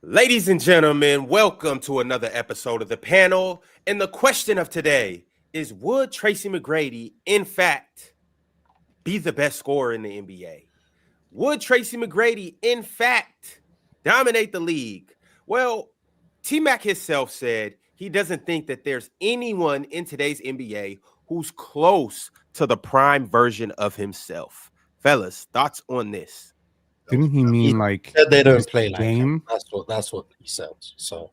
Ladies and gentlemen, welcome to another episode of the panel. And the question of today is, would Tracy McGrady, in fact, be the best scorer in the NBA? Would Tracy McGrady, in fact, dominate the league? Well, TMac himself said he doesn't think that there's anyone in today's NBA who's close to the prime version of himself. Fellas, thoughts on this? Didn't he He mean like said they don't his play like game? him. That's what he said. So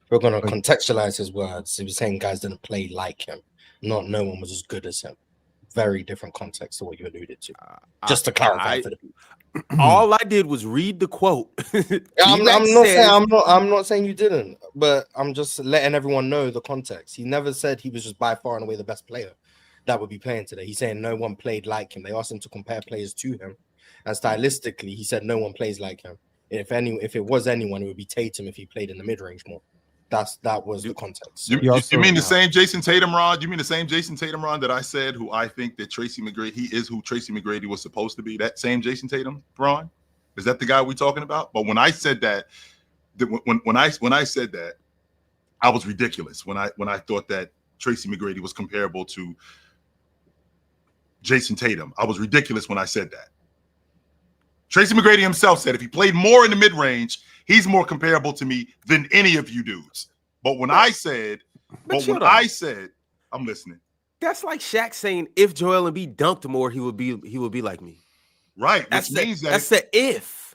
we're gonna Like- contextualize his words. He was saying guys didn't play like him. No one was as good as him. Very different context to what you alluded to. Just to clarify for the people. All I did was read the quote. I'm T-Mac not saying you didn't, but I'm just letting everyone know the context. He never said he was just by far and away the best player that would be playing today. He's saying no one played like him. They asked him to compare players to him, and stylistically, he said no one plays like him. If it was anyone, it would be Tatum if he played in the mid range more. That was the context. You mean the same Jason Tatum, Ron? You mean the same Jason Tatum, Ron, that I said, who I think that Tracy McGrady, he is who Tracy McGrady was supposed to be? That same Jason Tatum, Ron? Is that the guy we're talking about? But when I said that, when I said that, I was ridiculous when I thought that Tracy McGrady was comparable to Jason Tatum. I was ridiculous when I said that. Tracy McGrady himself said if he played more in the mid-range, he's more comparable to me than any of you dudes. But when I said, I'm listening. That's like Shaq saying if Joel Embiid dunked more, he would be like me. Right. That's the if.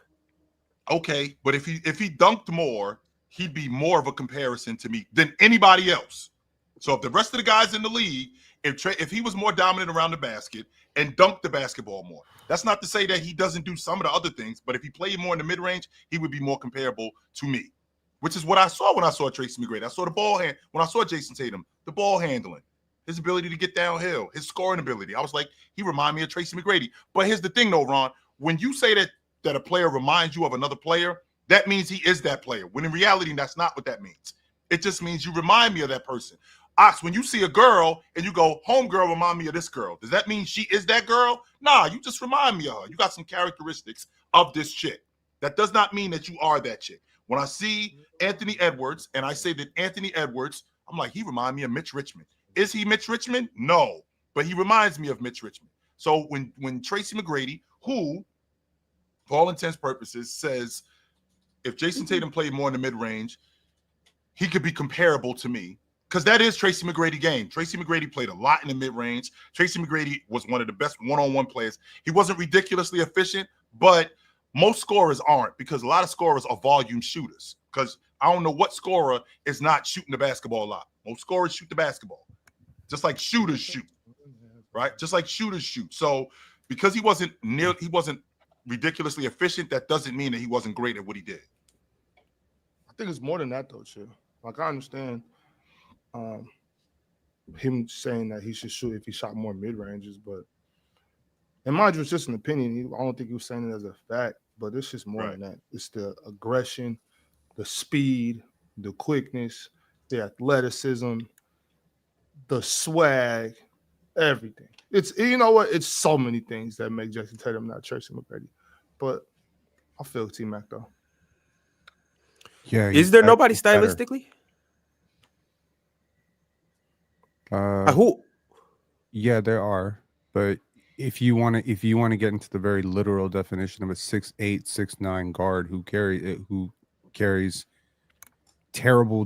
Okay, but if he dunked more, he'd be more of a comparison to me than anybody else. So if the rest of the guys in the league, if he was more dominant around the basket and dunked the basketball more, that's not to say that he doesn't do some of the other things, but if he played more in the mid-range, he would be more comparable to me, which is what I saw when I saw Tracy McGrady. I saw the ball hand when I saw Jason Tatum, the ball handling, his ability to get downhill, his scoring ability. I was like, he reminded me of Tracy McGrady. But here's the thing, though, Ron. When you say that a player reminds you of another player, that means he is that player. When in reality, that's not what that means. It just means you remind me of that person. Ox, when you see a girl and you go, homegirl remind me of this girl, does that mean she is that girl? Nah, you just remind me of her. You got some characteristics of this chick. That does not mean that you are that chick. When I see Anthony Edwards and I say that Anthony Edwards, I'm like, he reminds me of Mitch Richmond. Is he Mitch Richmond? No, but he reminds me of Mitch Richmond. So when Tracy McGrady, who, for all intents and purposes, says if Jason Tatum played more in the mid-range, he could be comparable to me. Because that is Tracy McGrady game. Tracy McGrady played a lot in the mid-range. Tracy McGrady was one of the best one-on-one players. He wasn't ridiculously efficient, but most scorers aren't because a lot of scorers are volume shooters. Because I don't know what scorer is not shooting the basketball a lot. Most scorers shoot the basketball. Just like shooters shoot, right? Just like shooters shoot. So because he wasn't ridiculously efficient, that doesn't mean that he wasn't great at what he did. I think it's more than that, though, Chill. Like, I understand him saying that he should shoot if he shot more mid-ranges, but and mind you, it's just an opinion. I don't think he was saying it as a fact, but it's just more than that. It's the aggression, the speed, the quickness, the athleticism, the swag, everything. It's, you know what? It's so many things that make Jason Tatum not Tracy McGrady. But I feel T-Mac, though. Yeah. Is there nobody stylistically? Who? Yeah, there are. But if you want to get into the very literal definition of a 6'8", 6'9" guard who carries terrible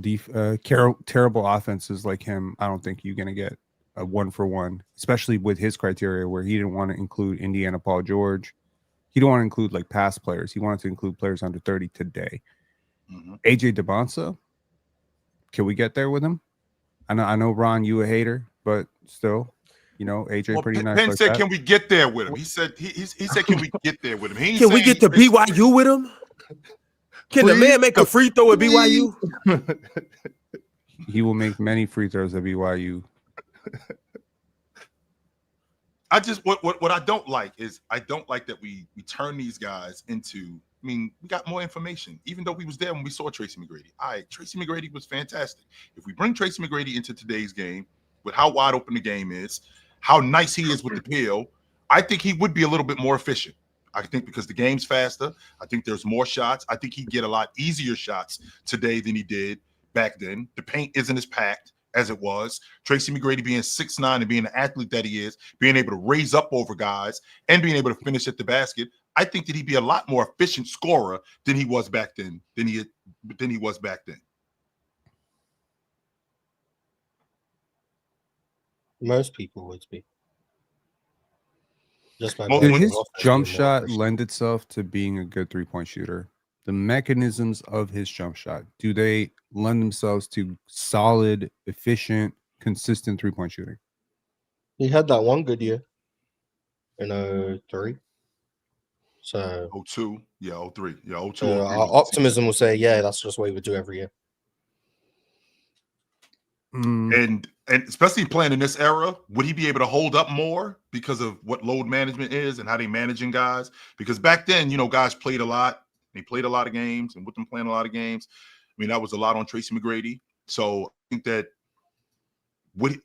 offenses like him, I don't think you're gonna get a 1-for-1, especially with his criteria where he didn't want to include Indiana Paul George. He didn't want to include like past players. He wanted to include players under 30 today. Mm-hmm. AJ DeBonsa, can we get there with him? I know, Ron, you a hater, but still, you know, AJ pretty nice. Penn like said, that. "Can we get there with him?" He said, "He said, can we get there with him?" Can we get to BYU with him? Can the man make a free throw at BYU? He will make many free throws at BYU. I just what I don't like is I don't like that we turn these guys into. I mean, we got more information, even though we was there when we saw Tracy McGrady. All right, Tracy McGrady was fantastic. If we bring Tracy McGrady into today's game, with how wide open the game is, how nice he is with the peel, I think he would be a little bit more efficient. I think because the game's faster, I think there's more shots. I think he'd get a lot easier shots today than he did back then. The paint isn't as packed as it was. Tracy McGrady being 6'9" and being the athlete that he is, being able to raise up over guys and being able to finish at the basket, I think that he'd be a lot more efficient scorer than he was back then, than he was back then. Most people would be. Just by Well, Did virtue his of jump being more shot efficient. lend itself to being a good 3-point shooter? The mechanisms of his jump shot, do they lend themselves to solid, efficient, consistent 3-point shooting? He had that one good year in 03. So 02, yeah, 03, yeah, 02. our optimism will say, yeah, that's just what he would do every year. And especially playing in this era, would he be able to hold up more because of what load management is and how they managing guys? Because back then, guys played a lot. They played a lot of games, and with them playing a lot of games, I mean, that was a lot on Tracy McGrady. So I think that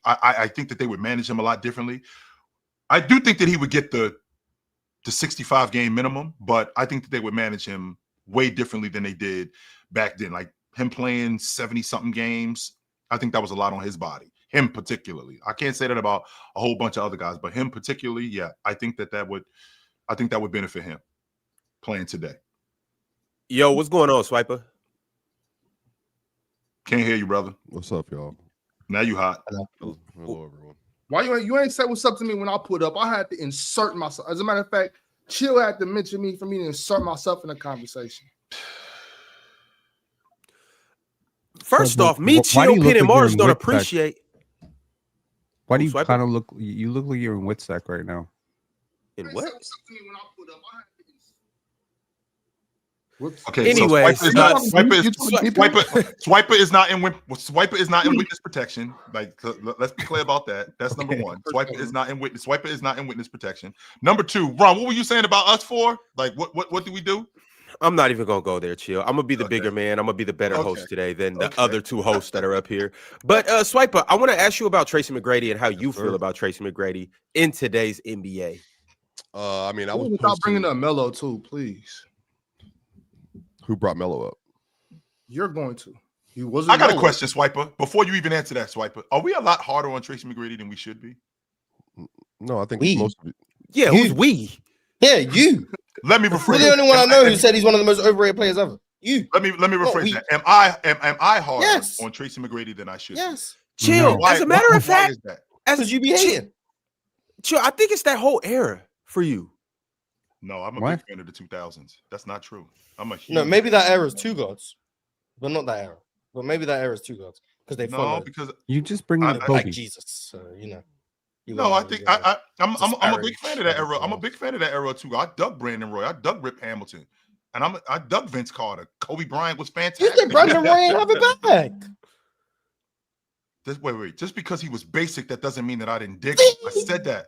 I think that they would manage him a lot differently. I do think that he would get the 65 game minimum, but I think that they would manage him way differently than they did back then. Like him playing 70-something games, I think that was a lot on his body. Him particularly. I can't say that about a whole bunch of other guys, but him particularly, yeah, I think that would benefit him playing today. Yo, what's going on, Swiper? Can't hear you, brother. What's up, y'all? Now you hot. Hello, everyone. Why you ain't say what's up to me when I put up? I had to insert myself. As a matter of fact, Chill had to mention me for me to insert myself in the conversation. First So, off, me, why do Chill, you look Pin, and like Mars you're in don't Whip Tech? appreciate. Why do you Swiper? kind of look? You look like you're in Witsack right now. In what? Okay, Anyway, so Swiper is not in witness protection. Like, let's be clear about that. That's number one. Swiper is not in witness protection. Number two, Ron, what were you saying about us for? Like, what do we do? I'm not even gonna go there, Chill. I'm gonna be the Okay. bigger man. I'm gonna be the better Okay. host today than the Okay. other two hosts that are up here. But Swiper, I want to ask you about Tracy McGrady and how you feel sir. about Tracy McGrady in today's NBA. I mean, I was Without bringing up Melo too, please. Who brought Melo up? You're going to. He wasn't. I got a Melo. question, Swiper. Before you even answer that, Swiper, are we a lot harder on Tracy McGrady than we should be? No, I think We? most of it. Yeah, You. who's we? Yeah, you. Let me You're rephrase. the only one I know who said he's one of the most overrated players ever. You. Let me rephrase we. that. Am I harder Yes. on Tracy McGrady than I should? Yes. Chill. No. As a matter of Why fact, is that? Because you be hating. Chill. I think it's that whole era for you. No, I'm a What? big fan of the 2000s. That's not true. I'm a huge No, maybe that era is two gods, but not that era. But maybe that era is two gods because they no follow because You just bring up I- Kobe. like Jesus. So you no, I think I'm a big disparage fan of that era. I'm a everything big fan of that era too. I dug Brandon Roy. I dug Rip Hamilton, and I dug Vince Carter. Kobe Bryant was You fantastic. said Brandon Roy ain't have a bag. Wait. Just because he was basic, that doesn't mean that I didn't dig him. I said that.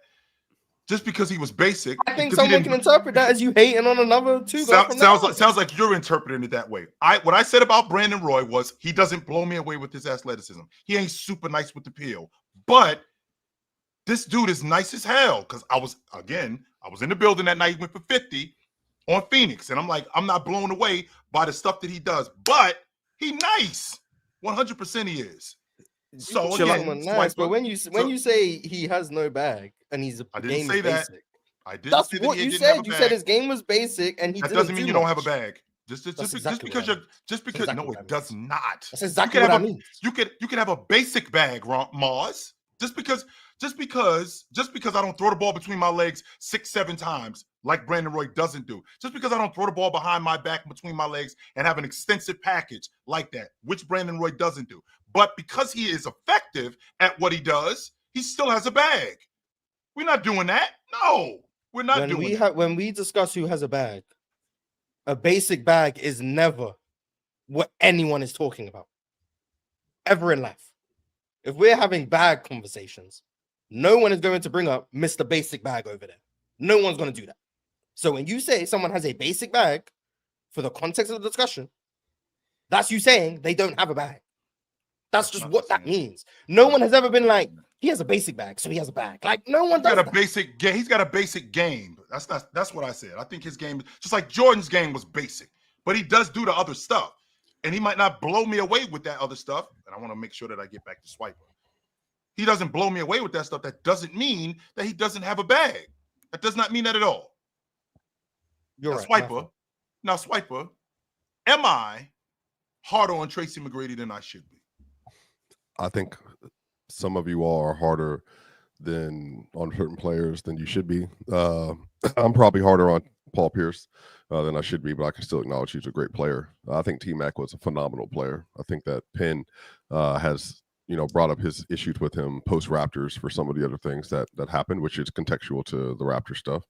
Just because he was basic, I think because he someone can didn't- interpret that as you hating on another two guys from now on. sounds like you're interpreting it that way. What I said about Brandon Roy was he doesn't blow me away with his athleticism. He ain't super nice with the peel, but this dude is nice as hell. Because I was in the building that night. He went for 50 on Phoenix, and I'm like, I'm not blown away by the stuff that he does, but he nice. 100% he is. So Chill out. again, Nice, but Swiper, when you say he has no bag and he's I didn't game say is that. basic, I didn't that's say that what he you didn't have said. a You bag. said his game was basic and he That didn't doesn't mean do you don't have a much. bag. Just exactly because what I you're exactly no, what it that does not. That's exactly You what can I have mean. You can have a basic bag, Mars. Just because I don't throw the ball between my legs 6-7 times like Brandon Roy doesn't do. Just because I don't throw the ball behind my back between my legs and have an extensive package like that, which Brandon Roy doesn't do. But because he is effective at what he does, he still has a bag. We're not doing that. No, we're not doing that. When we discuss who has a bag, a basic bag is never what anyone is talking about ever in life. If we're having bag conversations, no one is going to bring up Mr. Basic Bag over there. No one's going to do that. So when you say someone has a basic bag, for the context of the discussion, that's you saying they don't have a bag. That's just what that means. No one has ever been like, He has a basic bag, so he has a bag. Like no one He's does got a that. basic game. He's got a basic game. That's what I said. I think his game, just like Jordan's game, was basic, but he does do the other stuff, and he might not blow me away with that other stuff. And I want to make sure that I get back to Swiper. He doesn't blow me away with that stuff. That doesn't mean that he doesn't have a bag. That does not mean that at all. You're now, right. Swiper, am I harder on Tracy McGrady than I should be? I think some of you all are harder than on certain players than you should be. I'm probably harder on Paul Pierce than I should be, but I can still acknowledge he's a great player. I think TMac was a phenomenal player. I think that Penn has brought up his issues with him post Raptors for some of the other things that happened, which is contextual to the Raptor stuff.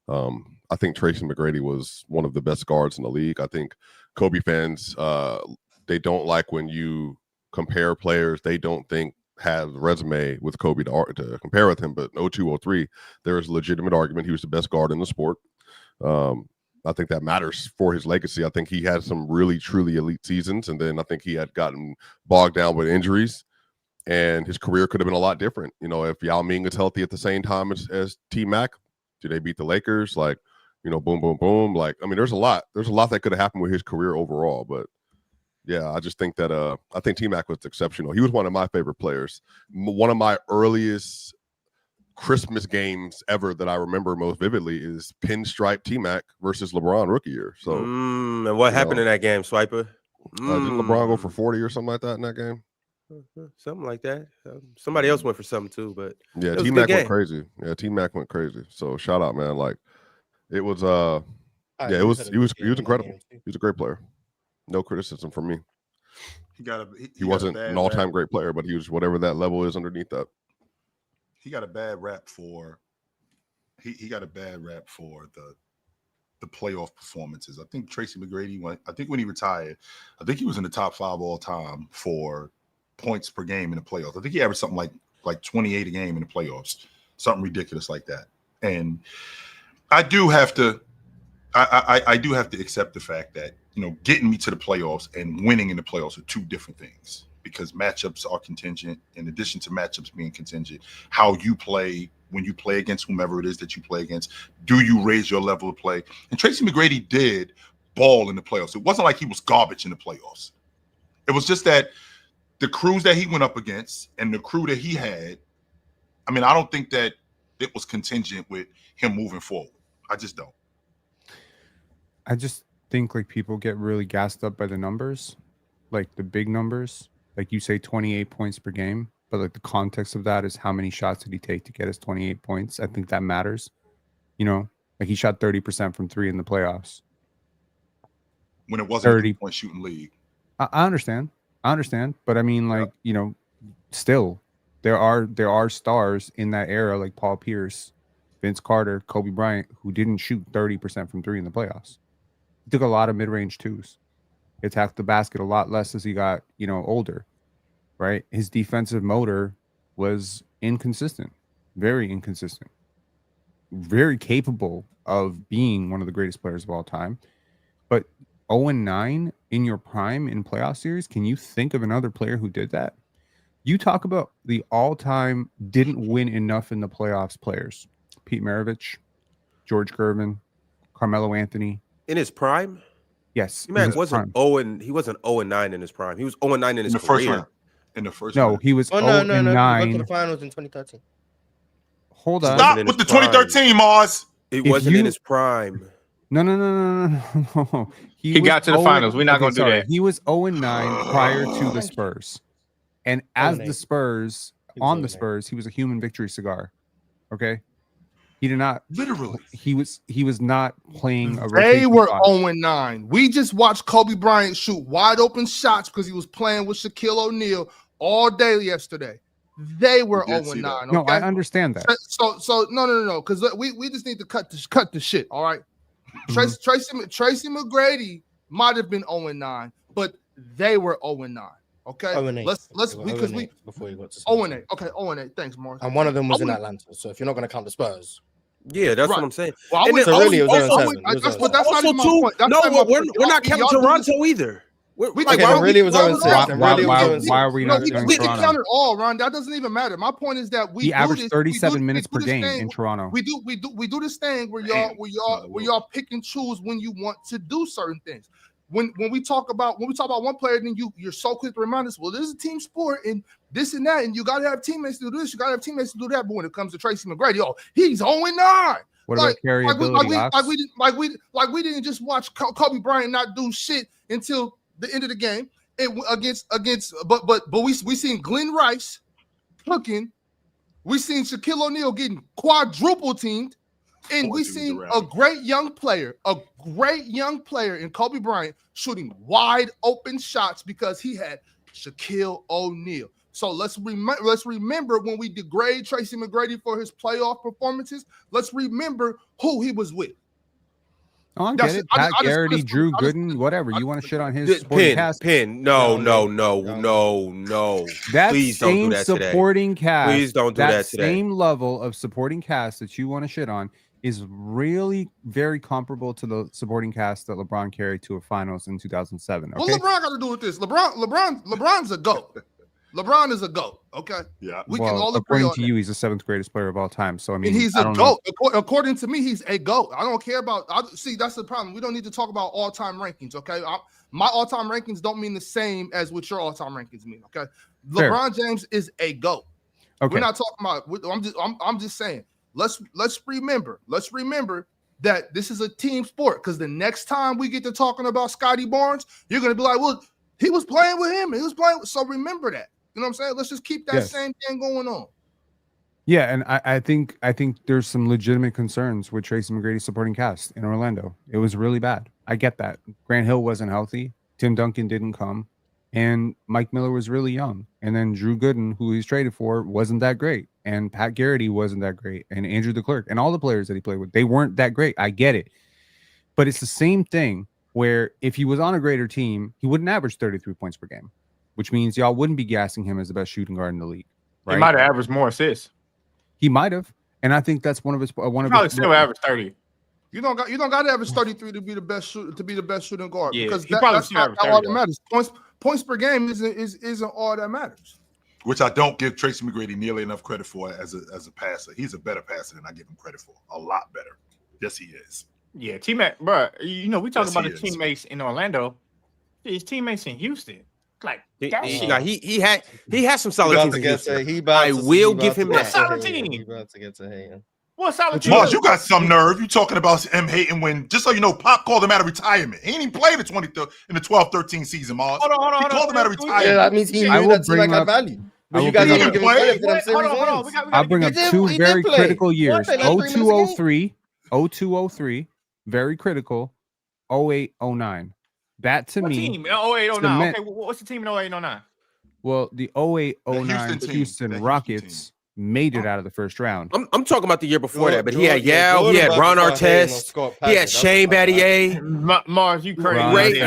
I think Tracy McGrady was one of the best guards in the league. I think Kobe fans, they don't like when you compare players they don't think have a resume with Kobe to compare with him. But 02-03, there is a legitimate argument he was the best guard in the sport. I think that matters for his legacy. I think he had some really, truly elite seasons, and then I think he had gotten bogged down with injuries, and his career could have been a lot different. If Yao Ming is healthy at the same time as T-Mac, do they beat the Lakers? Like, boom, boom, boom. Like, I mean, there's a lot that could have happened with his career overall. But yeah, I just think that I think T-Mac was exceptional. He was one of my favorite players. One of my earliest Christmas games ever that I remember most vividly is Pinstripe T-Mac versus LeBron rookie year. So, and what happened in that game, Swiper? Didn't LeBron go for 40 or something like that in that game? Something like that. Somebody else went for something too, but yeah, T-Mac went crazy. Yeah, T-Mac went crazy. So shout out, man. Like, it was he was incredible. He was a great player. No criticism from me. He wasn't an all-time great player, but he was whatever that level is underneath that. He got a bad rap for he got a bad rap for the playoff performances. I think Tracy McGrady when he retired, I think he was in the top 5 all time for points per game in the playoffs. I think he averaged something like 28 a game in the playoffs, something ridiculous like that. And I do have to accept the fact that getting me to the playoffs and winning in the playoffs are two different things, because matchups are contingent. In addition to matchups being contingent, how you play when you play against whomever it is that you play against, do you raise your level of play? And Tracy McGrady did ball in the playoffs. It wasn't like he was garbage in the playoffs. It was just that the crews that he went up against and the crew that he had, I mean, I don't think that it was contingent with him moving forward. I just don't. I just think like people get really gassed up by the numbers, like the big numbers. Like you say 28 points per game, but like the context of that is how many shots did he take to get his 28 points? I think that matters. Like he shot 30% from 3 in the playoffs. When it wasn't a 3-point shooting league. I understand. But I mean, like, still there are stars in that era like Paul Pierce, Vince Carter, Kobe Bryant, who didn't shoot 30% from 3 in the playoffs. He took a lot of mid-range twos. He attacked the basket a lot less as he got, older, right? His defensive motor was inconsistent, very inconsistent, very capable of being one of the greatest players of all time. But 0-9 in your prime in playoff series, can you think of another player who did that? You talk about the all-time didn't win enough in the playoffs players. Pete Maravich, George Gervin, Carmelo Anthony. In his prime? Yes. T-Mac wasn't 0-9 in his prime. He was 0-9 in his career. In the first no, round. he was 0-9. He went to the finals in 2013. Hold on. Stop with the 2013, Mars. It wasn't in his prime. No. He got to the finals. We're not going to do that. He was 0-9 prior to the Spurs. And as the Spurs, on the Spurs, he was a human victory cigar. Okay? He did not literally. He was not playing a They were spot. 0-9. We just watched Kobe Bryant shoot wide open shots because he was playing with Shaquille O'Neal all day yesterday. They were 0-9. Okay? No, I understand that. So no. Because we just need to cut the shit. All right. Tracy McGrady might have been 0-9, but they were 0-9. Okay. 0-8. Let's because we before you got to 0-8. Okay, 0-8. Thanks, Morris. And one of them was in Atlanta. So if you're not going to count the Spurs. Yeah, that's what I'm saying. Well, it was 0-7. That's not even my point. No, we're not counting Toronto either. really was 0-6. Why are we not doing we can Toronto? count it all, Ron. That doesn't even matter. My point is that he averaged 37 minutes per game in Toronto. We do this thing where y'all pick and choose when you want to do certain things. When we talk about one player, then you're so quick to remind us, well, this is a team sport and this and that, and you gotta have teammates to do this, you gotta have teammates to do that. But when it comes to Tracy McGrady, he's 0-9. What about carryability? Like we didn't just watch Kobe Bryant not do shit until the end of the game but we seen Glenn Rice cooking, we seen Shaquille O'Neal getting quadruple teamed, and we seen a great young player in Kobe Bryant shooting wide open shots because he had Shaquille O'Neal. So let's remember when we degrade Tracy McGrady for his playoff performances, let's remember who he was with. Oh, I get it. Pat Garrity, Drew Gooden, whatever. You want to shit on his supporting cast? No. That Please same don't do that supporting today. cast. Please don't do that today. Same level of supporting cast that you want to shit on is really very comparable to the supporting cast that LeBron carried to a finals in 2007. Okay? What LeBron got to do with this? LeBron's a GOAT. LeBron is a GOAT. Okay. Yeah. We can all agree according on to that. you, he's the 7th greatest player of all time. So I mean, And he's a GOAT. According to me, he's a GOAT. I don't care about. See, that's the problem. We don't need to talk about all-time rankings. Okay. My all-time rankings don't mean the same as what your all-time rankings mean. Okay. LeBron James is a GOAT. Okay. We're not talking about. I'm just saying. Let's remember that this is a team sport, because the next time we get to talking about Scotty Barnes, you're gonna be like, well, he was playing with him. So remember that. You know what I'm saying? Let's just keep that same thing going on. Yeah, and I think there's some legitimate concerns with Tracy McGrady's supporting cast in Orlando. It was really bad. I get that. Grant Hill wasn't healthy. Tim Duncan didn't come. And Mike Miller was really young. And then Drew Gooden, who he's traded for, wasn't that great. And Pat Garrity wasn't that great. And Andrew DeClercq and all the players that he played with, they weren't that great. I get it. But it's the same thing where if he was on a greater team, he wouldn't average 33 points per game, which means y'all wouldn't be gassing him as the best shooting guard in the league. Right? He might have averaged more assists. He might have. And I think that's probably still average 30. You don't got to average 33 to be the best shooting guard. Yeah, because that's not all that matters. Points per game isn't all that matters. Which I don't give Tracy McGrady nearly enough credit for as a passer. He's a better passer than I give him credit for. A lot better. Yes, he is. Yeah, TMac, bro. We talk about his teammates in Orlando. His teammates in Houston. Like he had some solid teams in Houston. I will give him that. Solid team. He about to get to hating. What solid team? Mars, you got some nerve. You talking about him hating when, just so you know, Pop called him out of retirement. He ain't even played in the 12-13 season, Mars. Hold on. He called him out of retirement. Yeah, that means he knew that team had value. But you guys don't give him credit for them series wins. I'll bring up two very critical years. 0203, very critical. 08-09. That to what me. Team? 08-09. Okay, what's the team in 08-09? Well, the 08-09 Houston Rockets made it out of the first round. I'm talking about the year before that, but he had Yao, he had Ron Artest, he had Shane Battier. Mars, you crazy. You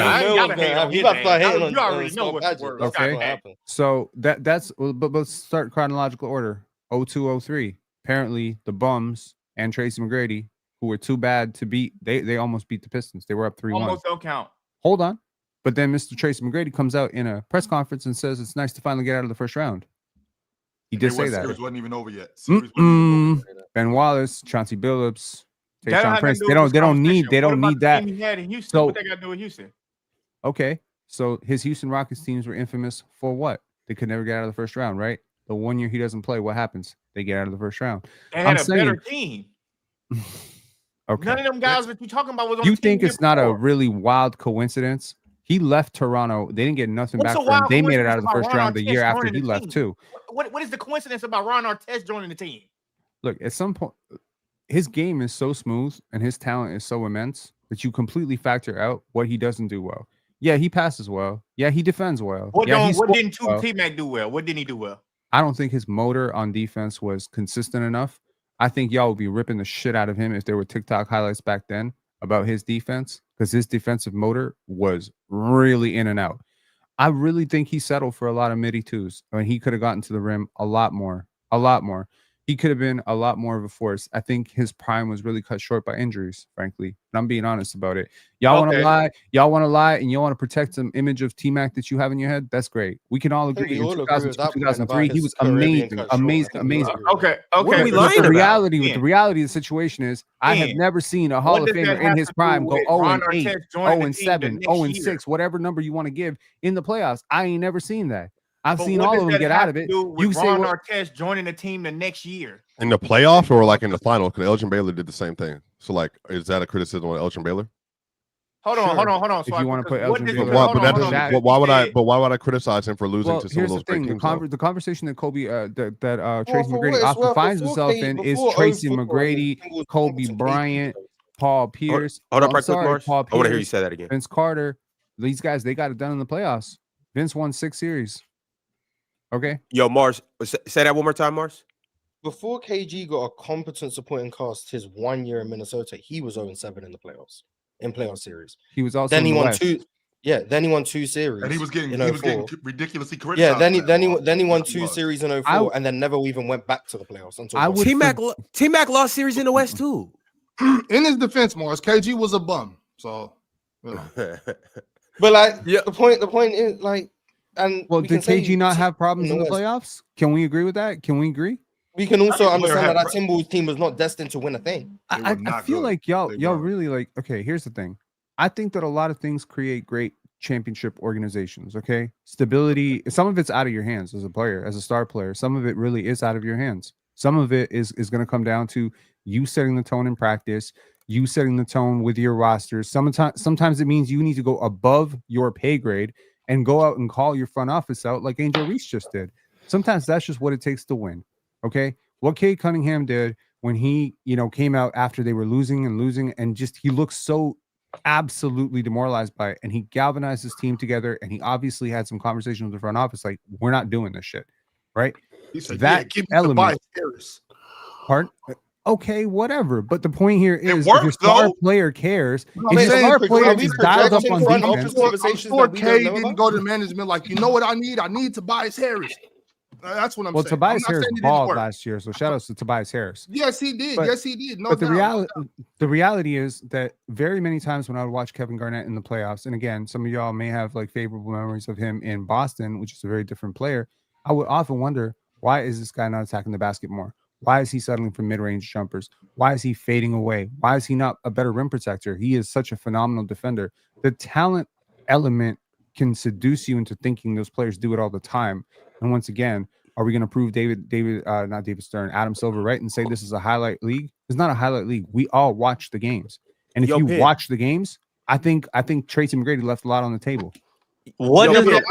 already know what word. Okay. So that's but let's start chronological order. 02-03. Apparently the Bums and Tracy McGrady, who were too bad to beat, they almost beat the Pistons. They were up 3-1. Almost don't count. Hold on. But then Mr. Tracy McGrady comes out in a press conference and says it's nice to finally get out of the first round. He did say that. Series wasn't even over yet. Ben Wallace, Chauncey Billups, Tayshaun Prince. They don't need that. He had in Houston. So, what they got to do with Houston? Okay. So his Houston Rockets teams were infamous for what? They could never get out of the first round, right? The 1 year he doesn't play, what happens? They get out of the first round. They had better team. Okay. None of them guys that you're talking about was on You the team think it's not a really wild coincidence? He left Toronto. They didn't get nothing back from him. They made it out of the first round the year after he left too. What is the coincidence about Ron Artest joining the team? Look, at some point, his game is so smooth and his talent is so immense that you completely factor out what he doesn't do well. Yeah, he passes well. Yeah, he defends well. What didn't TMac do well? What didn't he do well? I don't think his motor on defense was consistent enough. I think y'all would be ripping the shit out of him if there were TikTok highlights back then about his defense, because his defensive motor was really in and out. I really think he settled for a lot of midi twos. I mean, he could have gotten to the rim a lot more. He he could have been a lot more of a force. I think his prime was really cut short by injuries, frankly. And I'm being honest about it. Y'all want to lie. Y'all want to lie, and you want to protect some image of TMac that you have in your head. That's great. We can all agree. In 2002, 2003, he was amazing. Okay. What are we But lying the about? reality of the situation is, I have never seen a Hall of Famer in his prime go 0-8, 0-7, 0-6, whatever number you want to give in the playoffs. I ain't never seen that. I've seen all of them get out of it. You say Ron Artest joining the team the next year in the playoff or like in the final? Because Elgin Baylor did the same thing. So like, is that a criticism on Elgin Baylor? Hold on. If you want to put Elgin Baylor, why would I criticize him for losing to some of those great teams? The conversation that Tracy McGrady often finds himself in is Tracy McGrady, Kobe Bryant, Paul Pierce. Hold up, right quick, Mars. Paul Pierce, I want to hear you say that again. Vince Carter. These guys, they got it done in the playoffs. Vince won 6 series. Okay. Yo, Mars, say that one more time, Mars. Before KG got a competent supporting cast his 1 year in Minnesota, he was 0-7 in the playoffs, in playoff series. He was also then he won West. 2. Yeah, then he won 2 series. And he was getting ridiculously criticized. Yeah, then he won 2 series in 04 and then never even went back to the playoffs until T-Mac lost series in the West too. In his defense, Morris, KG was a bum. So but like the point is like, and well, did KG not have problems in the playoffs? Can we agree with that? Can we agree? We can also understand that Timberwolves team was not destined to win a thing. I feel like y'all really like, okay, here's the thing. I think that a lot of things create great championship organizations, okay? Stability, some of it's out of your hands as a player, as a star player. Some of it really is out of your hands. Some of it is going to come down to you setting the tone in practice, you setting the tone with your rosters. Sometimes it means you need to go above your pay grade and go out and call your front office out like Angel Reese just did. Sometimes that's just what it takes to win. Okay. What Cade Cunningham did when he, came out after they were losing and just, he looked so absolutely demoralized by it. And he galvanized his team together. And he obviously had some conversation with the front office. Like, we're not doing this shit. Right. He said, that element. Pardon? Okay, whatever. But the point here is, if your star player cares, if your star player is dialed up on defense, I'm sure Cade didn't go to management like, you know what I need? I need Tobias Harris. That's what I'm saying. Well, Tobias Harris balled last year, so shout outs to Tobias Harris. Yes, he did. No but the reality is that very many times when I would watch Kevin Garnett in the playoffs, and again, some of y'all may have like favorable memories of him in Boston, which is a very different player. I would often wonder, why is this guy not attacking the basket more? Why is he settling for mid-range jumpers? Why is he fading away? Why is he not a better rim protector? He is such a phenomenal defender. The talent element can seduce you into thinking those players do it all the time. And once again, are we going to prove Adam Silver right and say this is a highlight league? It's not a highlight league. We all watch the games. And if you watch the games, I think Tracy McGrady left a lot on the table. What does it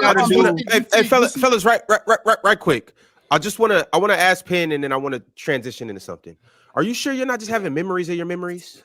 hey, fellas, right quick. I want to ask Penn, and then I want to transition into something. Are you sure you're not just having memories of your memories?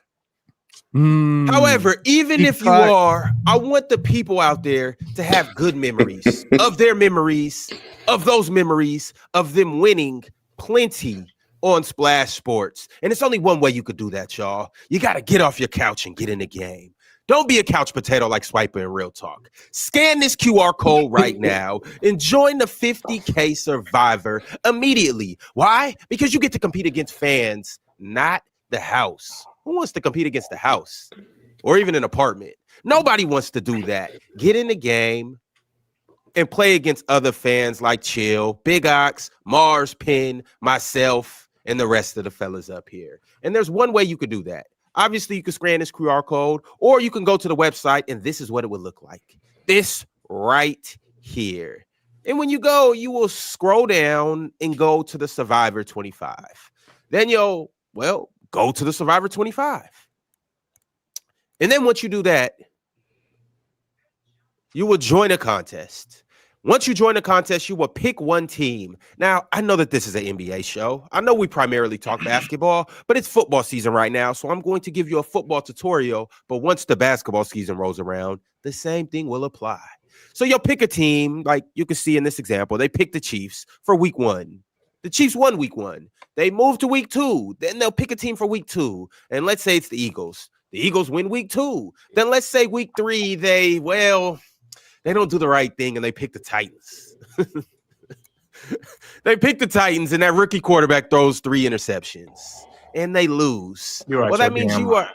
However, even if you are, I want the people out there to have good memories of their memories, of those memories, of them winning plenty on Splash Sports. And it's only one way you could do that, y'all. You got to get off your couch and get in the game. Don't be a couch potato like Swiper in Real Talk. Scan this QR code right now and join the 50K Survivor immediately. Why? Because you get to compete against fans, not the house. Who wants to compete against the house or even an apartment? Nobody wants to do that. Get in the game and play against other fans like Chill, Big Ox, Mars, Penn, myself, and the rest of the fellas up here. And there's one way you could do that. Obviously, you can scan this QR code, or you can go to the website, and this is what it would look like. This right here. And when you go, you will scroll down and go to the Survivor 25. Then you'll, go to the Survivor 25. And then once you do that, you will join a contest. Once you join a contest, you will pick one team. Now, I know that this is an NBA show. I know we primarily talk basketball, but it's football season right now, so I'm going to give you a football tutorial. But once the basketball season rolls around, the same thing will apply. So you'll pick a team, like you can see in this example. They picked the Chiefs for week 1. The Chiefs won week 1. They move to week 2. Then they'll pick a team for week 2. And let's say it's the Eagles. The Eagles win week 2. Then let's say week 3, they don't do the right thing and they pick the Titans. They pick the Titans, and that rookie quarterback throws 3 interceptions, and they lose. You're right, well, that means you are.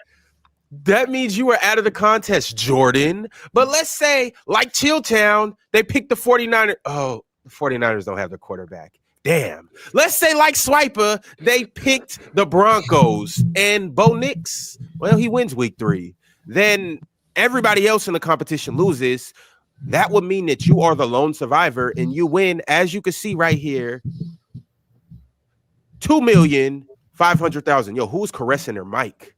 That means you are out of the contest, Jordan. But let's say, like Chilltown, they picked the 49ers. Oh, the 49ers don't have the quarterback. Damn. Let's say, like Swiper, they picked the Broncos and Bo Nix. Well, he wins week 3. Then everybody else in the competition loses. That would mean that you are the lone survivor and you win, as you can see right here, $2,500,000. Yo, who's caressing their mic?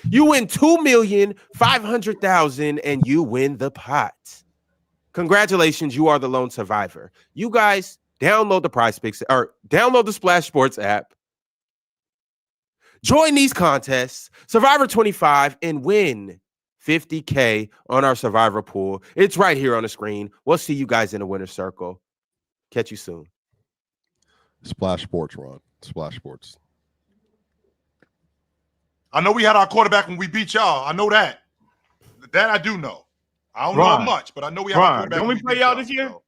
You win $2,500,000 and you win the pot. Congratulations, you are the lone survivor. You guys download the PrizePicks or download the Splash Sports app. Join these contests, Survivor 25, and win $50K on our Survivor pool. It's right here on the screen. We'll see you guys in the winner's circle. Catch you soon. Splash Sports, Ron. Splash Sports. I know we had our quarterback when we beat y'all. I know that. That I do know. I don't know much, but I know we had our quarterback. Don't we play y'all this year? So.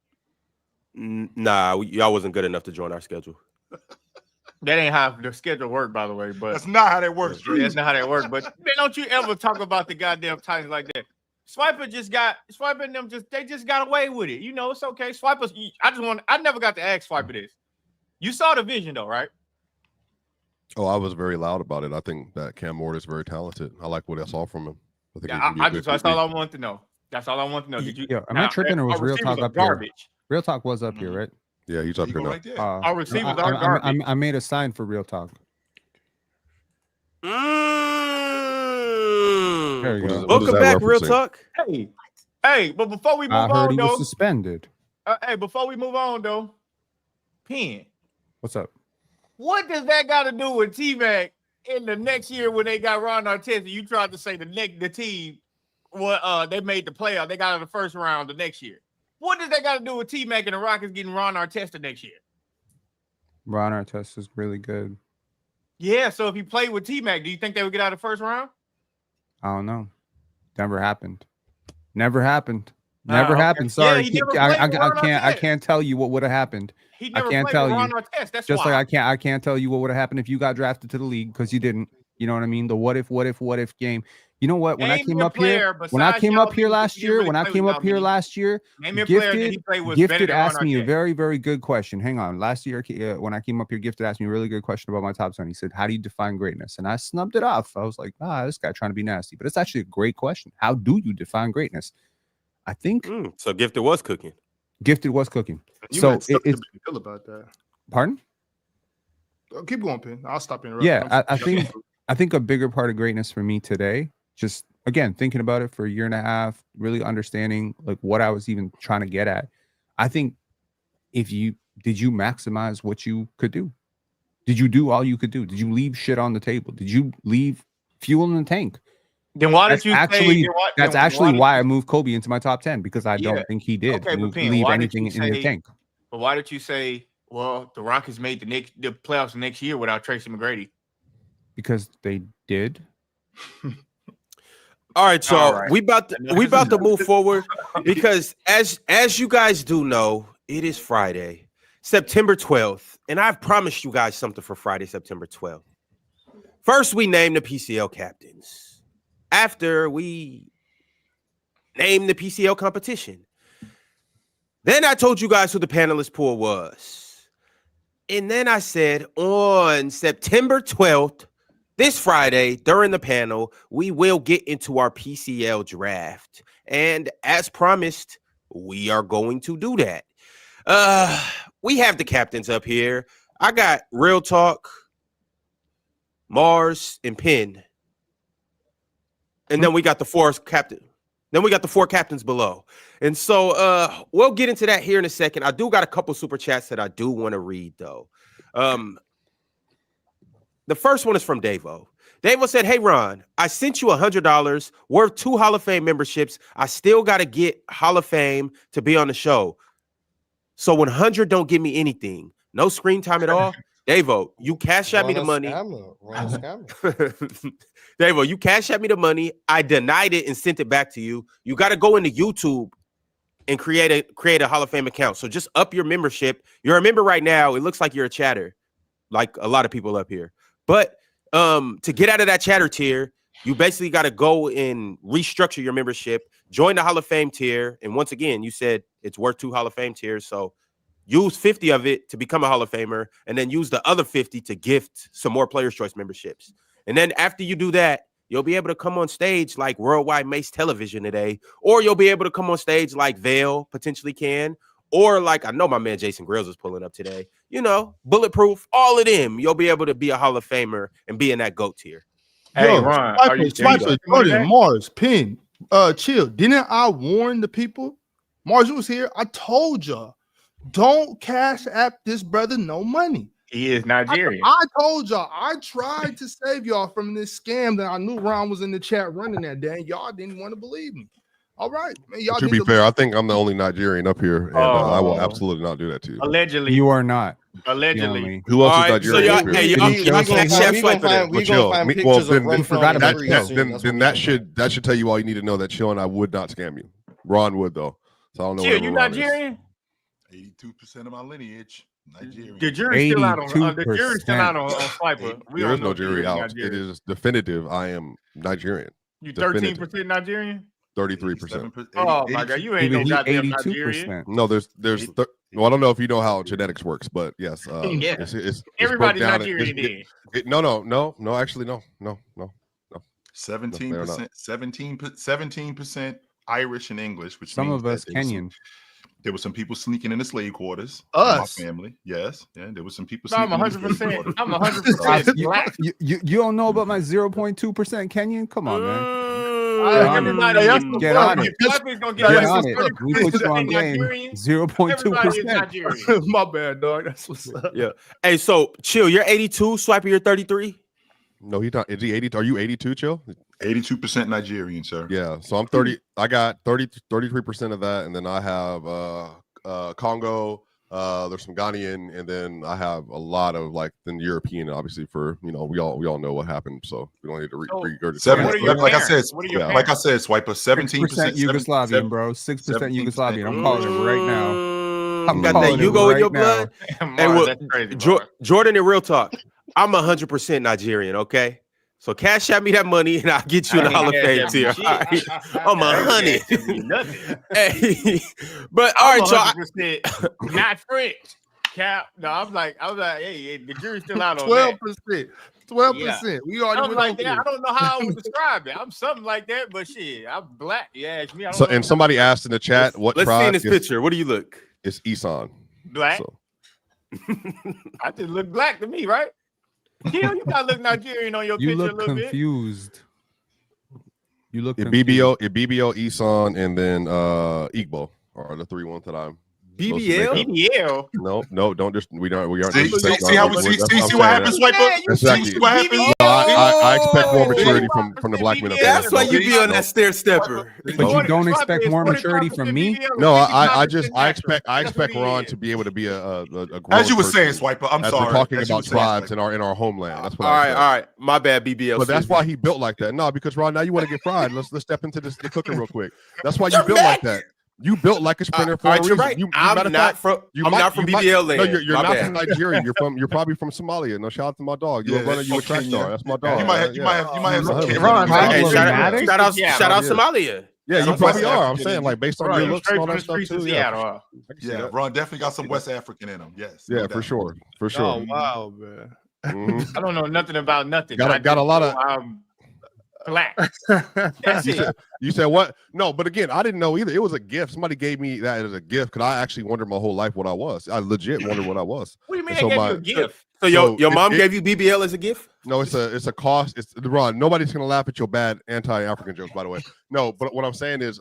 Nah, y'all wasn't good enough to join our schedule. That ain't how the schedule worked, by the way. But that's not how that works, Drew. That's not how that works. But man, don't you ever talk about the goddamn Titans like that. Swiper and them just got away with it. You know, it's okay. I never got to ask Swiper this. You saw the vision though, right? Oh, I was very loud about it. I think that Cam Ward is very talented. I like what I saw from him. That's all I want to know. That's all I want to know. Did you? Yeah, am I tripping or was Real Talk up garbage? Here? Real Talk was up here, right? Yeah, he's up here now. Right our receivers are garbage. I made a sign for Real Talk. There you go. Welcome back, Real Talk. Hey, but before we move on, I heard he though, was suspended. Before we move on, though, Penn, what's up? What does that got to do with TMac in the next year when they got Ron Artest? And you tried to say the team, they made the playoff, they got out of the first round the next year. What does that got to do with TMac and the Rockets getting Ron Artest the next year? Ron Artest is really good. Yeah, so if he played with TMac, do you think they would get out of the first round? I don't know. Never happened. Never happened. Never happened. Sorry, I can't tell you what would have happened. He never I can't played tell with you. Ron Artest. That's just why. like I can't tell you what would have happened if you got drafted to the league because you didn't. You know what I mean? The what if game. You know what? When I came up here last year, Gifted asked me a very, very good question. Hang on. Last year, when I came up here, Gifted asked me a really good question about my top 10. He said, how do you define greatness? And I snubbed it off. I was like, this guy trying to be nasty. But it's actually a great question. How do you define greatness? I think so. Gifted was cooking. So it's feel about that. Pardon? Keep going, Pin. I'll stop interrupting. Yeah, I think a bigger part of greatness for me today, just again thinking about it for a year and a half, really understanding like what I was even trying to get at. I think did you maximize what you could do? Did you do all you could do? Did you leave shit on the table? Did you leave fuel in the tank? Then why did That's actually why I moved Kobe into my top 10 because I don't think he did leave anything in the tank. But why did you say, well, the Rockets made the playoffs next year without Tracy McGrady? Because they did. All right, so we about to move forward because as you guys do know, it is Friday, September 12th, and I've promised you guys something for Friday, September 12th. First, we name the PCL captains. After we name the PCL competition. Then I told you guys who the panelist pool was. And then I said on September 12th, this Friday, during the panel, we will get into our PCL draft. And as promised, we are going to do that. We have the captains up here. I got Real Talk, Mars, and Penn. And then we got the four captains below. And so we'll get into that here in a second. I do got a couple super chats that I do want to read, though. The first one is from Davo. Davo said, hey, Ron, I sent you $100 worth 2 Hall of Fame memberships. I still got to get Hall of Fame to be on the show. So 100 don't give me anything. No screen time at all. Davo, you cash at me the money. Davo, you cash at me the money. I denied it and sent it back to you. You got to go into YouTube and create a Hall of Fame account. So just up your membership. You're a member right now. It looks like you're a chatter, like a lot of people up here. But to get out of that chatter tier, you basically got to go and restructure your membership, join the Hall of Fame tier. And once again, you said it's worth 2 Hall of Fame tiers. So use 50 of it to become a Hall of Famer, and then use the other 50 to gift some more Players' Choice memberships. And then after you do that, you'll be able to come on stage like Worldwide Mace Television today, or you'll be able to come on stage like Vail potentially can, or like I know my man Jason Grills is pulling up today. You know, Bulletproof, all of them. You'll be able to be a Hall of Famer and be in that GOAT tier. Hey, Ron, are you Swiper, Jordan, Mars, Pin, chill. Didn't I warn the people? Mars, you was here. I told y'all, don't cash app this brother no money. He is Nigerian. I told y'all, I tried to save y'all from this scam that I knew Ron was in the chat running that day. And y'all didn't want to believe me. All right, man. Y'all to be fair, I think I'm the only Nigerian up here, and I will absolutely not do that to you. Allegedly, You are not. Allegedly. Who else All is right, so Nigerian? y'all, hey, y'all can't chef swipe for them. We gonna find pictures Well, of then, Ron forgot about Flowers that. soon. That's then what that we should tell you all you need to know that Chill and I would not scam you. Ron would though. So I don't know. Chill, whatever you Ron is. Nigerian? 82% of my lineage, Nigerian. The jury's still out on the 82%. jury's still out on Swiper. We There don't is know no if he jury is out. Nigerian. It is definitive. I am Nigerian. You definitive. 13% Nigerian? 33%. Oh my god, you ain't no Even he goddamn Nigerian. 82%. No, there's. Well, I don't know if you know how genetics works, but yes, Yeah. it's Everybody's broke down. Nigerian then. No, actually, no. 17%, 17% Irish and English, which Some means of us that there was Kenyan. There were some people sneaking in the slave quarters. Us? My family, yes. Yeah, there was some people No, I'm sneaking in the slave 100%. quarters. I'm 100% black. You don't know about my 0.2% Kenyan? Come on, man. Everybody Get on it. Swiper's gonna Get get on it. We put you on game. Nigerian. Everybody is 0.2%. Nigerian. My bad, dog. That's what's up. Yeah. Hey, so Chill, you're 82. Swiper, you're 33. No, he's not. Is he 80? Are you 82, Chill? 82% Nigerian, sir. Yeah. So I'm 30. I got 33% of that, and then I have Congo. There's some Ghanaian, and then I have a lot of like the European. Obviously, for we all know what happened, so we don't need to regurgitate. What are your Like I said, parents? like I said, Swiper 17% 6% Yugoslavian, bro. 6% 17%. Yugoslavian. I'm calling it right now. You got that calling it Yugo in right your now. blood? Mars, Hey, well, that's crazy, Mars. Jordan, in real talk, I'm 100% Nigerian, okay? So cash out me that money and I'll get you in the Hall of Fame tier. All right? I'm 100. Hey, but all right, so 100% not French. Cap. No, I was like, hey, the jury's still out on 12%. 12%. Yeah. We already I'm went like over that. I this. don't know how I would describe it. I'm something like that, but shit, I'm black. You ask me. I don't So, know. and somebody asked in the chat, what let's see tribe in this is, picture. What do you look? is Isan? Black. So, I just look black to me, right? Kill, you gotta look Nigerian on your You picture a look little confused. You look your confused. BBO, Isan, and then Igbo are the 3 ones that I'm. BBL? BBL. No, don't just we aren't. See how we see what happens, Swiper? Exactly. See what happens? I expect more maturity from the black men up there. That's why you be on that stair stepper. But you don't expect more maturity from me? No, I expect Ron to be able to be a grown As you were saying, person. Swiper, I'm As sorry. we're talking As you about were saying, tribes Swiper. in our homeland. That's what All I right, expect. all right. My bad, BBL. But that's why he built like that. No, because Ron, now you want to get fried. Let's step into the cooking real quick. That's why you built like that. You built like a sprinter for all a right, reason. you're right. matter I'm of not fact, from you BBL land. No, you're My not bad. from Nigeria. You're probably from Somalia. No, shout out to my dog. You a runner, you a track star. That's my dog. You might have some kids. Ron, Hey, Problematic? shout out Yeah. Somalia. Yeah, you Some probably West are. I'm African saying, in like, you. based on Bro, your you looks straight and all from that the stuff streets of too. Seattle. Yeah, Huh? I can see Yeah, that. Ron definitely got some West African in him. Yes. Yeah, no for doubt. sure, for Oh, sure. wow, man. Mhm. I don't know nothing about nothing. Got a I just lot know of- I'm black. That's it. You said what? No, but again, I didn't know either. It was a gift. Somebody gave me that as a gift because I actually wondered my whole life what I was. I legit wondered what I was. What do you mean So they gave my- you a gift? So your mom gave you BBL as a gift? No, it's a cost. It's Ron. Nobody's gonna laugh at your bad anti-African jokes, by the way. No, but what I'm saying is,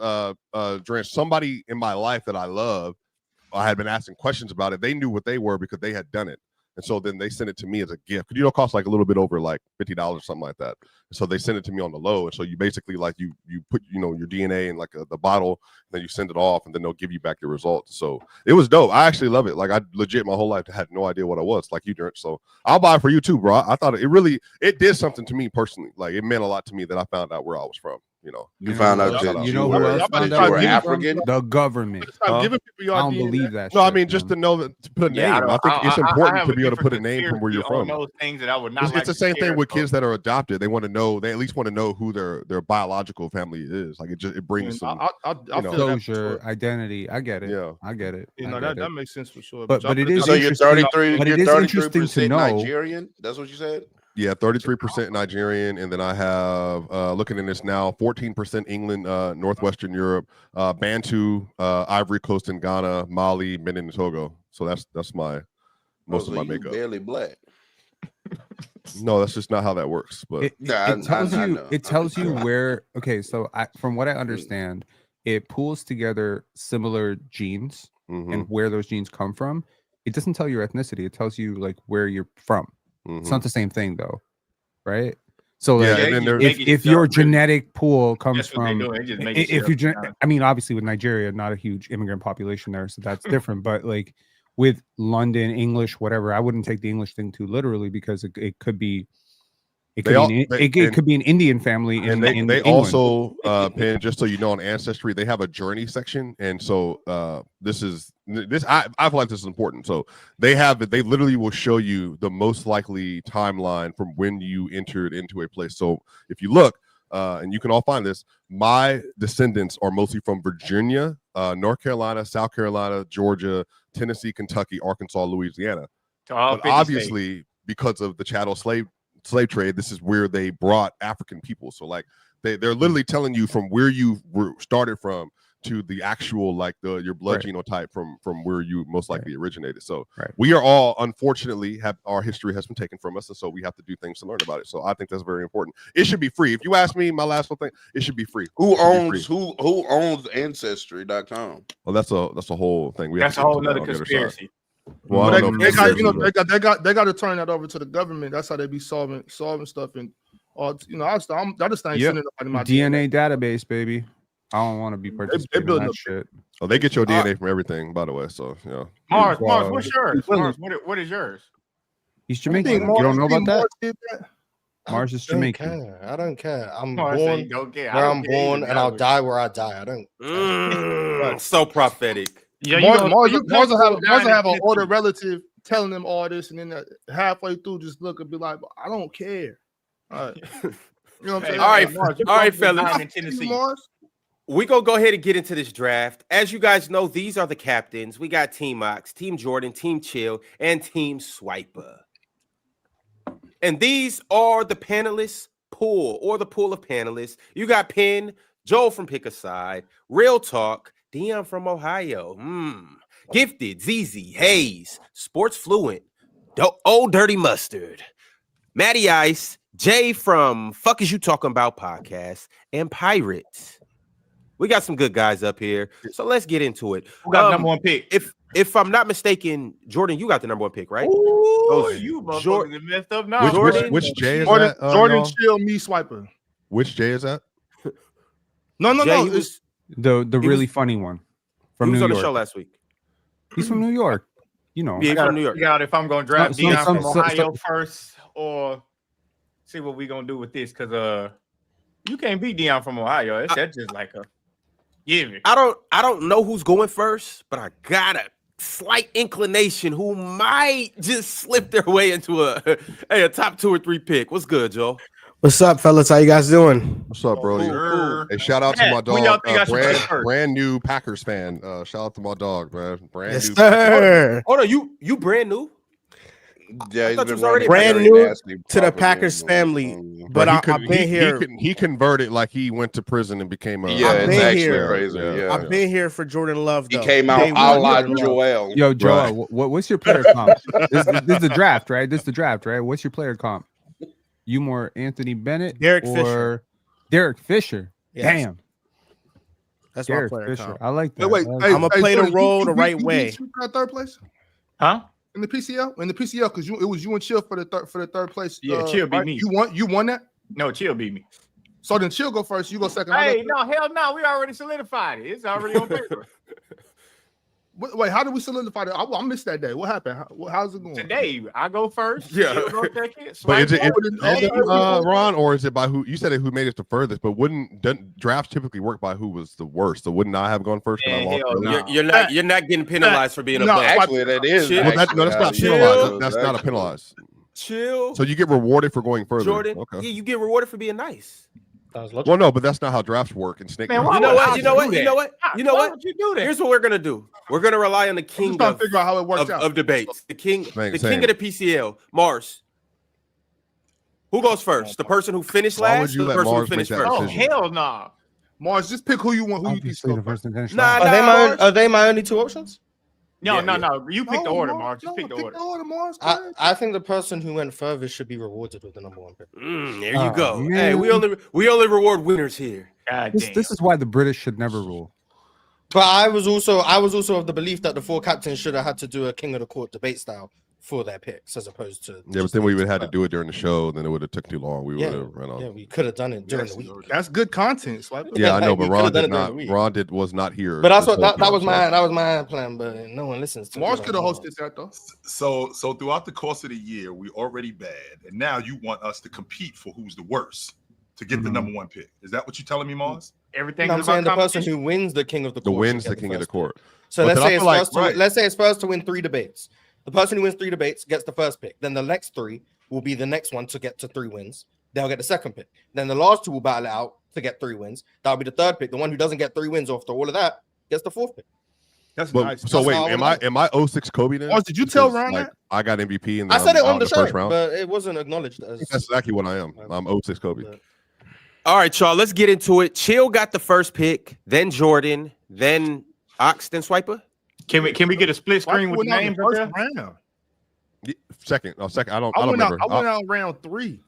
Drench, somebody in my life that I love, I had been asking questions about it. They knew what they were because they had done it. And so then they sent it to me as a gift. Because it costs like a little bit over like $50 or something like that. So they sent it to me on the low. And so you basically like you put your DNA in like the bottle, and then you send it off, and then they'll give you back your results. So it was dope. I actually love it. Like I legit my whole life had no idea what I was, like you, Drench. So I'll buy it for you too, bro. I thought it did something to me personally. Like it meant a lot to me that I found out where I was from. You found out you that you know who else y'all found better out start where giving he's from? African? The government. Stop giving people I y'all don't DNA. believe that. No, I shit, mean just man. to know to put a name. Yeah, I think it's I important have to be able to different put a name from where you're conspiracy from. on those things that I would not It's like the to same thing share, with so- kids that are adopted. They want to know. They at least want to know who their biological family is. Like it brings some. I feel that for Closure, sure. identity. I get it. Yeah. I get it. You I know get that it. makes sense for sure. But y'all it better is So start- you're interesting. 33. But it You're is interesting to 33% know. Nigerian. That's what you said. Yeah, 33% Nigerian, and then I have looking in this now, 14% England, Northwestern Europe, Bantu, Ivory Coast and Ghana, Mali, Benin, and Togo. So that's my most of So my you makeup. barely black. No, that's just not how that works. But It Yeah, tells I you. know. It tells you where. Okay, so from what I understand, it pulls together similar genes and where those genes come from. It doesn't tell your ethnicity. It tells you like where you're from. It's not the same thing though, right? So yeah, like, and then there's if your genetic pool comes That's what they from, do. They just make it if you, up. I mean, obviously with Nigeria, not a huge immigrant population there, so that's different. But like with London English, whatever, I wouldn't take the English thing too literally because it could be. It could be an Indian family, and in they England. also Penn, just so you know, on Ancestry they have a journey section, and so I feel like this is important. So they literally will show you the most likely timeline from when you entered into a place. So if you look, and you can all find this, my descendants are mostly from Virginia, North Carolina, South Carolina, Georgia, Tennessee, Kentucky, Arkansas, Louisiana. But obviously, because of the chattel slave trade, this is where they brought African people. So like they're literally telling you from where you started from to the actual like your blood genotype from where you most likely originated. So we are all, unfortunately, our history has been taken from us, and so we have to do things to learn about it. So I think that's very important. It should be free. If you ask me, my last one thing, it should be free. Who owns Ancestry.com? Well, that's a whole thing. That's a whole other conspiracy. Well, But I don't know if they got to turn that over to the government. That's how they be solving stuff and all. I just ain't sending nobody my DNA database, baby. I don't want to be participating in that shit. Oh, they get your DNA from everything, by the way. So yeah. Mars, what's yours? Mars, what is yours? He's Jamaican. You don't know about that? Mars is Jamaican. I don't care. I'm Mars born say, "Don't care. I where don't I'm care born, either. and I'll die where I die. I don't. So prophetic. Yeah, Mars will have an older relative telling them all this, and then halfway through, just look and be like, "I don't care." All right. You know what I'm saying? All right, Mars, all right, fellas. I'm in Tennessee. We're going to go ahead and get into this draft. As you guys know, these are the captains. We got Team Mox, Team Jordan, Team Chill, and Team Swiper. And these are the panelists pool, or the pool of panelists. You got Penn, Joel from Pick a Side, Real Talk, Dion from Ohio, Gifted, ZZ, Hayes, Sports Fluent, Old Dirty Mustard, Matty Ice, Jay from Fuck Is You Talking About podcast, and Pirates. We got some good guys up here, so let's get into it. Who got number one pick? If I'm not mistaken, Jordan, you got the number one pick, right? Oh, you motherfuckers messed up now. Which Jay is Jordan, that? Jordan Chill, me Swiper. Which Jay is that? No. Jay, It's The really funny one from he was New on York. the show last week. He's from New York. You know. Yeah, he's from New York. Figure out if I'm gonna draft Some- Dion some- from some- Ohio first, or see what we gonna do with this, because you can't beat Dion from Ohio. That's just like a give it. I don't know who's going first, but I got a slight inclination who might just slip their way into a top 2 or 3 pick. What's good, Joe? What's up, fellas? How you guys doing? What's up, bro? Cool. Hey, shout out to my who y'all dog, think I should pick first? brand new Packers fan. Shout out to my dog, man. Brand Yes, new. sir. Hold on, you brand new? Yeah, I thought he's you was been already brand very new nasty to the propaganda. Packers family. But he I've been here. He converted like he went to prison and became a. Yeah, I've it's been actually here. crazy. Yeah, I've been here for Jordan Love. he Though. came out Day a one, la Jordan Love. Joel. Yo, Joel, Right. what's your player comp? This is the draft, right? This is the draft, right? What's your player comp? You more Anthony Bennett, Derek or Fisher. Derek Fisher? Yes. Damn, That's my Derek player Fisher. comp. I like that. Wait, I like hey, that. I'ma play the Jordan, role the right way. You got third place Huh? in the PCL? In the PCL, because it was you and Chill for the third place. Yeah, Chill beat me. You won that. No, Chill beat me. So then Chill go first. You go second. Hey, no, hell no. We already solidified it. It's already on paper. Wait, how did we solidify that? I missed that day. What happened? How's it going? Today, I go first. Yeah. Chill go second. But Swipe is it forward. Ron, or is it by who? You said it who made it the furthest, but doesn't drafts typically work by who was the worst? So wouldn't I have gone first? 'Cause I Man, lost hell early? no. You're not getting penalized for being a No, bust. Actually, that is. Chill. Well, no, that's not Chill. penalized. That's not a penalized. Chill. So you get rewarded for going further. Jordan, Okay. yeah, you get rewarded for being nice. That was logical. Well, no, but that's not how drafts work in Snake. Man, Draft. why You know would what? I You know do what? You that? know what? You know Why what? would you do that? Here's what we're gonna do. We're gonna rely on the I'm king just trying to of, figure out how it works out. of debates. The king, Same. the king of the PCL, Mars. Who goes first? The person who finished Why would last, you or the let person who Mars make finished that first? Oh decision? hell no! Mars, just pick who you want. Who you think Obviously, go the first. first and finish Nah, line. Are they my only two options? No, Yeah, no, yeah. no. You pick the No, order, Mark. Just no, pick the order. Mars. I think the person who went furthest should be rewarded with the number one pick. There you Oh, go. man. Hey, we only reward winners here. God This, damn. this is why the British should never rule. But I was also of the belief that the four captains should have had to do a king of the court debate style for their picks, as opposed to Yeah, but just then we would the have had to do it during the show. Then it would have took too long. We would have run off. Yeah, we could have done it during Yes, the week. Lord. That's good content. Swipe. Yeah, I know, but We Ron could've done did it during not. the week. Ron was not here. But that's this what whole that was time, so- my plan. But no one listens to Mars me. could have hosted that though. So throughout the course of the year, we already bad, and now you want us to compete for who's the worst to get the number one pick. Is that what you're telling me, Mars? Everything No, I'm is about saying the person competition. who wins the king of the The court. wins should the get king of the first pick. court. So But let's then I say it's feel like- first. right. Let's say it's first to win 3 debates. The person who wins 3 debates gets the first pick. Then the next 3 will be the next one to get to 3 wins. They'll get the second pick. Then the last 2 will battle it out to get 3 wins. That'll be the third pick. The one who doesn't get 3 wins after all of that gets the 4th pick. That's But, nice. so That's wait, how I am would I 06 Kobe then? Mars, did you tell Because, Ron like, that? I got MVP and I then said it I'm on out the in show, first round? but it wasn't acknowledged as. That's exactly what I am. I'm 06 Kobe. But- All right, y'all. Let's get into it. Chill got the first pick, then Jordan, then Ox, then Swiper. Can we get a split screen Swipe with went out the in names the up first there? round. Second. I don't I went out. remember. I went out round 3.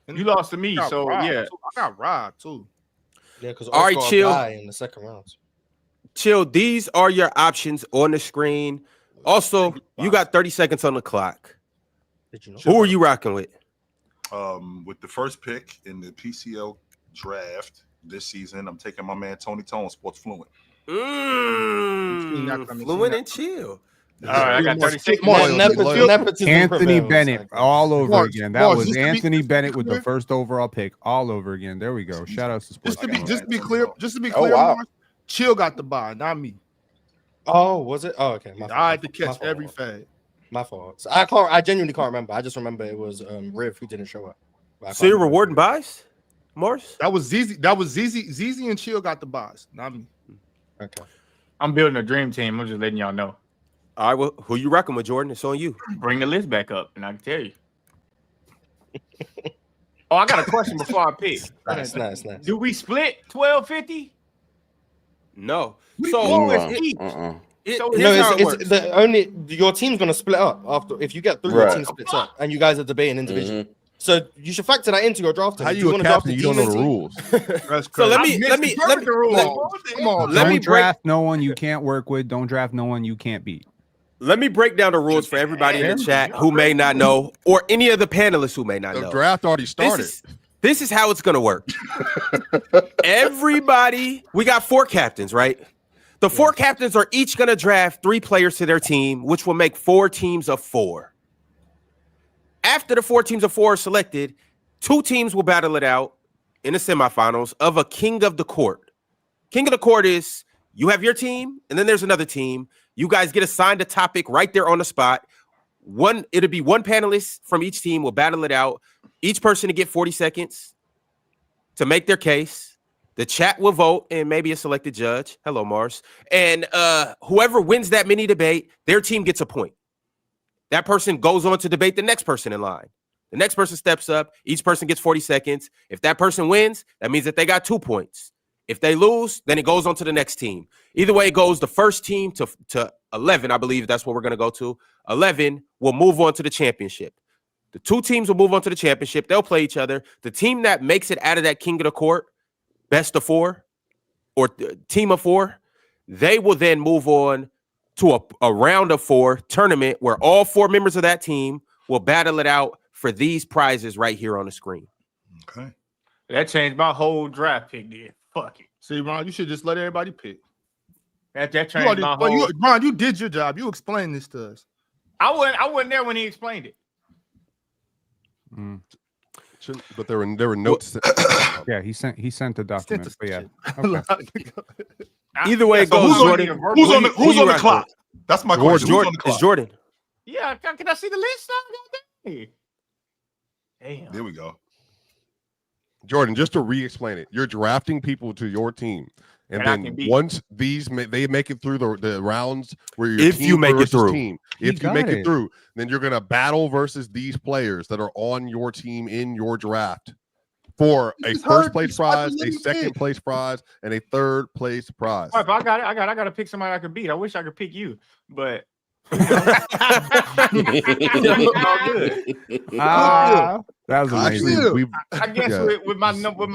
And You lost to me, I got so robbed, yeah. too. I got robbed too. Yeah, because All right, chill. in the second round. Chill. These are your options on the screen. Also, you got 30 seconds on the clock. Did you know? Who are you rocking with? With the first pick in the PCL draft this season, I'm taking my man Tony Tone, Sports Fluent. Seen that coming, Fluent seen and chill. All right, I got 30 seconds. Nepotism Anthony prevails, Bennett exactly. all over Mars, again. That Mars, was just to be- Anthony Bennett with the first overall pick all over again. There we go. Shout out to Sports. Just to be clear, Oh, wow. Mars, Chill got the buy, not me. Oh, was it? Oh, okay. My fault, I had to my catch fault, every my fault. fade. My fault. So I genuinely can't remember. I just remember it was Riv who didn't show up. But I So can't you're remember. rewarding buys, Morris? That was ZZ. That was ZZ. ZZ and Chill got the buys, not me. Okay. I'm building a dream team. I'm just letting y'all know. All right, well, who you rocking with, Jordan? It's on you. Bring the list back up, and I can tell you. Oh, I got a question before I pick. Nice. Do we split 1250? No. We So always Uh-uh, each. uh-uh. So No, here's how it it's works. the only your team's gonna split up after if you get through your Right. team splits up and you guys are debating individually. So you should factor that into your drafting. How Do you a wanna draft captain? a You don't know the team? rules. That's So let crazy. me Come on, let me Don't draft no one you can't work with. Don't draft no one you can't beat. let me break down the rules for everybody in the chat who may not know, or any of the panelists who may not The know. draft already started. This is how it's gonna work. Everybody, we got 4 captains, right? The 4 captains are each gonna draft 3 players to their team, which will make 4 teams of 4. After the 4 teams of 4 are selected, 2 teams will battle it out in the semifinals of a king of the court. King of the court is you have your team, and then there's another team. You guys get assigned a topic right there on the spot. It'll be one panelist from each team will battle it out. Each person to get 40 seconds to make their case. The chat will vote and maybe a selected judge. Hello, Mars. And whoever wins that mini debate, their team gets a point. That person goes on to debate the next person in line. The next person steps up. Each person gets 40 seconds. If that person wins, that means that they got 2 points. If they lose, then it goes on to the next team. Either way it goes, the first team to 11, I believe that's what we're going to go to. 11 will move on to the championship. The 2 teams will move on to the championship. They'll play each other. The team that makes it out of that king of the court, best of 4 or team of 4, they will then move on to a round of 4 tournament where all 4 members of that team will battle it out for these prizes right here on the screen. That You changed already, my well, whole. Ron, you did your job. You explained this to us. I wasn't there when he explained it. But there were notes. Yeah, he sent the document. But yeah, okay. Either way it so goes, who's on Jordan. the- Who's on the who you clock? rocking with? That's my question. Who's on Jordan. the clock? It's Jordan. Yeah, can I see the list? Damn. There we go. Jordan, just to re-explain it, you're drafting people to your team, and And I then can beat. once they make it through the rounds where you're If you make it through. team, He if you got make it it. through, then you're gonna battle versus these players that are on your team in your draft for a just first heard place you start prize, to a let me second pick. place prize, and a third place prize. All right, but I got to pick somebody I could beat. I wish I could pick you, but all good. That was amazing. Actually, we've I guess Yeah. with my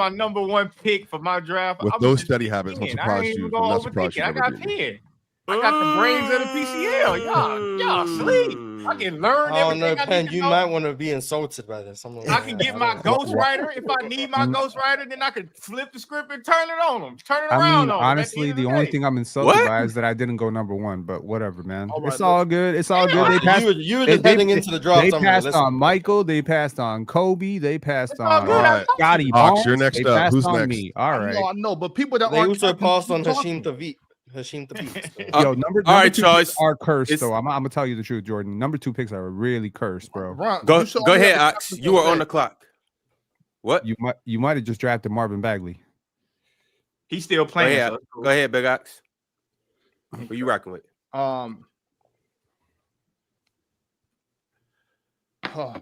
number one pick for my draft, with I'm those just steady habits, I'm 10. I surprised ain't you. even I'm gonna not overthink surprised it. you I never got beat 10. me. I got the brains of the PCL. Y'all sleep. I can learn Oh everything no, I Pen, need to you know. might want to be insulted by this. I can get my ghostwriter if I need my ghostwriter. Then I can flip the script and turn it on them, turn it I around mean, on 'em honestly, at the end of only day. thing I'm insulted What? by is that I didn't go number one. But whatever, man. All right, It's all good. It's all good. Oh, They passed. you were They, just heading they, into the draft. they I'm passed listen. on Michael. They passed on Kobe. They passed It's all on good. All I right. told Scotty you. Ox, Barnes. you're next they up. passed Who's on next? me. All right. I know, but people that They aren't also drafting passed on keep Hashim talking. Tavit. Yo, number All right, two y'all, picks it's- are cursed, it's- though. I'm gonna tell you the truth, Jordan. Number 2 picks are really cursed, bro. Ron, Go you should go only ahead, have Ox. to You are on pick. the clock. What? You might have just drafted Marvin Bagley. He's still Go playing. ahead, so it's cool. go ahead, Big Ox. Who you rocking with? Oh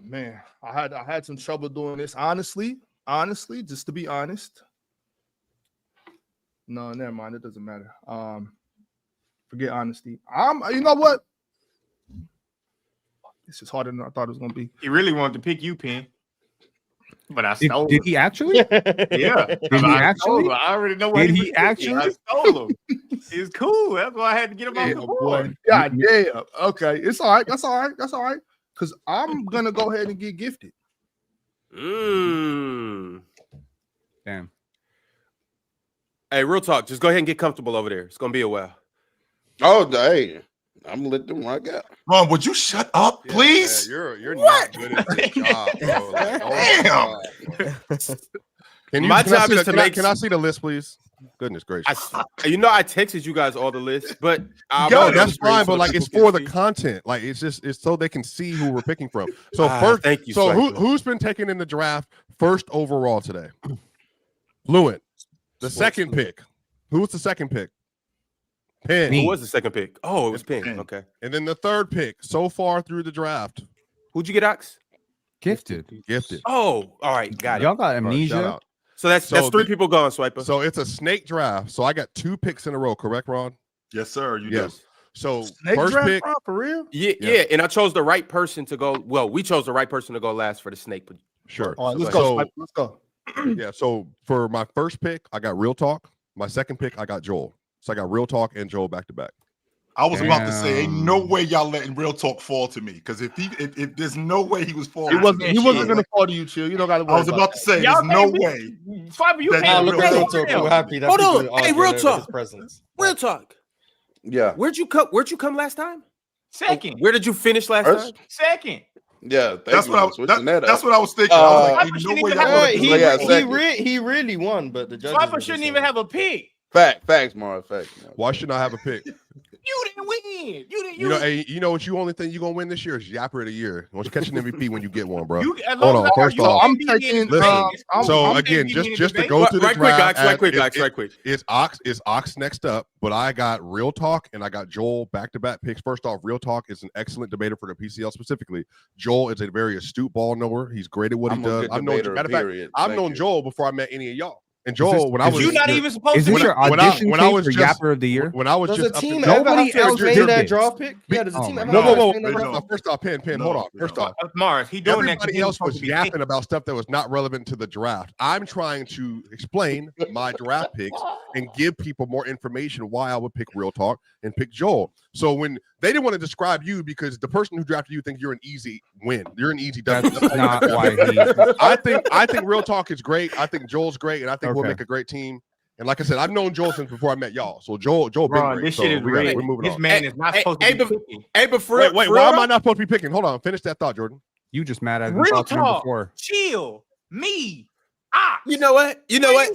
man, I had some trouble doing this. Honestly, just to be honest. No, never mind. It doesn't matter. Forget honesty. You know what? This is harder than I thought it was gonna be. He really wanted to pick you, Penn, but I Did, stole did him. he actually? Yeah, Did he I actually? stole him. I already know what Did he he was thinking. I actually? stole him. It's cool. That's why I had to get him off Yeah, the boy. board. God damn. Okay, it's all right. That's all right. That's all right. Because I'm gonna go ahead and get gifted. Mm. Damn. Hey, real talk. Just go ahead and get comfortable over there. It's gonna be a while. Oh, hey, I'm let them rock out. Ron, would you shut up, Yeah, please? yeah, you're not good at your job, bro. Like, oh my Damn. God. Can My can I job see is the- to can I- make Can I see the list, please? Goodness gracious. I texted you guys all the lists, but I'll Yo, put it on that's the screen fine, so but like people it's can for the see. content. Like it's so they can see who we're picking from. So first, thank you, so Swiper. who's been taken in the draft first overall today? Fluent. The second pick. Who was the second pick? Penn. Who was the second pick? Oh, it was Pink. Penn. Okay. And then the third pick so far through the draft. Who'd you get, Ox? Gifted. Gifted. Oh, all right, got it. Y'all got All right, shout amnesia. out. So that's So 3 the- people gone, Swiper. So it's a snake draft. So I got 2 picks in a row, correct, Ron? Yes, sir. You Yes. So Snake first draft, pick. bro, for real? yeah, Yeah. and I chose the right person to go. Well, we chose the right person to go last for the snake. Sure. All right, let's So- go. Swipe. Let's go. Yeah. So for my first pick, I got Real Talk. My second pick, I got Joel. So I got Real Talk and Joel back to back. I was about to say, ain't no Damn. way y'all letting Real Talk fall to me. Because if there's no way he was falling. He wasn't. to He me. wasn't gonna fall to you, Chill. You don't got to worry. I was about to say, Y'all there's no can't be- way. Swiper, you That- Now can't look Real at Real talk. Talk. I'm happy that Hold people on. are Hey, arguing Real over talk. his presence. Real talk. Yeah, Where'd you come last time? second. Where did you finish last First? time? Second. yeah. Thank That's you what I for was. switching that That's up. what I was thinking. I was like, Swiper ain't no shouldn't way even y'all have gonna a- do he- that. Yeah, He second. really won, but the judges. Swiper were shouldn't just even like- have a pick. Facts, Marv. Facts. Why shouldn't I have a pick? You didn't win. You didn't. You know, hey, you know what? You only thing you're gonna win this year is Yapper of the Year. Why don't you catch an MVP when you get one, bro? You, as Hold long on, as I- first you off, can't I'm beat me in taking, the debate. I'm- So You again, can't beat me in the just to debate. go to the Right quick, draft. Ox. Right quick, Ox. Right quick. It's Ox next up, but I got Real Talk and I got Joel back-to-back picks. First off, Real Talk is an excellent debater for the PCL specifically. Joel is a very astute ball knower. He's great at what I'm he a does. good I've known, debater, matter of fact, period. I've Thank known you. Joel before I met any of y'all. And Is Joel, this- when I is was You're not even supposed Is to this be. your when I- audition when I tape was for just- Yapper of the Year? when I was Does just a up team in- ever Nobody have to else grade did that this. draw pick? Yeah, does a Oh team my ever Whoa, have whoa, to whoa! grade that draw pick? First off, Pen, No, hold on. they First don't. off, Mars, he doing that. 'cause everybody he else supposed was to be yapping picked. about stuff that was not relevant to the draft. I'm trying to explain my draft picks and give people more information why I would pick Real Talk and pick Joel. So when they didn't want to describe you because the person who drafted you think you're an easy win, you're an easy W. That's not why he. I think Real Talk is great. I think Joel's great, and I think we'll Okay. make a great team. And like I said, I've known Joel since before I met y'all. So Joel been Bro, great. this So shit is we're rigged. moving This on. man is not supposed to be picking. Hey, but for real, Wait, for why real, am I not supposed to be picking? Hold on, finish that thought, Jordan. You just mad at him Real talking to him talk. before. Chill. Me. You know what?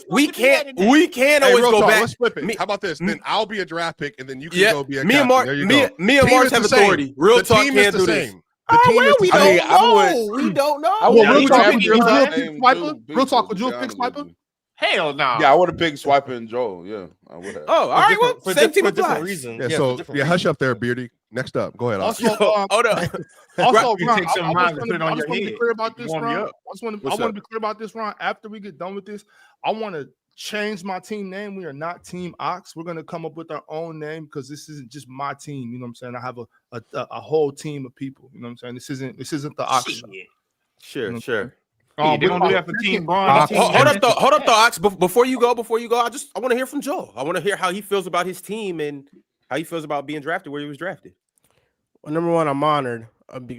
We can't Hey, always real go talk, back. let's flip it. Me- How about this? Then I'll be a draft pick, and then you can Yeah, go be a me and captain. Mark, There you me, go. me and Team Mars is have the same. authority. Real The talk team is can't the do this. same. The team is the We same. don't know. We don't know. Well, Yeah, real you talk. can Would be you the have picked same Swiper? dude, Real talk. to Would be you have picked honest with Swiper? you. Hell no. Yeah, I would have picked Swiper and Joel. Yeah, I would have. Oh, all right. Well, for same team different applies. reasons. Yeah, for so different hush reasons. up there, Beardy. Next up, go ahead. Also, Yo, hold up. Also, You Ron, take some of mine and put it on I just your want to be head. clear about this, Warm you Ron. up. I just want What's to up? be clear about this, Ron. After we get done with this, I want to change my team name. We are not Team Ox. We're going to come up with our own name because this isn't just my team. You know what I'm saying? I have a whole team of people. You know what I'm saying? This isn't the Ox show. Sure, sure. They don't do that for Team Braun. Hold up, though, Ox. Before you go, I want to hear from Joel. I want to hear how he feels about his team and how he feels about being drafted where he was drafted. Well, number one, I'm honored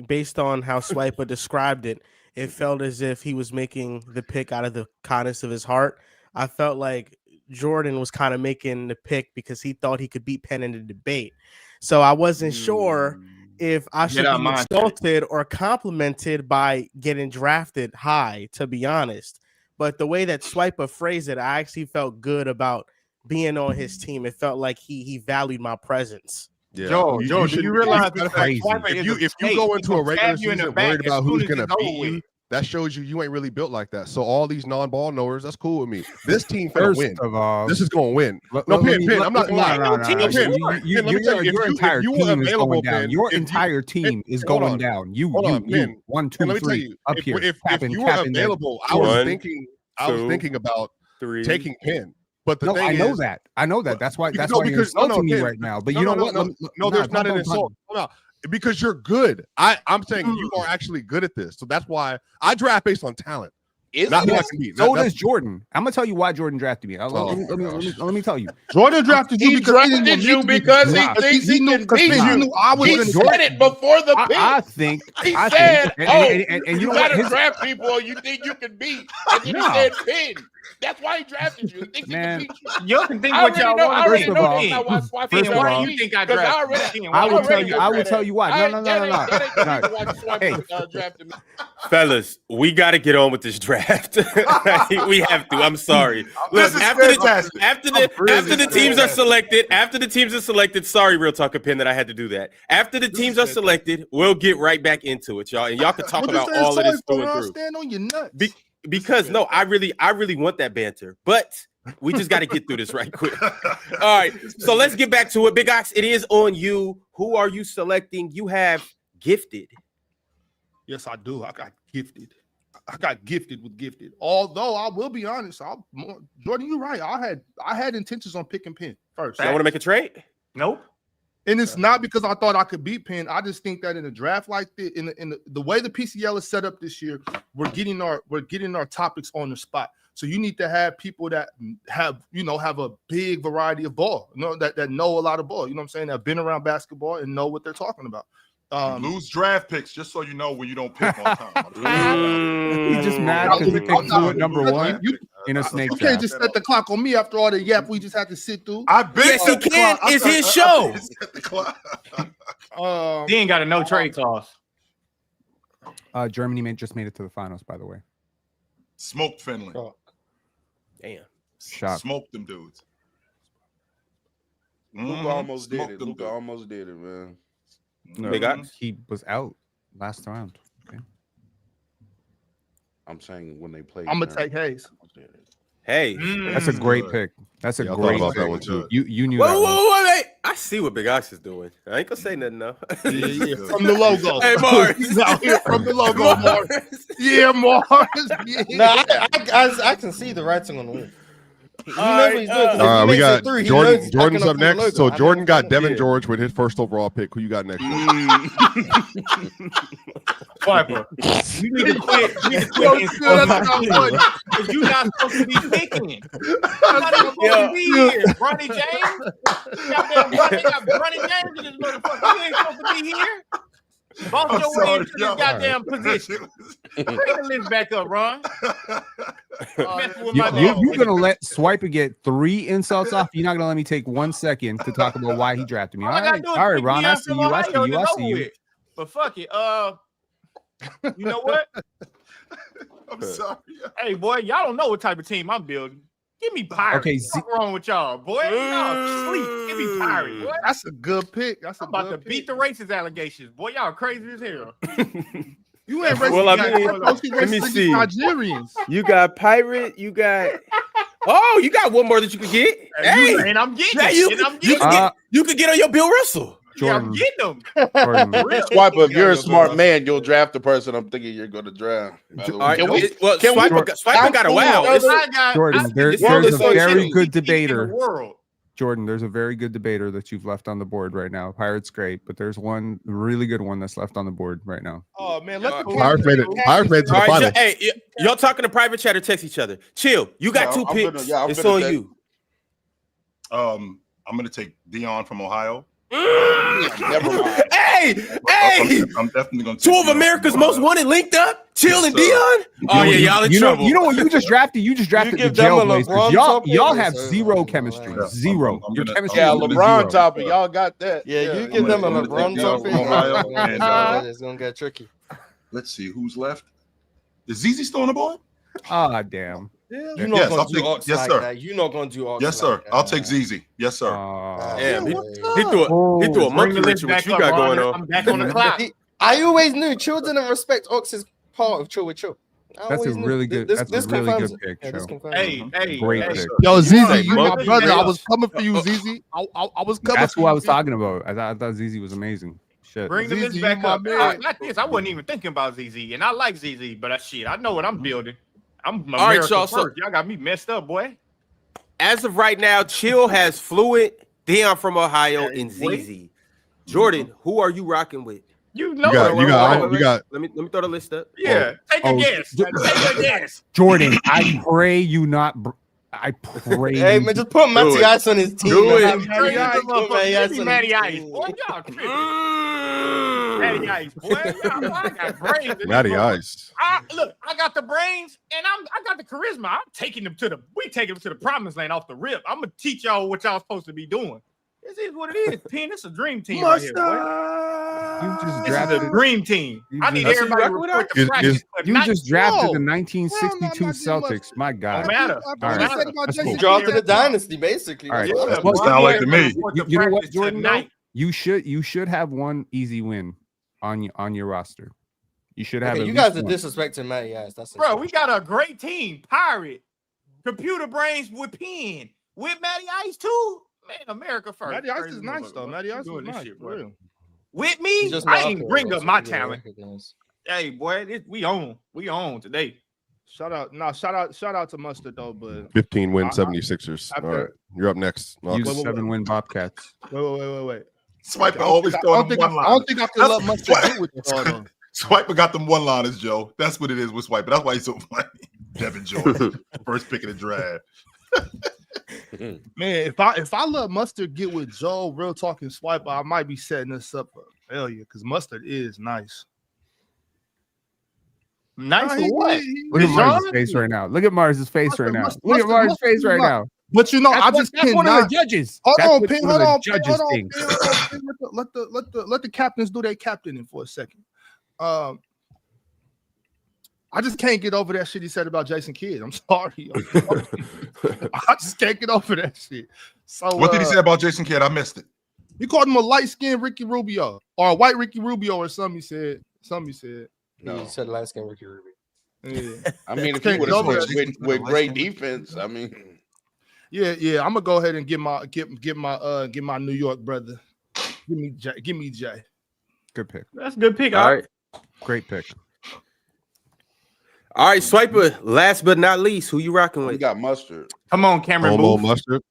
based on how Swiper described it. It felt as if he was making the pick out of the kindness of his heart. I felt like Jordan was kind of making the pick because he thought he could beat Penn in the debate. So I wasn't sure if I should out be mine. insulted or complimented by getting drafted high, to be honest. But the way that Swiper phrased it, I actually felt good about being on his team. It felt like he valued my presence. Yeah. Joe, do should- you realize you that crazy. Swiper if is you a if you snake? go He into a gonna regular stab you in the season back worried as about soon who's as gonna it's over beat you, with. that shows you ain't really built like that. So all these non-ball knowers, that's cool with me. This team finna First win. of all, This is gonna win. let- No, let Penn, me- Penn, let- I'm not no, gonna lie. no, no, Team no, is no. short. Penn, let me tell you, Your if entire you were team is available, going down. Penn, Your if you- entire team is hold going on. down. You, Hold on, Penn. 1, 2, And let me tell 3, you, up if here. if Capping, you were capping that. available, I was One, thinking about 3. taking Penn. But the No, thing I know is, that. I know that. That's why. because- That's no, why you're because- no, insulting me Penn, right now. But no, you know no, what? no, no, there's not an insult. No, because you're good. I'm saying you are actually good at this. So that's why I draft based on talent. Is Not he? who I can beat. So That's- does Jordan. I'm gonna tell you why Jordan drafted me. Let me tell you. Jordan drafted you He because he didn't drafted want me you to be- because he Nah. thinks he knew- can because beat he you. knew I was He gonna said draft it before the pick. I think. He I said, think, "Oh, and you know gotta what? draft people you think you can beat." And then No. he said, "Penn." That's why he drafted you. He thinks Man. he can beat you. Y'all can think I what already y'all know. want. I already First of know all- that's not why Swipe first of why all- do you think I because I drafted already, him? I will already tell you. know I will that. tell you why. No. That ain't Swipe Hey. drafted me. Fellas, we got to get on with this draft. We have to. I'm sorry. Look, This is after fantastic. the teams are selected, sorry, Real Talk Pin, that I had to do that. After the teams are selected, we'll get right back into it, y'all. And y'all can talk What you about saying all of sorry this for, through and Ron? through. Stand on your nuts. Because no, I really want that banter, but we just got to get through this right quick. All right, so let's get back to it. Big Ox, it is on you. Who are you selecting? You have Gifted. Yes, I do. I got gifted. With gifted. Although I will be honest, Jordan, you're right. I had intentions on picking Penn first. Y'all want to make a trade? Nope. And it's not because I thought I could beat Penn. I just think that in a draft like this, in the way the PCL is set up this year, we're getting our topics on the spot. So you need to have people that have a big variety of ball, that know a lot of ball. You know what I'm saying? That have been around basketball and know what they're talking about. Lose draft picks just so you know when you don't pick on time. He's just mad because he picked you at number 1 in a snake You draft. can't just set the clock on me after all the yap we just had to sit through. I bet Yes, he can. It's his show. He ain't got a no trade clause. Germany just made it to the finals, by the way. Smoked Finland. Damn. Shock. Smoked them dudes. Luka almost did Smoked it. them Luka dudes. almost did it, man. No, Big Ox? he was out last round. Okay. I'm saying when they play. I'm gonna take Hayes. Hey. That's a great pick. That's a Yeah, I thought great about pick. that one too. You knew Whoa, that one. wait. I see what Big Ox is doing. I ain't gonna say nothing though. Yeah. From the logo. Hey, Mars. He's out here from the logo, Mars. Yeah, Mars. Yeah. No, I can see the writing on the wall. He knows what he's doing. 'cause if All right, he we makes got it through, he knows Jordan. he's Jordan's backing up from the next. logo. So I Jordan know. got Devin Yeah. George with his first overall pick. Who you got next? Swiper. You need to quit. You need to Yo, quit. still, that's not funny. Because you're not supposed to be picking. You're not even supposed to be here. Bronny James. They got Bronny James in this motherfucker. You ain't supposed to be here. Boss your way into this goddamn position. Bring the list back up, Ron. Messing with my You're gonna let Swiper get 3 insults off. You're not gonna let me take 1 second to talk about why he drafted me. All I gotta do is all right, pick Ron. I Deion see from you. I Ohio see you. and I it's see over you. with. But fuck it. You know what? I'm sorry. Hey, boy, y'all don't know what type of team I'm building. Give me Pirates. Okay, What's wrong with y'all, boy? Y'all sleep. Give me Pirates, boy. That's a good pick. That's I'm about to beat the racist allegations. Boy, y'all crazy as hell. You ain't racist. Well, I against- mean, mostly let me racist against see. Nigerians. You got Pirate. You got. Oh, you got one more that you could get. Hey, And I'm getting hey, it. you could get on your Bill Russell. Yeah, I'm Jordan. getting them. Jordan. Swiper, if you're a smart man, you'll draft the person I'm thinking you're going to draft. By the way. All right, Can we? Swiper got a wow. Jordan, there's One of a the same very team. good In the debater. world. Jordan, there's a very good debater that you've left on the board right now. Pirates great, but there's one really good one that's left on the board right now. Oh man, let the Pirates made it. Pirates made it to the All right, final. hey, y'all talking to private chat or text each other? Chill. You got Yeah, 2 I'm picks. gonna It's on text. you. I'm gonna take Deion from Ohio. Never mind. Hey, I'm definitely gonna take 2 of Deion America's from most Ohio. wanted linked up. Chill and Yes, sir. Dion. Oh yeah, y'all in trouble. You know what you just drafted? You just drafted give the them a Jailblazers. LeBron Y'all topic? have Yes, sir. zero Yeah, chemistry. yeah. Zero. I'm Your gonna- chemistry Yeah, is LeBron zero. topic. Y'all got that. Yeah, you I'm give them a gonna take LeBron Deion topic. from Ohio, and It's gonna get tricky. let's see who's left. Is ZZ still on the board? Ah, damn. You're Yes, not I'll gonna do take- Ox yes, like sir. that. You're not gonna do Ox. Yes, sir. like that. I'll take ZZ. Yes, sir. Damn, he Oh, threw a Bring monkey the wrench list at what back you up, got Ron. going on. I'm back on the clock. I always knew Chill didn't respect Ox's part of Chill with Chill. That's a really good. That's a really confirms good it. pick. Yeah, this Joe. confirms Hey, it. hey, Great hey. pick. Yo, ZZ, Hey, you my Moses, brother. I yes. was coming for you, ZZ. I was coming. That's for what I you, was ZZ. talking about. I thought ZZ was amazing. Shit. Bring the ZZ, list you back my up. man. Not this. I wasn't even thinking about ZZ, and I like ZZ, but I know what I'm building. I'm right, America y'all, first. so- Y'all got me messed up, boy. As of right now, Chill has Fluent, Dion from Ohio, Yeah, and boy. ZZ. Jordan, who are you rocking with? You know You got. it. You got. wait, You got. Let me throw the list up. Yeah, take a Oh, guess. Take a guess. Jordan, I pray you not. I pray. Hey you man, just put Matty it. Ice on his team. Do man. it. Crazy Matty Ice, motherfucker. put Matty Give Ice me on Matty his Ice, team. boy. Y'all tripping. Matty Ice, boy. Y'all, I got brains. in this Matty motherfucker. Ice. Look, I got the brains and I got the charisma. I'm taking them we taking them to the promised land off the rip. I'm gonna teach y'all what y'all supposed to be doing. This is what it is, Penn. It's a dream team right here, boy. You just This is drafted. a dream team. You I need just- everybody to That's who you report rocking the practice, but You not just drafted No. the 1962 Well, I'm not getting Celtics. My don't God. matter. All All right. said about That's Jason cool. Kidd. Drafted a dynasty, basically. All right. That's what Well, happened. Sound I like need to everybody me. report the You know what, practice Jordan? tonight. You should have one easy win on your roster. You should have. Okay, at you least guys are one. disrespecting Matty Ice. That's Bro, we got a great team. Pirate, computer brains with Penn, with Matty Ice too. Man, America first. Matty Ice Crazy is nice motherfucker, though. bro. Matty I'm Ice doing is this nice. shit, For bro. real. With He's me, just I not ain't up bring here, up so my we gotta talent. recognize. Hey, boy, we on today. Shout out to Mustard though. But 15 win I- 76ers. All after- right. You're up next. Use Knox. 7-win Bobcats. wait. Swiper always I throwing don't them one think I can let Mustard That's- get with it all though. Swiper got them one liners, Joe. That's what it is with Swiper. That's why he's so funny. Devin Jordan, first pick of the draft. Man, if I let Mustard get with Joe, real talking Swiper, I might be setting us up for failure because Mustard is nice. Nice for what? Look at Deshaun? Mars' face right now. Look at Mars' face right now. Mustard- Look at Mars' Mustard face is right not- now. But you know, That's I one- just that's one cannot. of the judges. Hold That's on, what Pin. one of Hold the on, Pin. judges Hold on, think. Pin. Hold on, Pin. Let the captains do their captaining for a second. I just can't get over that shit he said about Jason Kidd. I'm sorry. I just can't get over that shit. So What did he say about Jason Kidd? I missed it. He called him a light-skinned Ricky Rubio or a white Ricky Rubio or something. He said. He said last game Ricky Rubio. Yeah. I mean, if Can't you would get have over switched that. with great defense, I mean, Yeah. I'm gonna go ahead and get my New York brother. Give me Jay. Good pick. That's a good pick. All right. Great pick. All right, Swiper, last but not least, who you rocking we with? got Mustard. Come on, Cameron Omo Booth. Mustard.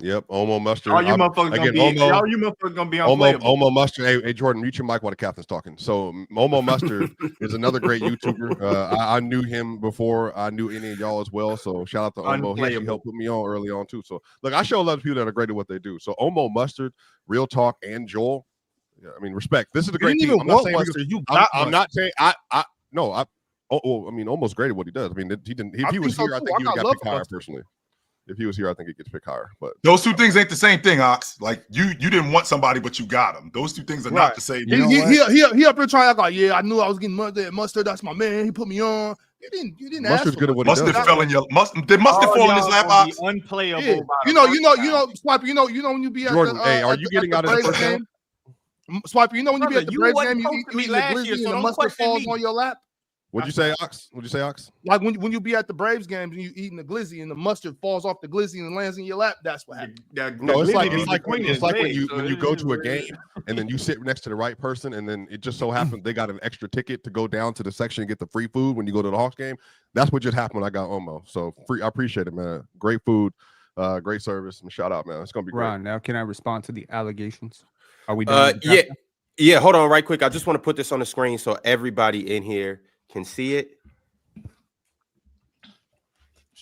Yep. Omo Mustard. All you motherfuckers gonna again, be. All you motherfuckers gonna be unplayable. Omo Mustard. Hey, Jordan, mute your mic while the captain's talking. So Omo Mustard is another great YouTuber. I knew him before I knew any of y'all as well. So shout out to Omo. He actually Unplayable. helped put me on early on too. So look, I show a lot of people that are great at what they do. So Omo Mustard, Real Talk, and Joel. Yeah, I mean, respect. This is a You great didn't team. even want Mustard. You got I'm not saying I I mean, almost great at what he does. I mean, he didn't. If I he think was so here, I too. think he would I have got love picked higher Mustard. personally. If he was here, I think he gets picked higher. But Those two things ain't the same thing, Ox. Like you didn't want somebody, but you got him. Those two things are Right. not the same. You know He up there trying to act like, yeah, I knew I was getting Mustard. That's my man. He put me on. You didn't ask Mustard's for good at it. what he Mustard does. fell in your did Mustard All fall in his y'all lap, gonna be Ox? unplayable. Yeah. by the You know, first round. Swiper, you know when you be at Jordan, the hey, are at you the- getting at the out of the Braves first round? game? Swiper, you know when you be Brother, at the you Braves wasn't game, you coaching me eating the last year, glizzy so and the don't mustard question falls me. on your lap? What'd you say, Ox? What'd you say, Ox? Like when you be at the Braves games and you eating the glizzy and the mustard falls off the glizzy and lands in your lap, that's what happened. No, it's like Glizzy it's like when between his legs, so when you it go is to a what it is. game and then you sit next to the right person and then it just so happens they got an extra ticket to go down to the section and get the free food when you go to the Hawks game. That's what just happened when I got Omo. So I appreciate it, man. Great food, great service, and shout out, man. It's gonna be great. Ron, now can I respond to the allegations? Are we done? with the Yeah. draft? Yeah, hold on right quick. I just want to put this on the screen so everybody in here can see it.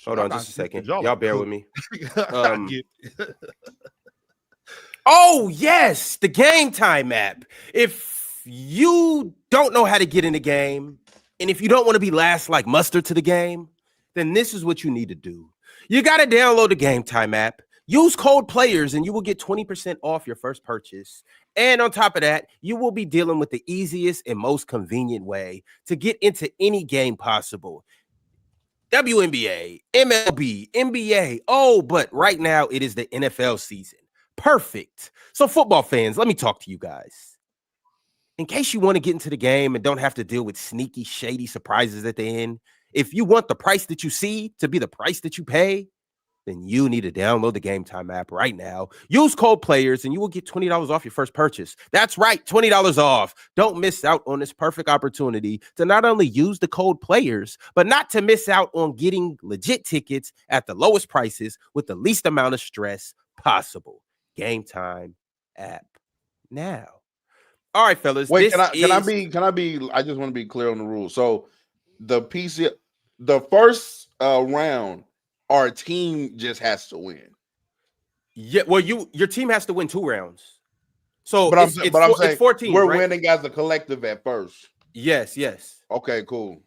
Hold on just a second. Y'all bear with me. Oh, yes, the Game Time app. If you don't know how to get in the game, and if you don't want to be last like Mustard to the game, then this is what you need to do. You got to download the Game Time app. Use code PLAYERS and you will get 20% off your first purchase. And on top of that, you will be dealing with the easiest and most convenient way to get into any game possible. WNBA, MLB, NBA. Oh, but right now it is the NFL season. Perfect. So football fans, let me talk to you guys. In case you want to get into the game and don't have to deal with sneaky, shady surprises at the end, if you want the price that you see to be the price that you pay, then you need to download the Game Time app right now. Use code PLAYERS and you will get $20 off your first purchase. That's right, $20 off. Don't miss out on this perfect opportunity to not only use the code PLAYERS, but not to miss out on getting legit tickets at the lowest prices with the least amount of stress possible. Game Time app now. All right, fellas. Wait, this can I be? I just want to be clear on the rules. So the first round, our team just has to win. Yeah, well, your team has to win 2 rounds. So But I'm saying it's 14. We're right? winning as a collective at first. Yes. Okay, cool.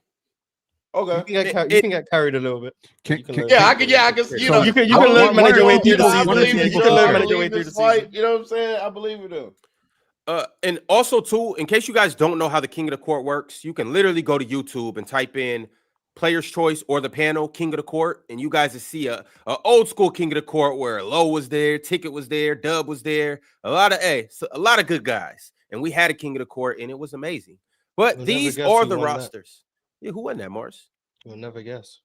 Okay, You can get carried a little bit. I can. You know, You can learn manage your way through the season. You can learn manage your way through the season. You know what I'm saying? I believe in them. And also, too, in case you guys don't know how the King of the Court works, you can literally go to YouTube and type in Player's Choice or the panel King of the Court, and you guys will see a old school King of the Court where Low was there, Ticket was there, Dub was there, a lot of good guys, and we had a King of the Court, and it was amazing. But You'll these never guess are who the won that. rosters. Yeah, who won that, Morris? You'll never guess.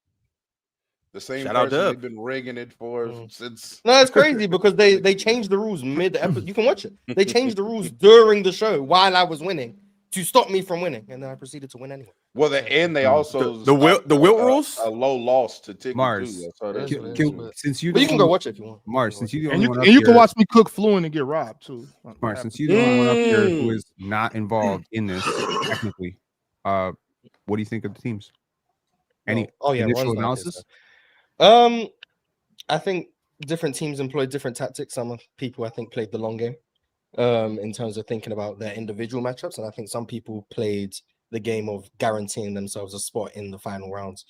The same Shout out person Dub. they've been rigging it for since. No, it's crazy because they changed the rules mid-episode. You can watch it. They changed the rules during the show while I was winning to stop me from winning, and then I proceeded to win anyway. Well, they also the wilt rules. A low loss to Ticket Mars. too. So that's Since you But you can go watch it if you want. Mars, since you the And only you, one and up you can here- watch me cook fluent and get robbed too. Mars, since you're the only one up here who is not involved in this technically, what do you think of the teams? Any initial analysis? I think different teams employed different tactics. Some people, I think, played the long game in terms of thinking about their individual matchups. And I think some people played the game of guaranteeing themselves a spot in the final rounds.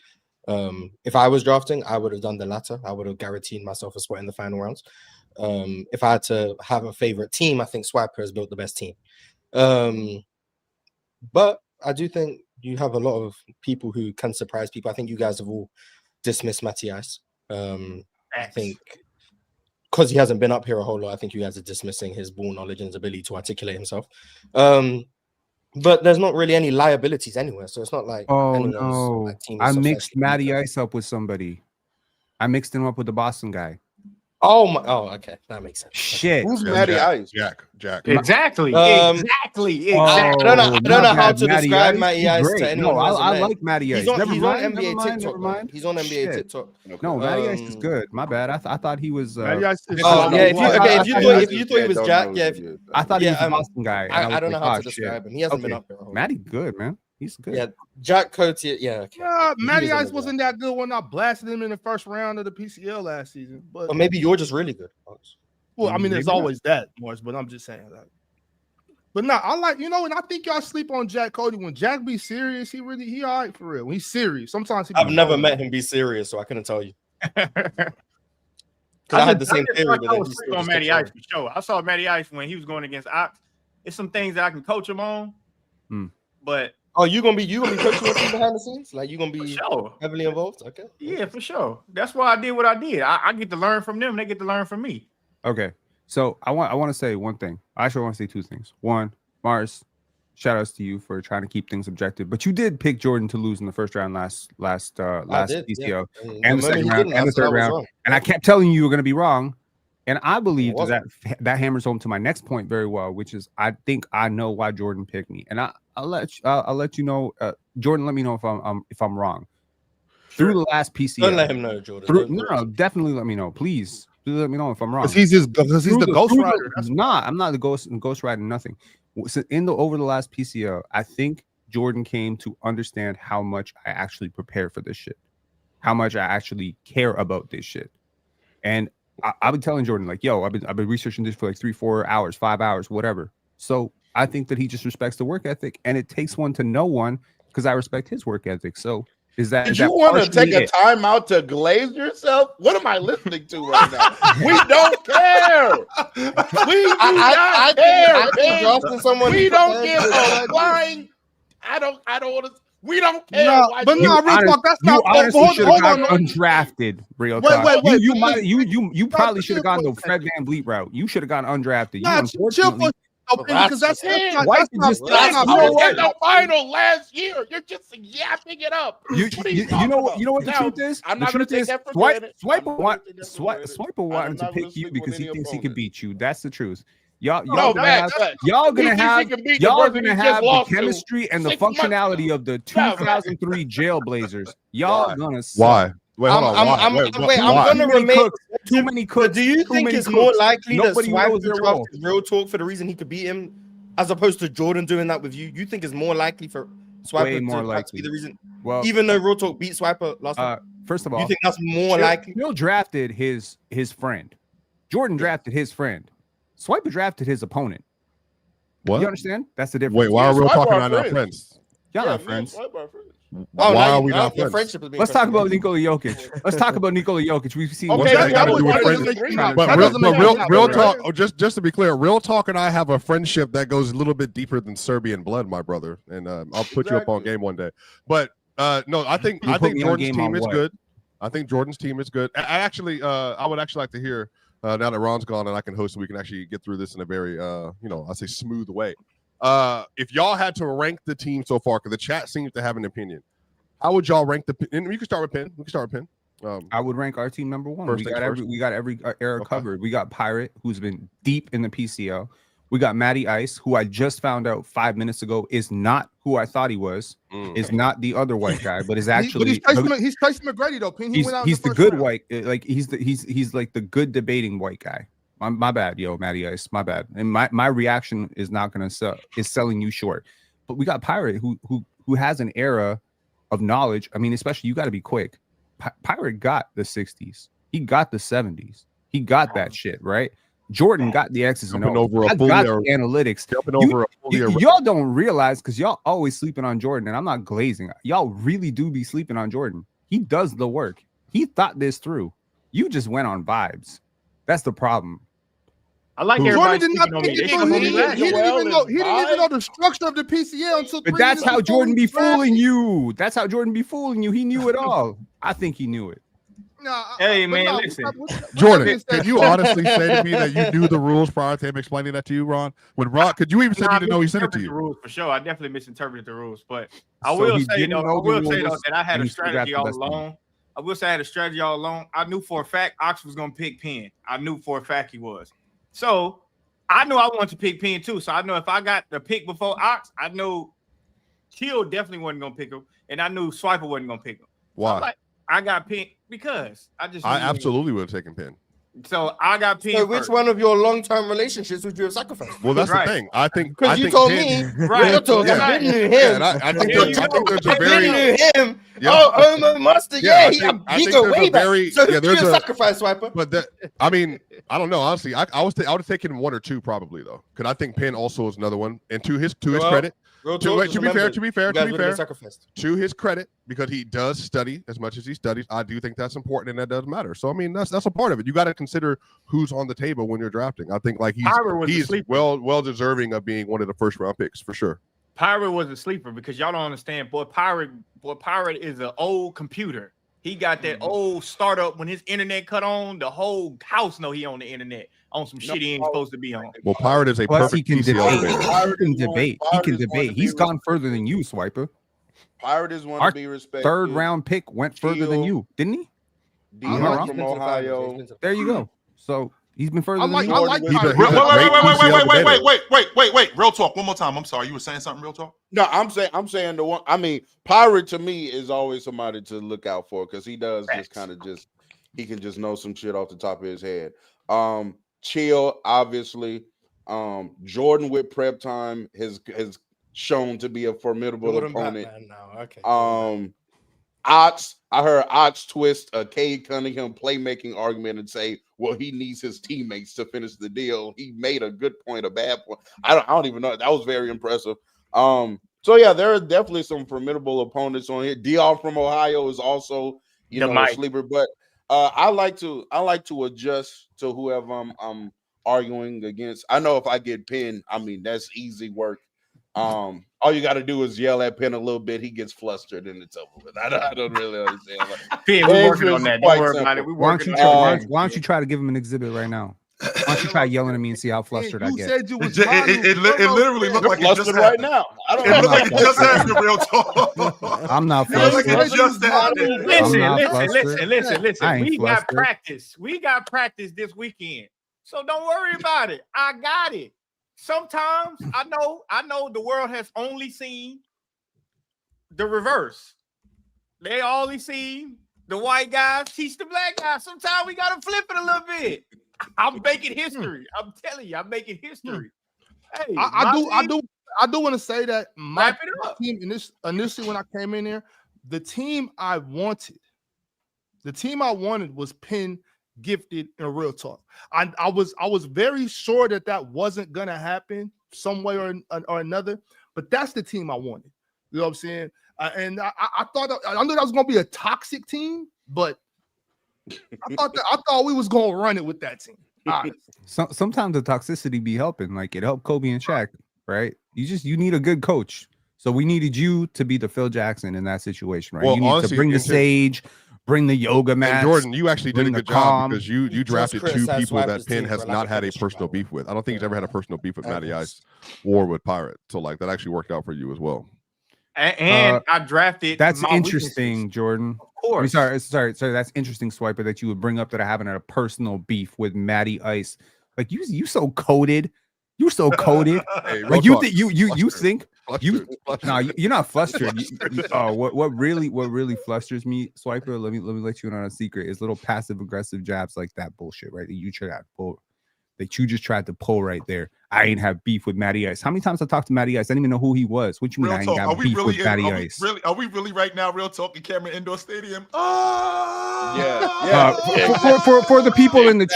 If I was drafting, I would have done the latter. I would have guaranteed myself a spot in the final rounds. If I had to have a favorite team, I think Swiper has built the best team. But I do think you have a lot of people who can surprise people. I think you guys have all dismissed Matty Ice. I think because he hasn't been up here a whole lot, I think you guys are dismissing his ball knowledge and his ability to articulate himself. But there's not really any liabilities anywhere, so it's not like no, I mixed Matty Ice up with somebody. I mixed him up with the Boston guy. Oh, okay, that makes sense. Shit, who's Matty Ice? Jack. Exactly. I don't know how to Matty describe Ice? Matty He's Ice great. to anyone. No, who hasn't I met. like Matty Ice. He's on Never NBA mind. TikTok. He's on NBA Shit. TikTok. No, Matty Ice is good. My bad. I thought he was. Matty Ice is- If you thought he was Jack, I thought he was a Boston guy. I don't know how to describe him. He hasn't been up there. Matty, good man. He's good. Yeah, Jack Coty. Yeah, okay. Matty Ice wasn't that good when I blasted him in the first round of the PCL last season. But or maybe you're just really good. Well, I mean, there's Maybe always that, Morris, but I'm just saying that. But no, I like, and I think y'all sleep on Jack Cody. When Jack be serious, he all right for real. When he's serious, sometimes I've never met him be serious, so I couldn't tell you. Because I had the same theory, but I was sleep on Matty Ice for sure. I saw Matty Ice when he was going against Ox. It's some things that I can coach him on, but you gonna be coaching him behind the scenes? Like you gonna be heavily involved? Okay, yeah, for sure. That's why I did what I did. I get to learn from them. They get to learn from me. Okay. So I want to say one thing. I actually want to say two things. One, Mars, shout outs to you for trying to keep things objective. But you did pick Jordan to lose in the first round last PCO and the second round and the third round. And I kept telling you were going to be wrong. And I believe that hammers home to my next point very well, which is I think I know why Jordan picked me. And I'll let you know. Jordan, let me know if I'm wrong. Through the last PCO, don't let him know, Jordan. No, definitely let me know, please. Let me know if I'm wrong. Because he's the Ghost Rider. I'm not the Ghost Rider. Nothing. So over the last PCO, I think Jordan came to understand how much I actually prepare for this shit, how much I actually care about this shit. And I've been telling Jordan, like, yo, I've been researching this for like 3-4 hours, 5 hours, whatever. So I think that he just respects the work ethic, and it takes one to know one because I respect his work ethic. So. Did you want to take a time out to glaze yourself? What am I listening to right now? We don't care. We do not care. We don't give a flying. I don't want to. We don't care. No, but no, real talk. That's not. Honestly should have got undrafted. Real talk. Wait. You probably should have gone the Fred VanVleet route. You should have gone undrafted. Because that's not the final last year. You're just yapping it up. You know what the truth is? I'm the not truth gonna is take that for granted. Swiper wanted to pick you because he thinks he can beat you. That's the truth. Y'all gonna have the chemistry and the functionality of the 2003 Jailblazers. Y'all gonna why? Wait, hold on. I'm gonna remain too many cooks. Do you think it's more likely that Swiper drafted Real Talk for the reason he could beat him, as opposed to Jordan doing that with you? You think it's more likely for Swiper to be the reason? Well, even though Real Talk beat Swiper last time. First of all, you think that's more likely? Bill drafted his friend. Jordan drafted his friend. Swiper drafted his opponent. What? You understand? That's the difference. Wait, why are Real Talk and I not friends? Y'all not friends. Why are we not friends? Let's talk about Nikola Jokic. We've seen. But real talk. Oh, just to be clear, Real Talk and I have a friendship that goes a little bit deeper than Serbian blood, my brother. And I'll put you up on game one day. But no, I think Jordan's team is good. I think Jordan's team is good. I would actually like to hear now that Ron's gone and I can host, and we can actually get through this in a very I say smooth way. If y'all had to rank the team so far, because the chat seems to have an opinion, how would y'all rank and we can start with Penn. I would rank our team number one. We got every era covered. We got Pirate, who's been deep in the PCL. We got Matty Ice, who I just found out 5 minutes ago is not who I thought he was. Is not the other white guy, but is actually he's Tracy Mcgrady though. He's the good white. Like he's like the good debating white guy. My bad, Matty Ice. My bad. And my reaction is not gonna sell. Is selling you short. But we got Pirate, who has an era of knowledge. I mean, especially you got to be quick. Pirate got the 60s. He got the 70s. He got that shit right. Jordan got the X's and O's. I got the analytics. Y'all don't realize because y'all always sleeping on Jordan, and I'm not glazing. Y'all really do be sleeping on Jordan. He does the work. He thought this through. You just went on vibes. That's the problem. I like Jordan did not he didn't even know the structure of the PCL until. But that's how Jordan be fooling you. That's how Jordan be fooling you. He knew it all. I think he knew it. Hey man, listen, Jordan, can you honestly say to me that you knew the rules prior to him explaining that to you, Ron? When Ron, could you even say you didn't know he sent it to you? Rules for sure. I definitely misinterpreted the rules, but I will say that I had a strategy all along. I will say I had a strategy all along. I knew for a fact Ox was gonna pick Penn. I knew for a fact he was. So I knew I wanted to pick Penn too. So I know if I got the pick before Ox, I know Kill definitely wasn't gonna pick him, and I knew Swiper wasn't gonna pick him. Why? I got Penn because I absolutely would have taken Penn. So I got Penn. So which one of your long-term relationships would you have sacrificed? Well, that's Right. the thing. I think Because you think told Penn- me, Right. you're talking, Yeah. I knew him. Yeah, and I think There there's, you I think go. there's a I very knew him. Yeah. Oh, Homo Mustard. Yeah, Yeah, I he think go there's way a back. very- So yeah, who there's you a- sacrifice, Swiper? But that, I mean, I don't know. Honestly, I would have taken 1 or 2 probably though, because I think Penn also is another one. And to his Well, credit, Real to talk, be just fair, remember, to be fair, you guys to be would have been fair, sacrificed. to his credit, because he does study as much as he studies, I do think that's important and that does matter. So I mean, that's a part of it. You got to consider who's on the table when you're drafting. I think like Pyro was a he's sleeper. well deserving of being one of the first round picks for sure. Pirate was a sleeper because y'all don't understand. Boy, Pirate is an old computer. He got that old startup when his internet cut on. The whole house know he on the internet on some shit he ain't supposed to be on. Well, Pirate is a Plus, he perfect can PCL debate. debater. He can debate. He can debate. He's gone further than you, Swiper. Pirate is one Our to be respected. 3rd round pick went further than you, didn't he? Dion wrong? from Ohio. There you go. So he's been further I than like. you. I like. He's a- Pirate. he's a great PCL debater. Wait. Real talk. One more time. I'm sorry. You were saying something. Real talk. No, I'm saying the one. I mean, Pirate to me is always somebody to look out for because he does just kind of he can just know some shit off the top of his head. Chill, obviously. Jordan with prep time has shown to be a formidable opponent. Okay. Ox, I heard Ox twist a Cade Cunningham playmaking argument and say, well, he needs his teammates to finish the deal. He made a good point, a bad point. I don't even know. That was very impressive. So yeah, there are definitely some formidable opponents on here. Dion from Ohio is also, a sleeper, but I like to adjust to whoever I'm arguing against. I know if I get Penn, I mean that's easy work. All you got to do is yell at Penn a little bit. He gets flustered and it's over with. I don't really understand. Penn, we're working on that. Don't worry about it. Why don't you try to give him an exhibit right now? Why don't you try yelling at me and see how flustered I You get? said you was It literally looked like it just Flustered right happened. now. I don't It looked like it just happened. Real talk. I'm not It looked like flustered. it just happened. I ain't We got flustered. practice. We got practice this weekend. So don't worry about it. I got it. Sometimes I know the world has only seen the reverse. They only seen the white guys teach the black guys. Sometimes we gotta flip it a little bit. I'm making history. I'm telling you, I'm making history. Hey, I do want to say that my Wrap it up. team initially when I came in there, the team I wanted was Penn, Gifted, and Real Talk. I was very sure that wasn't gonna happen some way or another, but that's the team I wanted. You know what I'm saying? And I thought I knew that was gonna be a toxic team, but I thought we was gonna run it with that team. Honestly. Sometimes the toxicity be helping. Like it helped Kobe and Shaq, right? You need a good coach. So we needed you to be the Phil Jackson in that situation, right? Well, you need honestly, to bring the sage, bring the yoga mats. And Jordan, you actually did a bring the good job calm. because you drafted two criticize people that Swiper's Penn team has for not lack of had a chemistry, personal by the way. beef with. I don't think he's ever had a personal beef with Matty Yes. Ice or with Pirate. So like that actually worked out for you as well. And I drafted. That's my interesting, weaknesses. Jordan. Of course. I mean, sorry. That's interesting, Swiper, that you would bring up that I haven't had a personal beef with Matty Ice. Like you so coded. You're so coded. Hey, Like real you talk, think you flustered, think you flustered. no, you're not flustered. What really flusters me, Swiper, let me let you in on a secret, is little passive aggressive jabs like that bullshit, right? That you tried to pull, that you just tried to pull right there. I ain't have beef with Matty Ice. How many times I talked to Matty Ice? I didn't even know who he was. What you mean Real I ain't talk. got beef with Matty Ice? Are we really right now? Real talk in Cameron Indoor Stadium. For the people in the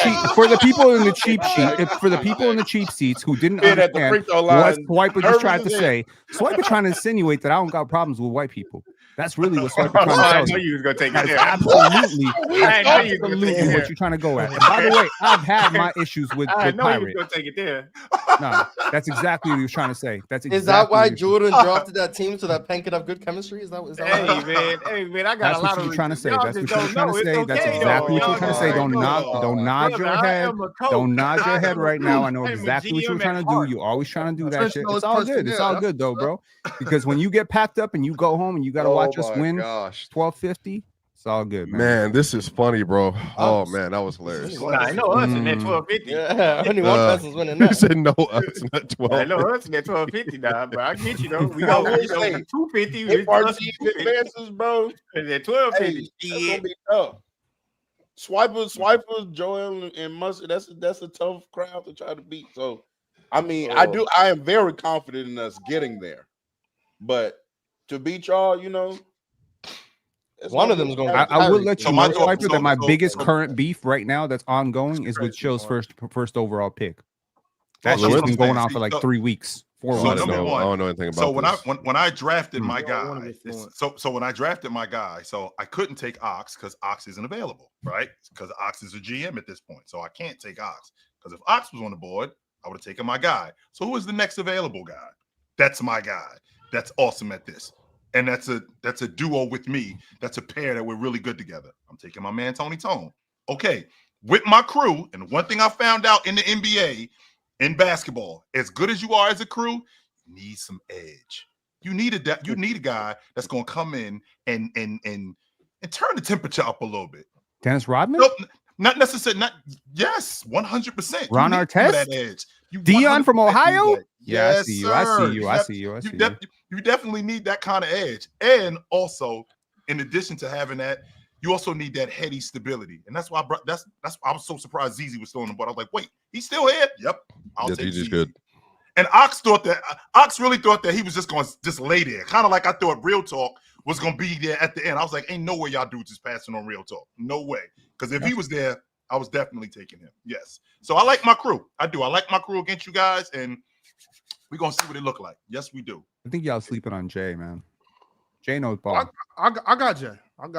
cheap cheap seats who didn't Being at the understand free throw what line, Swiper just tried to nervous as say. Swiper trying to insinuate that I don't got problems with white people. That's really what Swiper trying to I tell know you. you was gonna take it That's there. absolutely what you're trying to go at. And by the way, I've had my issues with I know you was Pirate. gonna take it there. No, that's exactly what he was trying to say. That's exactly Is that why what he was- Jordan drafted that team so that Penn could have good chemistry? Is that Hey man, I got That's a lot what of you're trying to say. Y'all That's what just you're trying to don't know. say. It's That's okay, exactly what though. you're trying to say. Y'all Don't nod Brother, your I head. am a coach. Don't nod your I head am a right now. I coach. know I'm a exactly what you're GM trying to at do. heart. You always trying to do that shit. Professional It's all good. It's all personnel. good though, bro. Because when you get packed up and you go home and you got to watch us win Gosh. 1250, it's all good, man. Man, this is funny, bro. Oh man, that was hilarious. Well, I know us in that 1250. Yeah, only one person's winning You that. said no, it's not 12. I know us in that 1250 now, but I get you though. We I go will 250. If our team advances, bro, At hey, 1250. that's gonna be tough. Swiper, Joel, and Mustard. That's a tough crowd to try to beat. So, I mean, I am very confident in us getting there. But to beat y'all, one of them is going to. I will let you know, Swiper, that my biggest so- current beef right now that's ongoing is with Chill's first overall pick. That That's shit's what been I'm going saying. on See, for like so- 3 weeks, 4 So weeks. number I one, don't know anything about so when this. when I drafted my Yeah, one of guy, his points. so when I drafted my guy, so I couldn't take Ox because Ox isn't available, right? Because Ox is a GM at this point, so I can't take Ox. Because if Ox was on the board, I would have taken my guy. So who is the next available guy? That's my guy. That's awesome at this, and that's a duo with me. That's a pair that we're really good together. I'm taking my man Tony Tone. Okay, with my crew, and one thing I found out in the NBA. In basketball, as good as you are as a crew, you need some edge. You need a guy that's going to come in and turn the temperature up a little bit. Dennis Rodman? Nope, not necessarily. Yes, 100%. Ron Artest? That edge. You Dion from 100% need Ohio? that. Yeah, I Yes, see you. sir. I see you. You definitely need that kind of edge, and also, in addition to having that, you also need that heady stability, and that's why I was so surprised ZZ was still on the board. I was like, wait, he's still here? Yep, I'll take ZZ's ZZ. good. And Ox really thought that he was just going to just lay there, kind of like I thought Real Talk was going to be there at the end. I was like, ain't no way y'all dudes is passing on Real Talk, no way, because if he was there, I was definitely taking him. Yes, so I like my crew. I do. I like my crew against you guys, and we're gonna see what it look like. Yes, we do. I think y'all sleeping on Jay, man. Jay knows ball. I got Jay. And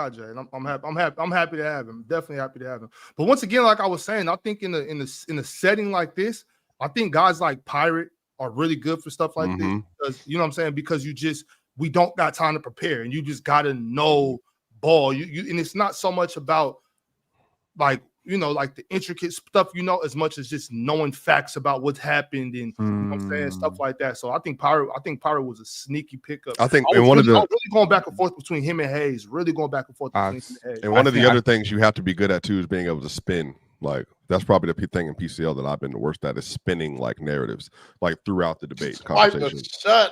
I'm happy to have him. Definitely happy to have him. But once again, like I was saying, I think in a setting like this, I think guys like Pirate are really good for stuff like this. Because you know what I'm saying? Because we don't got time to prepare, and you just gotta know ball. And it's not so much about like the intricate stuff, as much as just knowing facts about what's happened and you know what I'm saying, stuff like that. So I think Pirate was a sneaky pickup. I think I was one really going back and forth between him and Hayes. Really going back and forth between him and Hayes. And one of the other things you have to be good at too is being able to spin. Like that's probably the thing in PCL that I've been the worst at is spinning like narratives, like throughout the debate conversation.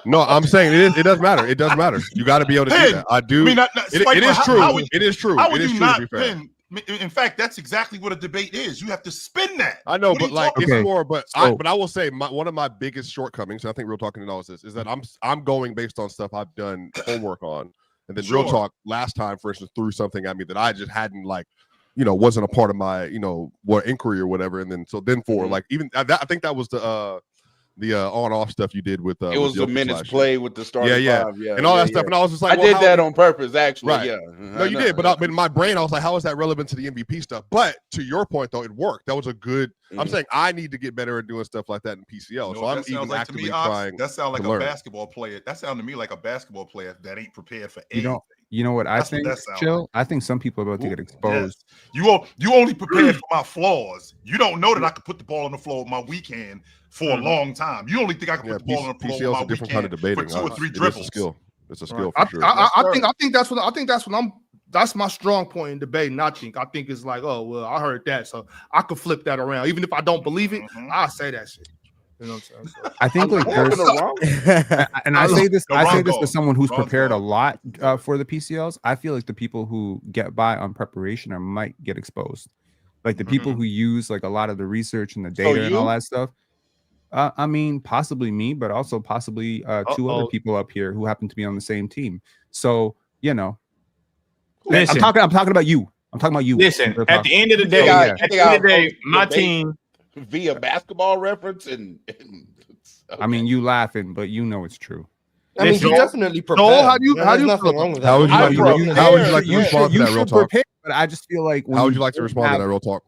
No, I'm saying it does matter. It does matter. You got to be able to do that. I do. I mean, it is true. It is true. How would it is you true not to be fair. pin? In fact, that's exactly what a debate is. You have to spin that. I know, but like it's more. But I will say one of my biggest shortcomings, and I think Real Talk analysis, is that I'm going based on stuff I've done homework on, and then Real Talk last time, for instance, threw something at me that I just hadn't wasn't a part of my what inquiry or whatever, and then for like even I think that was the on-off stuff you did with it was the minutes play with the starting five, and all that stuff, and I was just like, I did that on purpose, actually. Right. No, you did, but in my brain, I was like, how is that relevant to the MVP stuff? But to your point, though, it worked. That was a good. I'm saying I need to get better at doing stuff like that in PCL. So I'm even actively trying. That sounds like a learn. Basketball player. That sounded to me like a basketball player that ain't prepared for anything. You know what I think, Chill? I think some people are about to get exposed. Yes. You only prepared for my flaws. You don't know that I could put the ball on the floor with my weak hand for a long time. You only think I can put the ball on the floor with my weak hand for 2 or 3 dribbles. It's a skill. It's a skill for sure. I think that's my strong point in debating. I think it's like, oh well, I heard that, so I could flip that around. Even if I don't believe it, I'll say that shit. You know what I'm saying? So, I think like there's, and I say this to someone who's prepared a lot for the PCLs. I feel like the people who get by on preparation might get exposed. Like the people who use like a lot of the research and the data and all that stuff. I mean, possibly me, but also possibly 2 other people up here who happen to be on the same team. So listen, I'm talking about you. I'm talking about you. Listen, at the end of the day, my team via basketball reference and I mean, you laughing, but it's true. I mean, you definitely prepared. So how do you nothing wrong with that? How would you like to respond to that Real Talk? But I just feel like how would you like to respond to that Real Talk?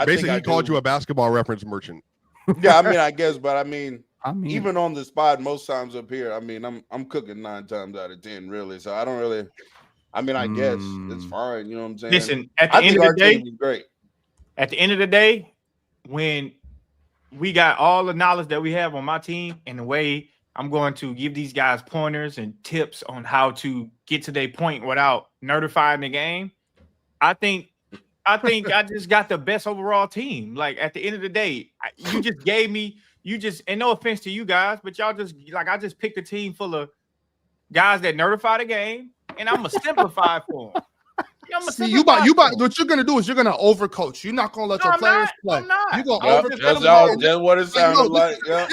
Basically, he called you a basketball reference merchant. Yeah, I mean, I guess, but I mean, even on the spot, most times up here, I mean, I'm cooking 9 times out of 10, really. So I don't really. I mean, I guess it's fine. You know what I'm saying? Listen, at the end of the day, great. At the end of the day, when we got all the knowledge that we have on my team and the way I'm going to give these guys pointers and tips on how to get to their point without nerdifying the game, I think I just got the best overall team. Like at the end of the day, you just gave me, and no offense to you guys, but y'all just I just picked a team full of guys that nerdify the game, and I'm gonna simplify for them. See, you about what you're gonna do is you're gonna overcoach. You're not gonna let your players play. I'm not. You're gonna Yep, overcoach. that's what it sounded like. Yeah.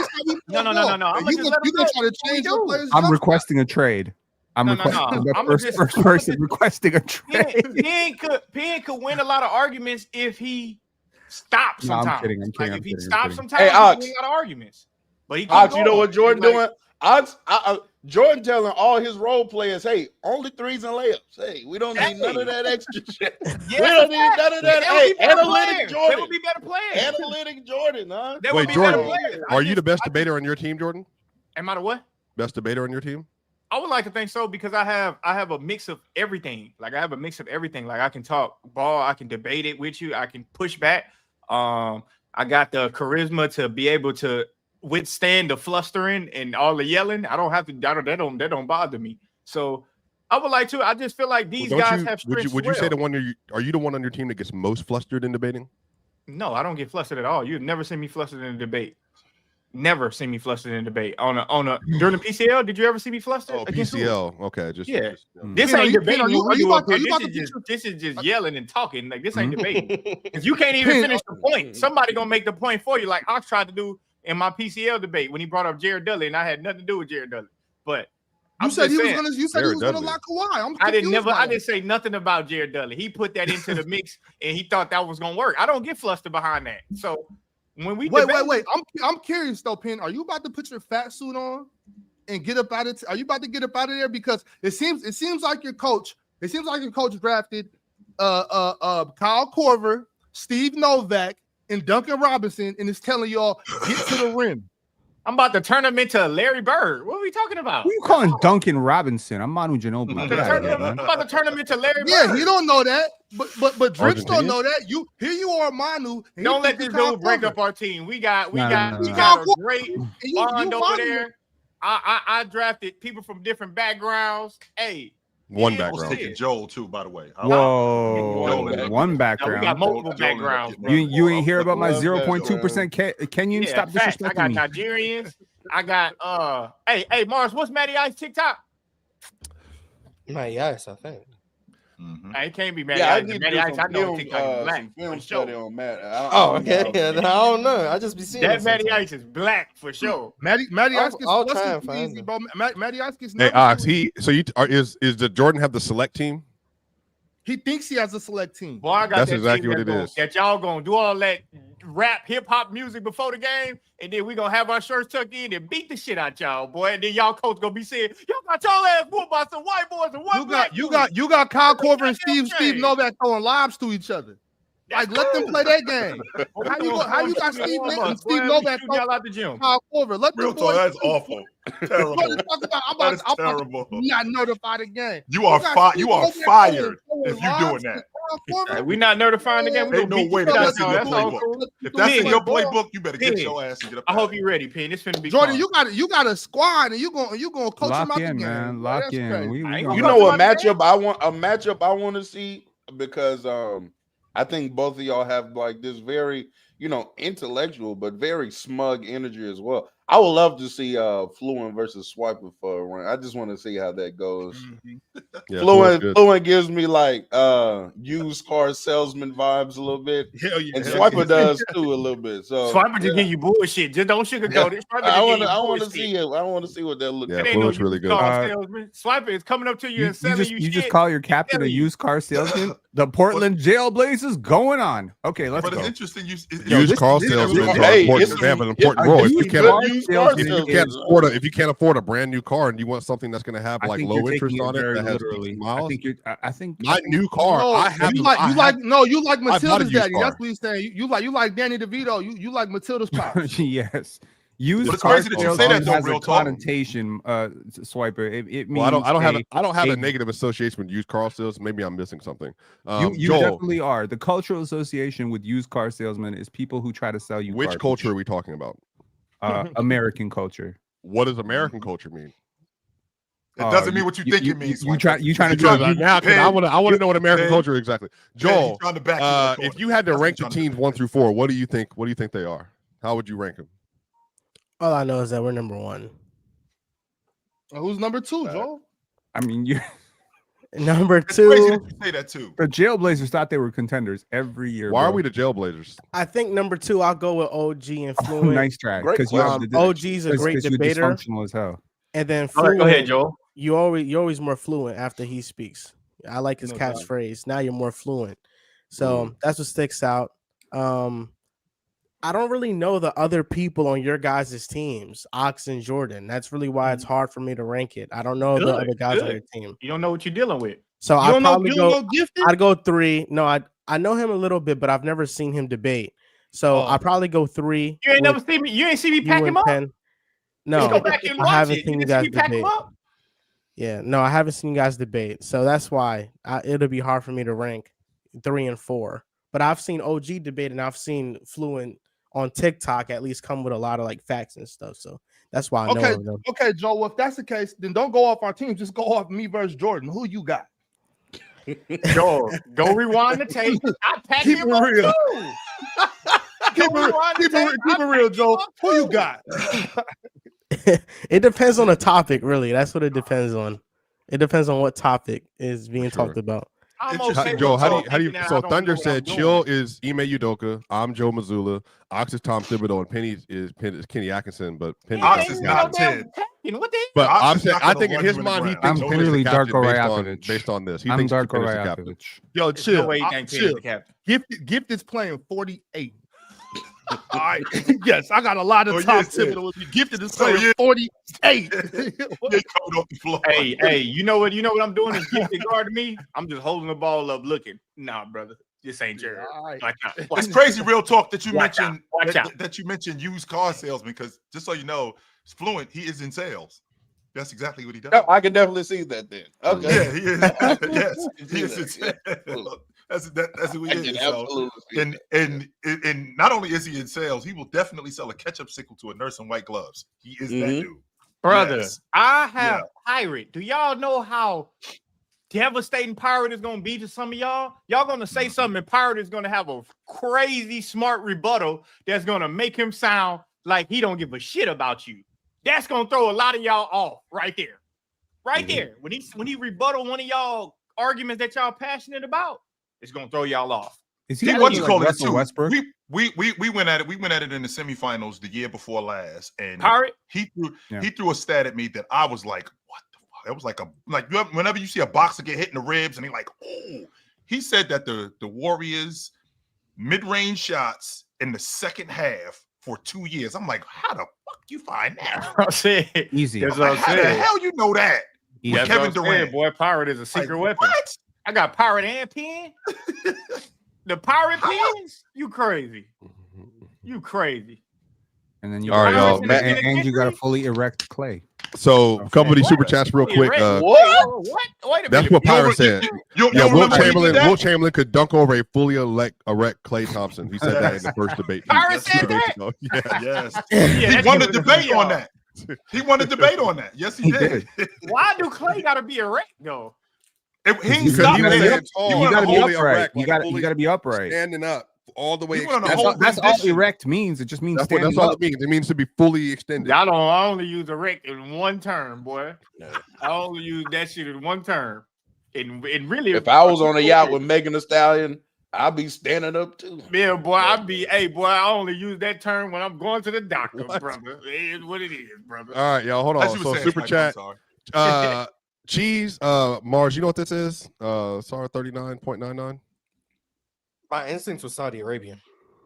No. I'm You gonna gonna try to change your players. I'm requesting a trade. I'm requesting the first person requesting a trade. Penn could win a lot of arguments if he stops sometimes. I'm kidding. If he stops sometimes, Hey, he can win a lot of arguments. But he Ox, you know what Jordan doing? Ox, Jordan telling all his role players, hey, only threes and layups. Hey, we don't need none of that extra shit. We don't need none of that. Hey, analytic Jordan. They would be better players. Analytic Jordan, huh? Wait, Jordan, are you the best debater on your team, Jordan? Am I the what? Best debater on your team? I would like to think so because I have a mix of everything. Like I have a mix of everything. Like I can talk ball, I can debate it with you, I can push back. I got the charisma to be able to withstand the flustering and all the yelling. I don't have to. That don't bother me. So I would like to. I just feel like these guys have strengths. Would you say are you the one on your team that gets most flustered in debating? No, I don't get flustered at all. You've never seen me flustered in a debate. Never seen me flustered in a debate. During the PCL, did you ever see me flustered? Oh, PCL. Okay, This ain't debating. This is just yelling and talking. Like this ain't debating. Because you can't even finish the point. Somebody gonna make the point for you, like Ox tried to do in my PCL debate when he brought up Jared Dudley, and I had nothing to do with Jared Dudley. But you said he was gonna lock Kawhi. I didn't say nothing about Jared Dudley. He put that into the mix, and he thought that was gonna work. I don't get flustered behind that. So. When we wait. I'm curious though, Penn. Are you about to put your fat suit on and get up out of? Are you about to get up out of there? Because it seems like your coach. It seems like your coach drafted Kyle Korver, Steve Novak, and Duncan Robinson, and is telling y'all get to the rim. I'm about to turn him into Larry Bird. What are we talking about? Who are you calling Duncan Robinson? I'm Manu Ginobili. I'm about to turn him into Larry Bird. Yeah, you don't know that, but Drips don't know that. You are Manu. Don't let this dude break up our team. We got a great bond over there. I drafted people from different backgrounds. Hey. One background. Joel too, by the way. Whoa, one background. We got multiple backgrounds. You ain't hear about my 0.2% Kenyan? Stop disrespecting me. I got Nigerians. I got Hey, Mars, what's Matty Ice TikTok? Matty Ice, I think. It can't be Matty Ice. Matty Ice, I know TikTok black. Film study on Matt. Okay. I don't know. I just be seeing that Matty Ice is black for sure. Matty Ice gets I'll try and find easy, bro. Matty Ice gets. Hey, Ox. Is the Jordan have the select team? He thinks he has a select team. Boy, I got That's that exactly team what it is. That y'all gonna do all that rap, hip hop music before the game, and then we gonna have our shirts tucked in and beat the shit out y'all, boy. And then y'all coach gonna be saying, "Y'all got y'all ass whooped by some white boys and one black boy." You got Kyle Korver and Steve Novak throwing lobs to each other. Like, let them play that game. How you got Steve Novak out the gym? Kyle Korver? Let them boys. That's awful. Terrible. I'm terrible. Not notified again. You are fired if you're doing that. We're not notifying the game. Ain't no way that's in your playbook. If that's in your playbook, you better get your ass and get up. I hope you're ready, Penn. It's finna be Jordan. You got a squad, and you gonna coach them out the game. Man. Lock in. You know what matchup I want to see, because I think both of y'all have like this very, intellectual but very smug energy as well. I would love to see Fluent versus Swiper for a run. I just want to see how that goes. Yeah, Fluent gives me like used car salesman vibes a little bit. Hell yeah, and Swiper does too a little bit. So Swiper just give you bullshit. Just don't sugarcoat it. I want to see it. I want to see what that looks like. Fluent's really good. Swiper is coming up to you and selling you shit. You just call your captain a used car salesman? The Portland Jailblaze is going on. Okay, let's go. But it's interesting. Used car salesman have an important role. If you can't afford a brand new car and you want something that's going to have like low interest on it, that has miles. I think my new car. You like Matilda's daddy. That's what he's saying. You like Danny DeVito. You like Matilda's pop. Yes. Used car salesman has a connotation. Swiper. It means I don't have a negative association with used car sales. Maybe I'm missing something. You definitely are. The cultural association with used car salesmen is people who try to sell you. Which culture are we talking about? American culture. What does American culture mean? It doesn't mean what you think it means. You trying to now? I want to know what American culture exactly. Joel, if you had to rank the teams 1 through 4, what do you think? What do you think they are? How would you rank them? All I know is that we're number 1. Who's number 2, Joel? I mean, you. Number It's crazy two, that you say that too. The Jailblazers thought they were contenders every year. Why are bro. we the Jailblazers? I think number two, I'll go with OG and Oh, Fluent. nice track. Great Because you have question. OG's a great you're debater, dysfunctional as hell. and then All right, Fluent. go ahead, Joel. You're always more fluent after he speaks. I like his No doubt. catchphrase. Now you're more fluent, so that's what sticks out. I don't really know the other people on your guys' teams, Ox and Jordan. That's really why it's hard for me to rank it. I don't know the Good, other guys on good. your team, You don't know what you're dealing with. so You I'd don't know, probably you don't go. know Gifted? I'd go 3. No, I know him a little bit, but I've never seen him debate. So Oh. I'll probably go 3. You ain't with never seen me. You ain't see me you pack and him up. Penn. Let's No, go back and I watch haven't it. seen you didn't see guys me pack him debate. up. Yeah, no, I haven't seen you guys debate. So that's why it'll be hard for me to rank 3 and 4. But I've seen OG debate and I've seen Fluent on TikTok at least come with a lot of like facts and stuff. So that's why I know of them. Okay, Joe. Well, if that's the case, then don't go off our team. Just go off me versus Jordan. Who you got? Joel, go rewind the tape. I packed Keep him it up real. too. Keep Go rewind the tape. keep I it real, packed Joe. him up Who you too. got? It depends on the topic, really. That's what it depends on. It depends on what topic is being talked about. I'm It's just- okay with Joe, how do Joel you? thinking that I So don't know Thunder what I'm said, doing. "Chill is Ime Udoka. I'm Joe Mazzulla. Ox is Tom Thibodeau, and Penny is Kenny Atkinson." But Penny, He ain't Ox is even not no damn 10. packing. What the hell? but Ox I'm is saying, not I gonna think in run his you in the mind, he ground. thinks I'm Penny's the clearly captain Darko based on this. He I'm thinks Darko Penny's the captain. Rajakovic. Yo, There's chill. no way he think Penny's Chill. the captain. Gifted's playing 48. All right. Yes, I got a lot of Oh, top yes, 10. yes. It was Gifted is So, playing yeah. 48. They coming off the floor. Hey, you know what I'm doing is gifted guard to me. I'm just holding the ball up, looking. Nah, brother, this ain't your. All right. Watch out. It's crazy, real talk that you Watch mentioned out. Watch that, out. that you mentioned used car salesman, because just so you know, Fluent, he is in sales. That's exactly what he does. Oh, I can definitely see that then. Okay. Yeah, he is. Yes, can he see is in that, yeah. sales. That's who I he can is. So, absolutely see and that. and not only is he in sales, he will definitely sell a ketchup sickle to a nurse in white gloves. He is that dude. Brother, Yes. I have pirate. Do y'all know how devastating pirate is gonna be to some of y'all? Y'all gonna say something, and pirate is gonna have a crazy smart rebuttal that's gonna make him sound like he don't give a shit about you. That's gonna throw a lot of y'all off right there. Right there. When he rebuttal one of y'all arguments that y'all passionate about, it's gonna throw y'all off. Is He he what you like call it Russell too. Westbrook? We went at it. We went at it in the semifinals the year before last, and Pirate, he threw a stat at me that I was like, "What the fuck?" It was like whenever you see a boxer get hit in the ribs, and he like, "Oh," he said that the Warriors mid-range shots in the second half for 2 years. I'm like, how the fuck you find that? I said, Easy. that's I'm what like, I'm how the saying. hell you know that? Easy. That's Kevin what I'm saying, Durant. boy, pirate is a secret Like, weapon. what? I got pirate and pen. The pirate pens? You crazy. You crazy. And then you All right, got- y'all. and you got a fully erect clay. So a couple of these What? super chats real quick. What? Wait a That's minute. what Pirate said. You Yeah, don't Wilt remember when he did Chamberlain. that? Wilt Chamberlain could dunk over a fully erect Klay Thompson. He said that in the first debate. Pirate said Two debates that? ago. Yeah. Yes. Yeah, He that's won the gonna debate be on y'all. that. He won the debate on that. Yes, he did. Why do Clay gotta be erect though? He ain't Because stopped you gotta there. be- tall. He You went got to on be a whole- upright. You like got fully to be upright. Standing up all the way. He went on a extended. whole That's all rendition. erect means. It just means That's standing all up. it means. It means to be fully extended. I only use erect in one term, boy. I only use that shit in one term. And really, If I was on a yacht with Megan Thee Stallion, I'd be standing up too. yeah, boy, I only use that term when I'm going to the doctor, brother. It is what it is, brother. All right, y'all. Hold As on. you So were saying, super Spike, chat. I'm sorry. Cheese. Mars. You know what this is? SAR 39.99. My instinct was Saudi Arabian,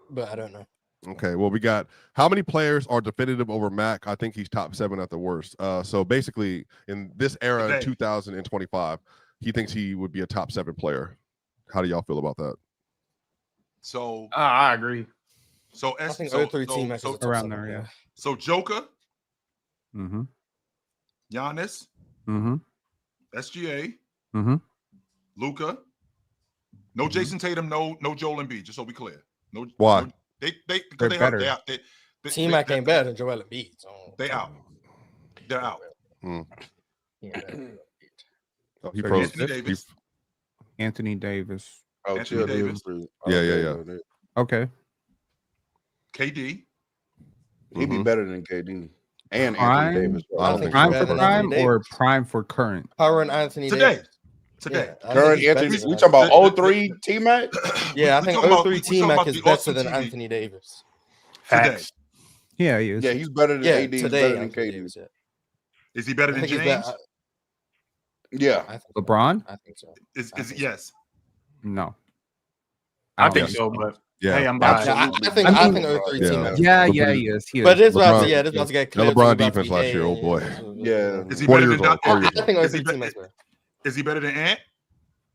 but I don't know. Okay, well, we got how many players are definitive over Mac? I think he's top 7 at the worst. So basically, in this era, in Today. 2025, he thinks he would be a top 7 player. How do y'all feel about that? So I agree. I think 03 T-Mac is a top around 7 there, player. yeah. So Joker, Mm-hmm. Giannis, Mm-hmm. SGA, Mm-hmm. Luka, no Jason Tatum, no Joel Embiid. Just so we clear. No. Why? No, they They're they better. They out. T-Mac ain't better than Joel Embiid. So They out. They're out. he ain't better than Joel Embiid. Oh, he So froze. Anthony Davis. Anthony Davis. Oh, Anthony Davis. Yeah. Okay. KD. He'd be better than KD and Prime? Anthony Davis. I don't think Prime better for than prime Anthony or Davis. prime for current? Power and Anthony Today. Davis. today. Yeah, I Current think he's Anthony, better we than talking about Anthony. 03 T-Mac? Yeah, I We think talking about- 03 we talking T-Mac about is the better awesome than TV. Anthony Davis. Today. Facts. Yeah, he is. Yeah, he's better than Yeah, AD. He's today better than Anthony KD. Davis. Yeah. Is he better I than think he's James? better. Yeah. I think LeBron? I think so. Is I think so. yes? No. I don't think think so, but Yeah. hey, I'm Yeah, biased. Absolutely. I think 03 Yeah. T-Mac. Yeah, LeBron- he is. He is. But this about to LeBron- this about to get That clear. LeBron defense last year, oh boy. Yeah. Is he 40 better years than old, 40 years I think Is he 03 be- T-Mac's better. Is he better than Ant?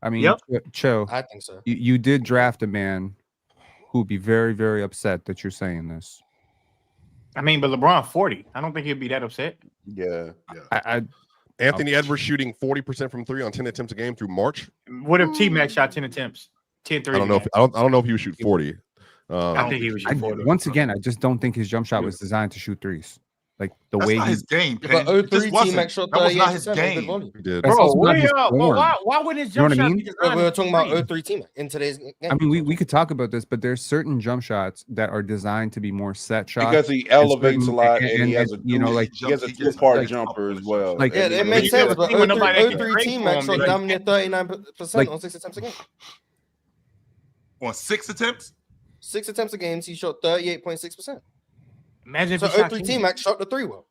I mean, Yep. Cho, I think so. you did draft a man who'd be very, very upset that you're saying this. I mean, but LeBron 40. I don't think he'd be that upset. Yeah. I Anthony Edwards shooting 40% from 3 on 10 attempts a game through March. What if T-Mac shot 10 attempts? 10 threes. I don't know if I don't know if he would shoot 40. I think he was I, shoot 40. once again, I just don't think his jump shot was designed to shoot threes. Like the That's way not he, his game. Yeah, Penn. but It just 03 wasn't. T-Mac shot That was not his 38% on good game. volume. He did. That's Bro, also not his but form. why wouldn't his You know jump what I shot mean? be But designed we were to talking shoot about threes? 03 T-Mac in today's game. I mean, we could talk about this, but there's certain jump shots that are designed to be more set shots. Because he elevates a lot and he has a you know, like he has a He gets two-part like- jumper as well. Like- Yeah, And it he- makes you sense. never But seen when nobody that can 03 create T-Mac for him, shot like- damn near 39% Like- on 6 attempts a game. On 6 attempts? 6 attempts a game, he shot 38.6%. Imagine if So he shot 03 10. T-Mac shot the 3 well.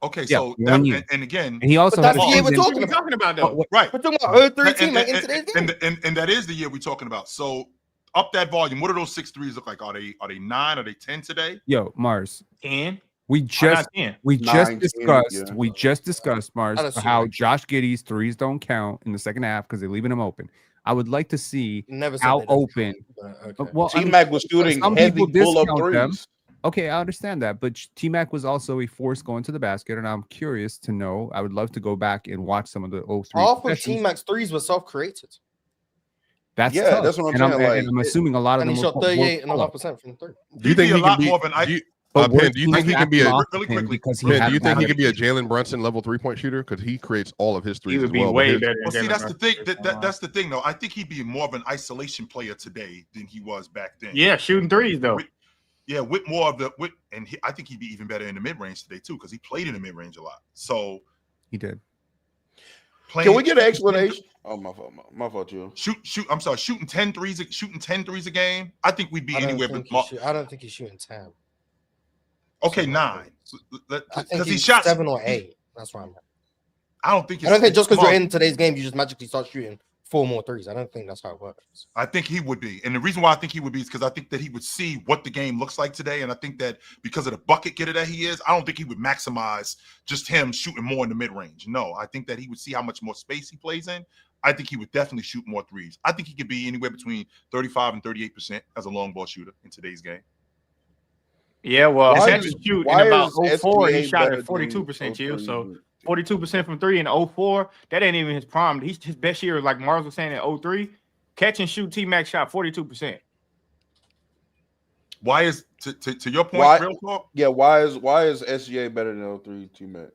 Okay, Yeah, so one year. and again, And he also But that's had a the year we're season- talking What are we talking about though? right. We're talking about 03 And- T-Mac in and- today's game. and that is the year we're talking about. So up that volume, what do those 6 threes look like? Are they 9? Are they 10 today? Yo, Mars. 10. We Why just not 10? we Nine, just 10, discussed yeah. we just discussed Mars I don't see how that. Josh Giddey's threes don't count in the second half because they're leaving them open. I would like to see Never said how they don't. open. But, okay. Well, I mean, T-Mac was shooting some heavy people pull-up discount them. threes. Okay, I understand that, but T-Mac was also a force going to the basket, and I'm curious to know. I would love to go back and watch some of the 03 Half of possessions. T-Mac's threes were self-created. That's Yeah, tough. that's what I'm and saying, and I'm assuming a lot of And them he were shot were 38.5% from 3. Do you think He'd be he a can lot be? more of an do you, But Penn, do you think he can be a? really quickly, because he Penn, had do you think he that- can be a Jalen Brunson level 3-point shooter? Because he creates all of his threes He would as be well. but way his- better. Well, than see, that's the Jalen thing. Brunson. That's the thing, though. I think he'd be more of an isolation player today than he was back then. Yeah, shooting threes though. Yeah, with more of the I think he'd be even better in the mid range today too, because he played in the mid range a lot. So He did. playing, Can we get an explanation? Oh, my fault, Joe. I'm sorry, shooting 10 threes a game. I think we'd be anywhere but I don't think he's shooting 10. okay, 9. I think Because he he's shot 7 or 8. That's why I'm. I don't think I don't think just because well, you're in today's game, you just magically start shooting 4 more threes. I don't think that's how it works. I think he would be. And the reason why I think he would be is because I think that he would see what the game looks like today. And I think that because of the bucket getter that he is, I don't think he would maximize just him shooting more in the mid range. No, I think that he would see how much more space he plays in. I think he would definitely shoot more threes. I think he could be anywhere between 35 and 38% as a long ball shooter in today's game. Yeah, well, Why Seth is- shoot in why about is 04, he SBA shot better at 42%, than chill. So 03? 42% from 3 in 04, that ain't even his prime. His best year, like Mars was saying, in 03, catch and shoot T-Mac shot 42%. Why is to your point, Why- real talk? Yeah, why is SGA better than 03 T-Mac?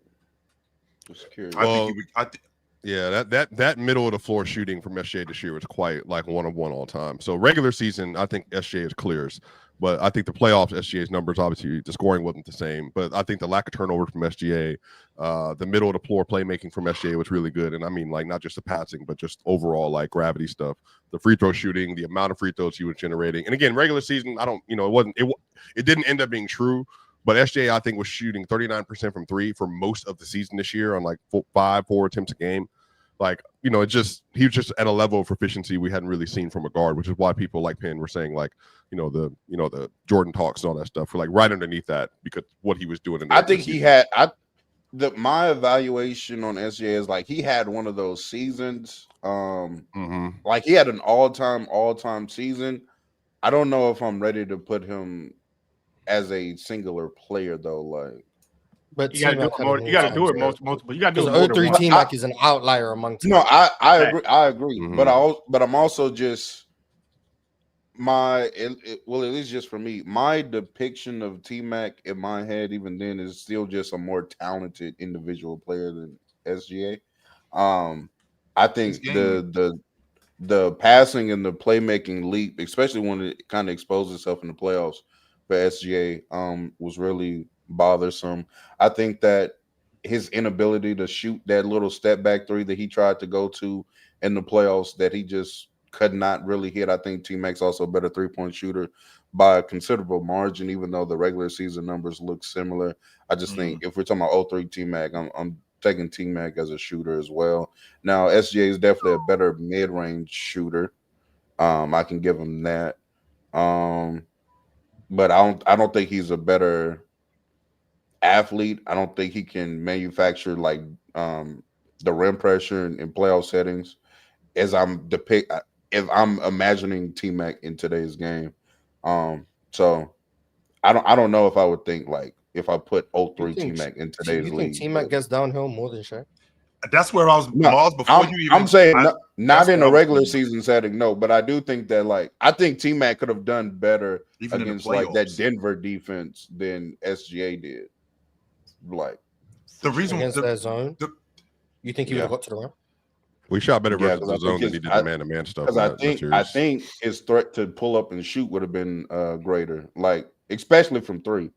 Just curious. I Well, think he would. Yeah, that middle of the floor shooting from SGA this year was quite like one of one all time. So regular season, I think SGA is clears, but I think the playoffs, SGA's numbers, obviously the scoring wasn't the same. But I think the lack of turnover from SGA, the middle of the floor playmaking from SGA was really good. And I mean, like not just the passing, but just overall like gravity stuff. The free throw shooting, the amount of free throws he was generating. And again, regular season, it didn't end up being true. But SGA, I think, was shooting 39% from 3 for most of the season this year on like 4 attempts a game. Like, he was just at a level of proficiency we hadn't really seen from a guard, which is why people like Penn were saying like, the Jordan talks and all that stuff were like right underneath that because what he was doing. I think he had my evaluation on SGA is like he had one of those seasons. Like he had an all-time season. I don't know if I'm ready to put him as a singular player though. Like, But You got to do it more. You got to do it multiple. You got to do it more Because than 03 once. T-Mac is an outlier among teams. no, I agree. I agree. Mhm. But I'm also just at least just for me, my depiction of T-Mac in my head, even then, is still just a more talented individual player than SGA. I think the passing and the playmaking leap, especially when it kind of exposed itself in the playoffs for SGA, was really bothersome. I think that his inability to shoot that little step back three that he tried to go to in the playoffs that he just could not really hit. I think T-Mac's also a better 3-point shooter by a considerable margin, even though the regular season numbers look similar. I just think if we're talking about 03 T-Mac, I'm taking T-Mac as a shooter as well. Now, SGA is definitely a better mid-range shooter. I can give him that. But I don't think he's a better athlete. I don't think he can manufacture like the rim pressure in playoff settings as if I'm imagining T-Mac in today's game. So I don't know if I would think like if I put 03 T-Mac in today's league. T-Mac gets downhill more than Shaq? That's where I was, Mars, before you even. I'm saying not in a regular season setting, no, but I do think that like I think T-Mac could have done better even against like that Denver defense than SGA did. Like the reason against their zone, you think he would have got to the rim? We shot better versus the zone than he did the man-to-man stuff. Because I think his threat to pull up and shoot would have been greater, like especially from three.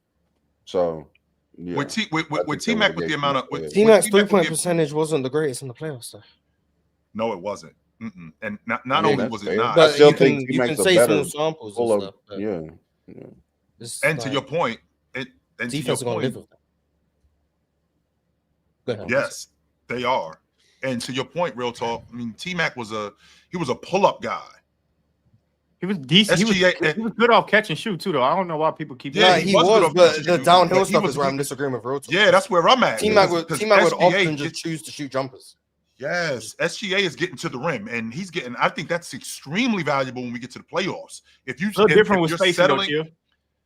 So yeah, with T-Mac with the amount of T-Mac's 3-point percentage wasn't the greatest in the playoffs, though. No, it wasn't. And not only was it not, but I still you think can T-Mac's say a better small samples pull and up. stuff. Yeah. And to your point, defense is going to live with that. Yes, they are. And to your point, real talk. I mean, T-Mac was a pull-up guy. He was decent. He was good off catch and shoot too, though. I don't know why people keep. Yeah, he was, but the downhill stuff is where I'm disagreeing with real talk. Yeah, that's where I'm at. T-Mac would often just choose to shoot jumpers. Yes, SGA is getting to the rim, and he's getting. I think that's extremely valuable when we get to the playoffs. If you different with spacing,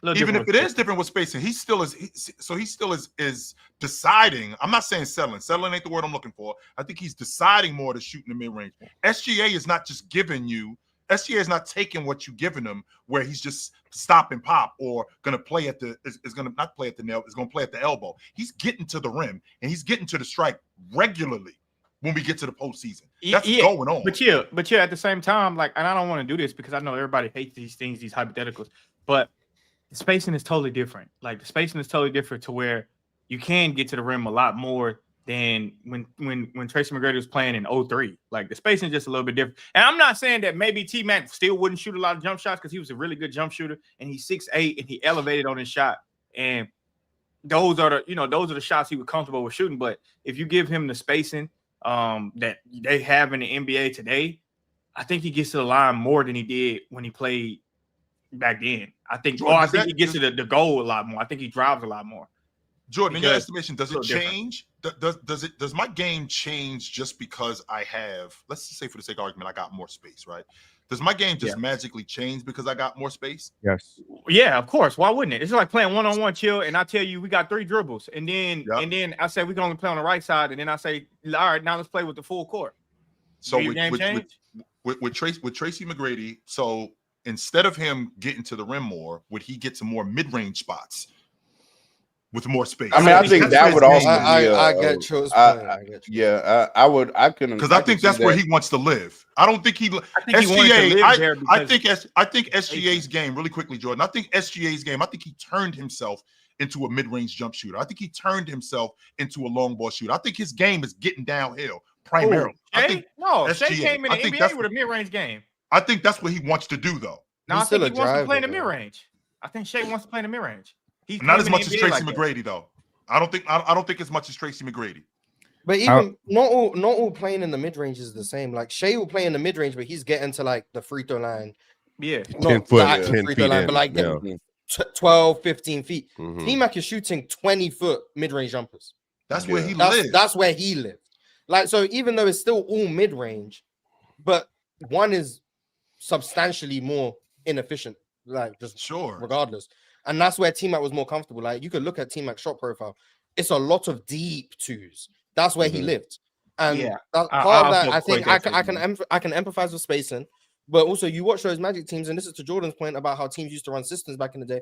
even if it is different with spacing, he still is deciding. I'm not saying settling. Settling ain't the word I'm looking for. I think he's deciding more to shoot in the mid range. SGA is not just giving you. SGA is not taking what you're giving him, where he's just stop and pop or going to play at the is going to not play at the nail. Is going to play at the elbow. He's getting to the rim and he's getting to the strike regularly. When we get to the postseason, that's going on. But at the same time, like, and I don't want to do this because I know everybody hates these things, these hypotheticals, but the spacing is totally different. Like the spacing is totally different to where you can get to the rim a lot more than when Tracy Mcgrady was playing in 03. Like the spacing is just a little bit different. And I'm not saying that maybe T-Mac still wouldn't shoot a lot of jump shots because he was a really good jump shooter and he's 6'8" and he elevated on his shot. And those are the shots he was comfortable with shooting. But if you give him the spacing that they have in the NBA today, I think he gets to the line more than he did when he played back then. I think he gets to the goal a lot more. I think he drives a lot more. Jordan, in your estimation, does it change? Does my game change just because I have, let's just say for the sake of argument, I got more space, right? Does my game just magically change because I got more space? Yes. Yeah, of course. Why wouldn't it? It's like playing one-on-one chill, and I tell you we got 3 dribbles, and then I say we can only play on the right side, and then I say, all right, now let's play with the full court. So with Tracy McGrady, so instead of him getting to the rim more, would he get to more mid-range spots with more space? I mean, I think that would also. I get you. Yeah, I would. I couldn't because I think that's where he wants to live. I don't think he. I think SGA's game really quickly, Jordan. I think SGA's game. I think he turned himself into a mid-range jump shooter. I think he turned himself into a long ball shooter. I think his game is getting downhill primarily. Shea came in the NBA with a mid-range game. I think that's what he wants to do, though. No, I think he wants to play in the mid-range. I think Shea wants to play in the mid-range. Not as much as Tracy McGrady, though. I don't think as much as Tracy McGrady. But even not all playing in the mid-range is the same. Like Shea will play in the mid-range, but he's getting to like the free throw line. Yeah. 10 foot, 10 free feet throw line, in, but like 12, 15 feet. T-Mac is shooting 20-foot mid-range jumpers. That's where he lives. That's where he lives. Like, so even though it's still all mid-range, but one is substantially more inefficient, like just regardless. And that's where T-Mac was more comfortable. Like, you could look at T-Mac's shot profile. It's a lot of deep twos. That's where he lived. And part of that, I think I can empathize with spacing. But also, you watch those Magic teams, and this is to Jordan's point about how teams used to run systems back in the day.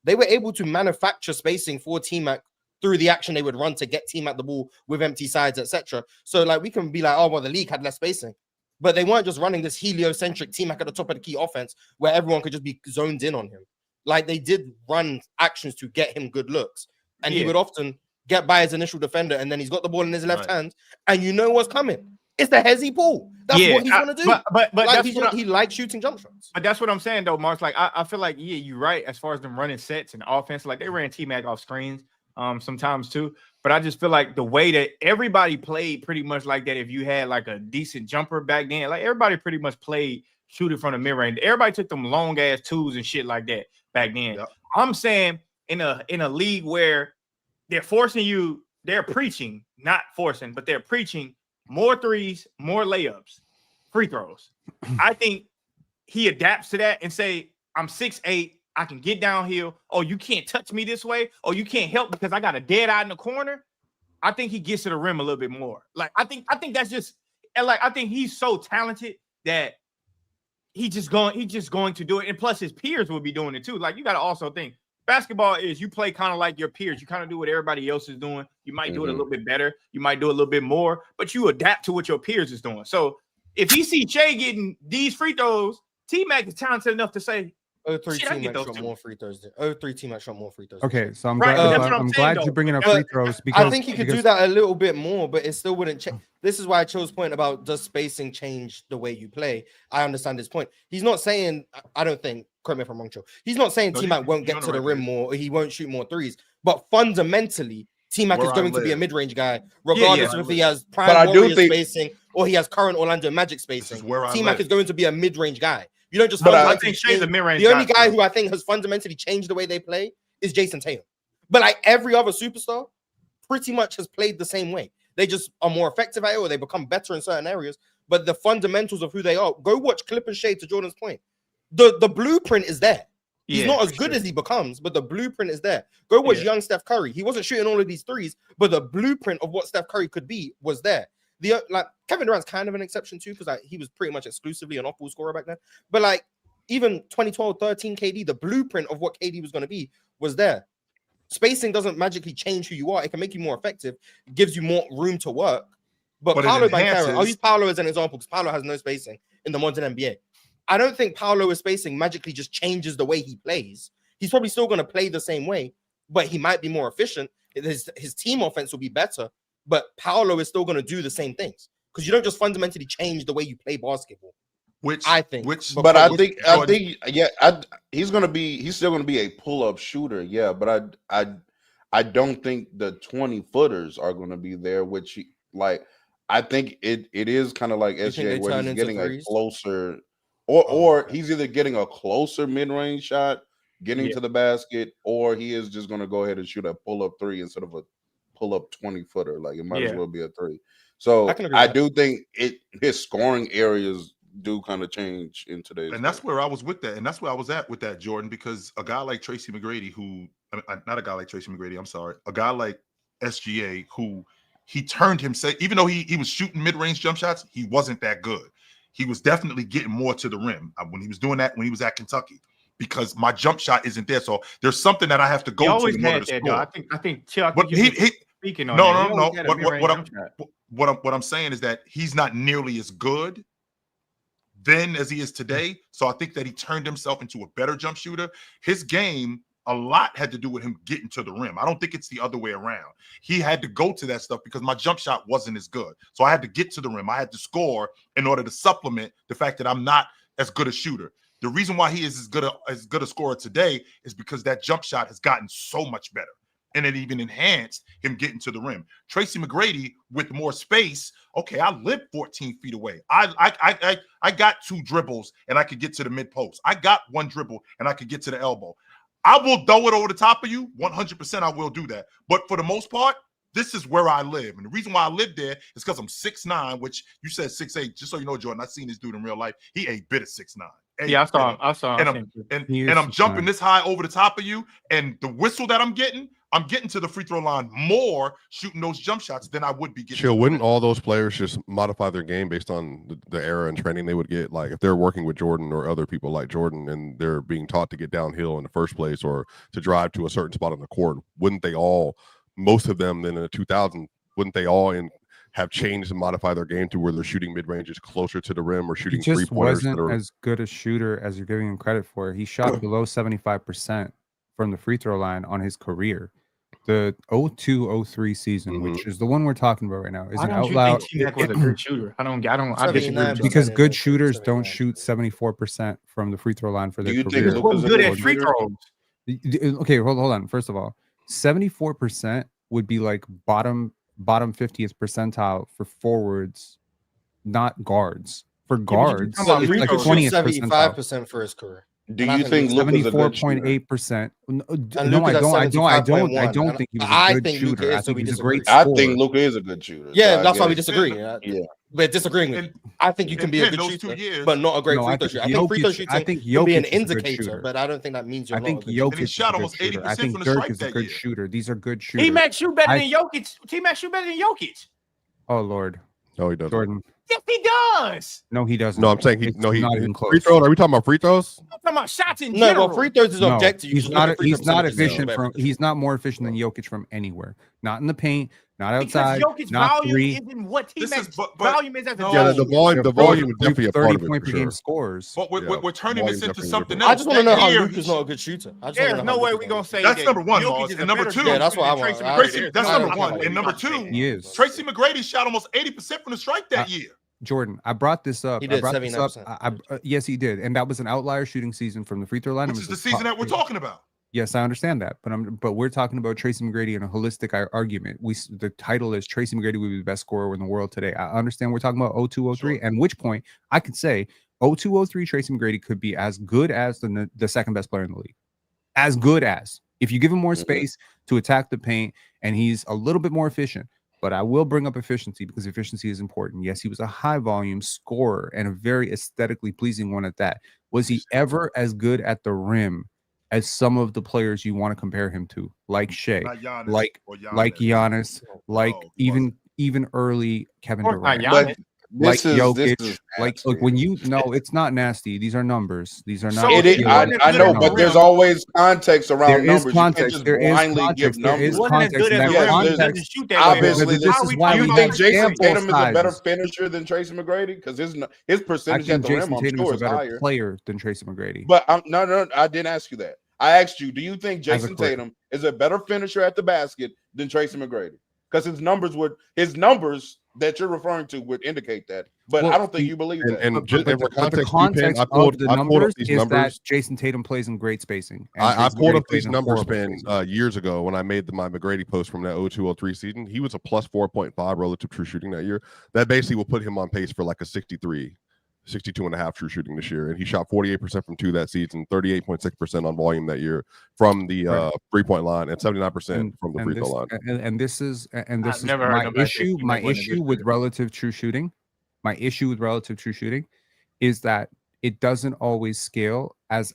They were able to manufacture spacing for T-Mac through the action they would run to get T-Mac the ball with empty sides, etc. So, like, we can be like, oh, well, the league had less spacing. But they weren't just running this heliocentric T-Mac at the top of the key offense where everyone could just be zoned in on him. Like, they did run actions to get him good looks. And he would often get by his initial defender, and then he's got the ball in his left hand, and you know what's coming. It's the hezzy pull. That's what he's gonna do. But like that's he likes shooting jump shots. But that's what I'm saying though, Mark. Like I feel like you're right as far as them running sets and offense. Like they ran TMac off screens sometimes too. But I just feel like the way that everybody played pretty much like that. If you had like a decent jumper back then, like everybody pretty much played shooting from the mid range. Everybody took them long ass twos and shit like that back then. Yep. I'm saying in a league where they're forcing you, they're preaching, not forcing, but they're preaching more threes, more layups, free throws. I think he adapts to that and say, I'm 6'8", I can get downhill. Oh, you can't touch me this way. Oh, you can't help because I got a dead eye in the corner. I think he gets to the rim a little bit more. Like I think that's just, and like I think he's so talented that he's just going to do it. And plus his peers will be doing it too. Like you got to also think basketball is you play kind of like your peers. You kind of do what everybody else is doing. You might do it a little bit better. You might do it a little bit more, but you adapt to what your peers is doing. So if he see Shea getting these free throws, T-Mac is talented enough to say, 03 T-Mac shot more free throws. 03 T-Mac shot more free throws. Okay, so I'm Right, glad, that's what I'm I'm saying, glad though. you're bringing up free throws because I think he could do that a little bit more, but it still wouldn't change. This is why I chose point about does spacing change the way you play. I understand his point. He's not saying, I don't think, correct me if I'm wrong, Joe. He's not saying T-Mac won't get to the rim more or he won't shoot more threes, but fundamentally, T-Mac is going to be a mid-range guy, regardless of if he has prime Warriors spacing or he has current Orlando Magic spacing. T-Mac is going to be a mid-range guy. You don't just. But I think Shea's a mid-range guy. The only guy who I think has fundamentally changed the way they play is Jason Tatum. But like every other superstar, pretty much has played the same way. They just are more effective at it, or they become better in certain areas. But the fundamentals of who they are, go watch Clip and Shade to Jordan's point. The blueprint is there. He's not as good as he becomes, but the blueprint is there. Go watch young Steph Curry. He wasn't shooting all of these threes, but the blueprint of what Steph Curry could be was there. Like Kevin Durant's kind of an exception too, because he was pretty much exclusively an off-ball scorer back then. But like even 2012-13 KD, the blueprint of what KD was going to be was there. Spacing doesn't magically change who you are. It can make you more effective, gives you more room to work. But Paolo Banchero, I'll use Paolo as an example because Paolo has no spacing in the modern NBA. I don't think Paolo's spacing magically just changes the way he plays. He's probably still going to play the same way, but he might be more efficient. His team offense will be better, but Paolo is still going to do the same things because you don't just fundamentally change the way you play basketball. Which I think, he's still going to be a pull-up shooter, yeah. But I don't think the 20-footers are going to be there. Which I think it is kind of like SJ where he's getting a closer, or he's either getting a closer mid-range shot, getting to the basket, or he is just going to go ahead and shoot a pull-up three instead of a pull-up 20-footer. Like it might as well be a three. So I do think his scoring areas do kind of change in today's and that's where I was with that, and that's where I was at with that, Jordan, because a guy like Tracy McGrady, not a guy like Tracy McGrady, I'm sorry, a guy like SGA, who he turned himself, even though he was shooting mid-range jump shots, he wasn't that good. He was definitely getting more to the rim when he was doing that when he was at Kentucky, because my jump shot isn't there. So there's something that I have to go to in order to score. I think Chuck, but he speaking on no. What I'm saying is that he's not nearly as good then as he is today. So I think that he turned himself into a better jump shooter. His game, a lot had to do with him getting to the rim. I don't think it's the other way around. He had to go to that stuff because my jump shot wasn't as good. So I had to get to the rim. I had to score in order to supplement the fact that I'm not as good a shooter. The reason why he is as good a scorer today is because that jump shot has gotten so much better. And it even enhanced him getting to the rim. Tracy McGrady with more space. Okay, I live 14 feet away. I got 2 dribbles and I could get to the mid post. I got 1 dribble and I could get to the elbow. I will throw it over the top of you. 100% I will do that. But for the most part, this is where I live. And the reason why I live there is because I'm 6'9", which you said 6'8". Just so you know, Jordan, I've seen this dude in real life. He a bit of 6'9". Yeah, I saw him. And I'm jumping this high over the top of you. And the whistle that I'm getting to the free throw line more shooting those jump shots than I would be getting. Chill, wouldn't all those players just modify their game based on the era and training they would get? Like if they're working with Jordan or other people like Jordan and they're being taught to get downhill in the first place or to drive to a certain spot on the court, wouldn't they all, most of them then in the 2000s, wouldn't they all have changed and modified their game to where they're shooting mid-ranges closer to the rim or shooting three-pointers? He wasn't as good a shooter as you're giving him credit for. He shot below 75% from the free throw line on his career. The 02-03 season, which is the one we're talking about right now, is Why an don't you outlier. think T-Mac was a good shooter? I disagree with you. Because good shooters don't shoot 74% from the free throw line for Do their you career. think Luka's a good good at free shooter? throws. Okay, hold on. First of all, 74% would be like bottom 50th percentile for forwards, not guards. For guards, But it's Luka like shoots 20th percentile. 75% for his career. Do you think Luka's a good shooter? 74.8%. No, Luka's I at don't think he was a good think shooter. Luka I is, so think we he's a disagree. great I scorer. think Luka is a good shooter. Yeah, so that's why we guess- disagree. Yeah. We're disagreeing with. I think you can be a good those shooter, 2 years. but not a great No, free I throw think shooter. I think free throw Jokic- shooting I think can be an Jokic is a good indicator, shooter. but I don't think that means you're I think not a good shooter. And he Jokic is shot a good almost shooter. I 80% think from the Dirk stripe is a that good year. shooter. These are good shooters. T-Mac shoot better than Jokic. T-Mac shoot better than Jokic. Oh Lord, No, he doesn't. Jordan. Yes, he does. No, he doesn't. No, I'm saying It's not even close. free throws. Are we talking about free throws? I'm talking about shots in No, general. well, free throws is No, objective. You he's just look at not. free throw He's not percentages, efficient better from. for the He's not more efficient than Jokic from anywhere. Not in the paint. Not because outside. Jokic's Not volume three. isn't what This T-Mac's is- but- volume is as a no. Yeah, total. the volume is definitely a part of it 30-point for per game sure. scores. But we're turning this Volume's into definitely something different. else. I just want to know That how year, Luka's not a good shooter. I just There's wanna know how no way Luka's we're not gonna a good say That's that number one, Jokic Mars. is a And number better two- shooter Yeah, that's what I than want. Tracy I- McGrady. Tracy, There's that's no number way. one. And number two, He is. Tracy McGrady shot almost 80% from the stripe that year. Jordan, I brought this up. He did, I brought this up. 79%. Yes, he did, and that was an outlier shooting season from the free throw line. Which is the season that we're talking about. Yes, I understand that, but we're talking about Tracy McGrady in a holistic argument. The title is Tracy McGrady would be the best scorer in the world today. I understand we're talking about 02-03, and which point I could say 02-03 Tracy McGrady could be as good as the second best player in the league. As good as, if you give him more space to attack the paint, and he's a little bit more efficient. But I will bring up efficiency because efficiency is important. Yes, he was a high volume scorer and a very aesthetically pleasing one at that. Was he ever as good at the rim as some of the players you want to compare him to, like Shea, Not Giannis like or Giannis, like No, he wasn't. even early Kevin Of course not Durant, Giannis. But like this is Jokic, like nasty. when you no, it's not nasty. These are numbers. These are not. So It is, wasn't I as know, good but as there's the rim. always context around There is numbers. You can't context. just There is blindly give context. There numbers. is He wasn't as context. good as and the that rim. He context- doesn't shoot that way. Obviously, But this is why do we you have think Jason sample Tatum is a better sizes. finisher than Tracy McGrady? Because his I percentage think at the rim, Jason I'm Tatum sure, is a is better higher. player than Tracy McGrady. But no, I didn't ask you that. I asked you, do you think As a Jason career. Tatum is a better finisher at the basket than Tracy McGrady? Because his numbers that you're referring to would indicate that. But Well, I don't think you believe that. And just But for the context, context I pulled of the up numbers these is that numbers. Jason Tatum plays in great spacing. and I Jason pulled McGrady up plays these in numbers horrible spin spacing. years ago when I made my McGrady post from that 02-03 season. He was a plus 4.5 relative true shooting that year. That basically will put him on pace for like a 62.5 true shooting this year. And he shot 48% from two that season, 38.6% on volume that year from the 3-point line, and 79% from the free throw line. And this is never heard my nobody say issue. My T-Mac wasn't a issue good with shooter. relative true shooting. My issue with relative true shooting is that it doesn't always scale as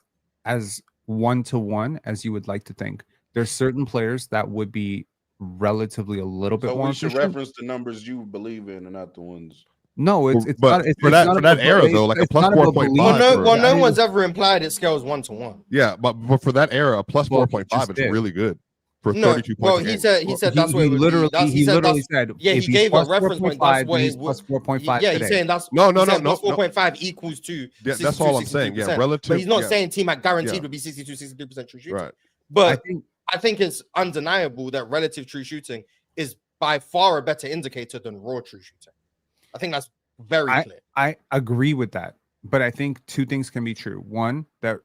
one-to-one as you would like to think. There's certain players that would be relatively a little bit So more we should efficient. reference the numbers you believe in and not the ones. No, it's But not. It's, for it's that- not for that about era, belief. though, like a It's plus not about 4.5 belief. for- no one's ever implied it scales 1-to-1. Yeah, but for that era, a plus Well, he 4.5 just is did. really good for No, 32 well, points. a he game. said that's what it would literally, be. That's, he said literally that's, said, yeah, if he he's gave a plus reference point. 4.5, That's what he's it plus would. 4.5 Yeah, today. he's saying that's No, he's saying no, plus no. 4.5 equals to Yeah, that's all I'm saying. Yeah, relative. But he's not yeah, saying T-Mac guaranteed Yeah. would be 62-63% true shooting. right. But I think it's undeniable that relative true shooting is by far a better indicator than raw true shooting. I think that's very clear. I agree with that, but I think two things can be true. One, that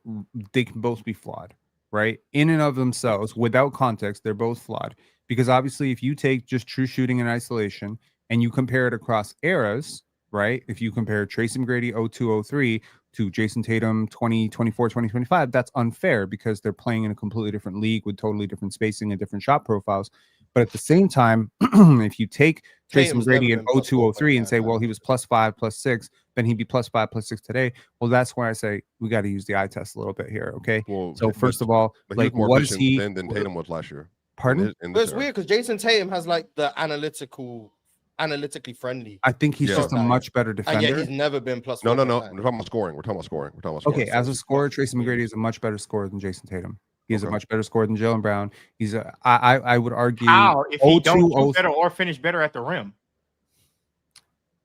they can both be flawed, right? In and of themselves, without context, they're both flawed. Because obviously, if you take just true shooting in isolation and you compare it across eras, right? If you compare Tracy McGrady 02-03 to Jason Tatum 2024, 2025, that's unfair because they're playing in a completely different league with totally different spacing and different shot profiles. But at the same time, if you take Tracy Tatum's McGrady never in been plus 02-03 and say, 4.5. well, he was +5, +6, then he'd be +5, +6 today. Well, that's where I say we got to use the eye test a little bit here. Okay. Well, So first of all, but like, he was more was efficient he? than Tatum was last year. Pardon? But it's weird because Jason Tatum has like the analytically friendly. I think he's Yeah. just a much better And defender. yet he's never been plus. No. 4.5. We're talking about scoring. We're talking about scoring. Okay, as a scorer, Tracy McGrady is a much better scorer than Jason Tatum. He's a Okay. much better scorer than Jaylen Brown. He's a. I would argue. How if he don't 02, shoot better or finish better at the rim?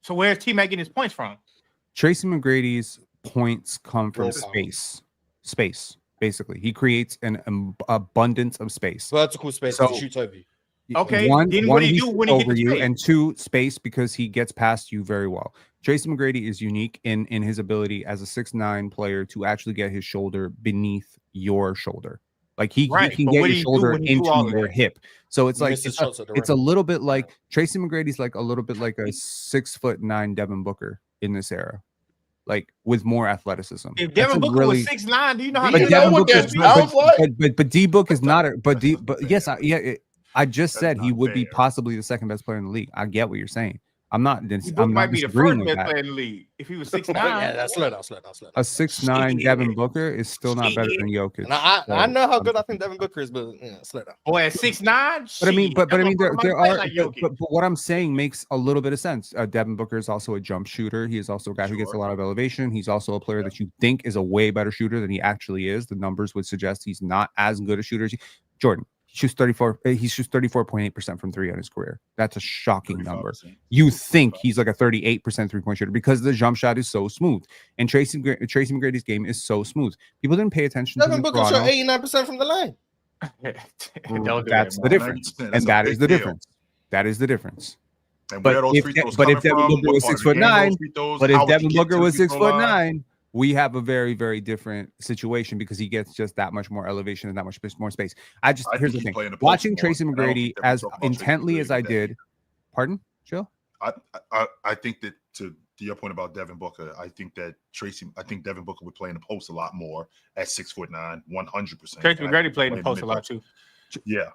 So where's T-Mac getting his points from? Tracy McGrady's points come from Willpower. space. Basically, he creates an abundance of space. Vertical space So- to shoot over you. Okay, One, then one what do he he do shoots when he gets over the you, space? and two, space because he gets past you very well. Tracy McGrady is unique in his ability as a 6'9" player to actually get his shoulder beneath your shoulder. Like he Right, can but get what your do you do shoulder when he do into all of your that? hip. So it's He like misses shots at the it's a rim. little bit like Tracy McGrady's like a little bit like a 6'9" Devin Booker in this era, like with more athleticism. If That's Devin a Booker really- was 6'9", do you know how Do many you know Devin what Booker that is sounds like? but D Book is That's not a- a but D that's but unfair. yes I just That's said he not would be fair. possibly the second best player in the league. I get what you're saying. I'm not Book I'm not might be the disagreeing first with best that. player in the league if he was 6'9". Yeah, that's slow down. A 6'9" Devin Booker is still not better than Jokic. And I So, know how good I think Devin Booker is, but yeah, slow down. Boy, at 6'9", But I mean, but I mean, there are. like But what I'm saying makes a little bit of sense. Devin Booker is also a jump shooter. He is also a guy who gets a Sure. lot of elevation. He's also a player that you think is a way better shooter than he actually is. The numbers would suggest he's not as good a shooter as Jordan. He shoots 34.8% from three on his career. That's a shocking number. 35%. You think he's like a 38% three-point shooter because the jump shot is so smooth. And Tracy McGrady's game is so smooth. People didn't pay attention Devin to Booker shot Toronto. 89% from the line. Don't do That's that, the man. difference. 90%, And that's a that is big the deal. difference. That is the difference. And But where those if free De- throws but coming if Devin from, Booker what was part of 6'9", the game those free throws, but how if would he Devin get Booker to the was free throw line? 6'9", we have a very, very different situation because he gets just that much more elevation and that much more space. I Here's think the he's thing. playing the post Watching more, Tracy and I don't McGrady think that we're as talking about Tracy intently McGrady as I with that did. either. Pardon, Jill? I think that to your point about Devin Booker, I think Devin Booker would play in the post a lot more at 6'9", 100%. Tracy McGrady played in the post a lot too. Yeah.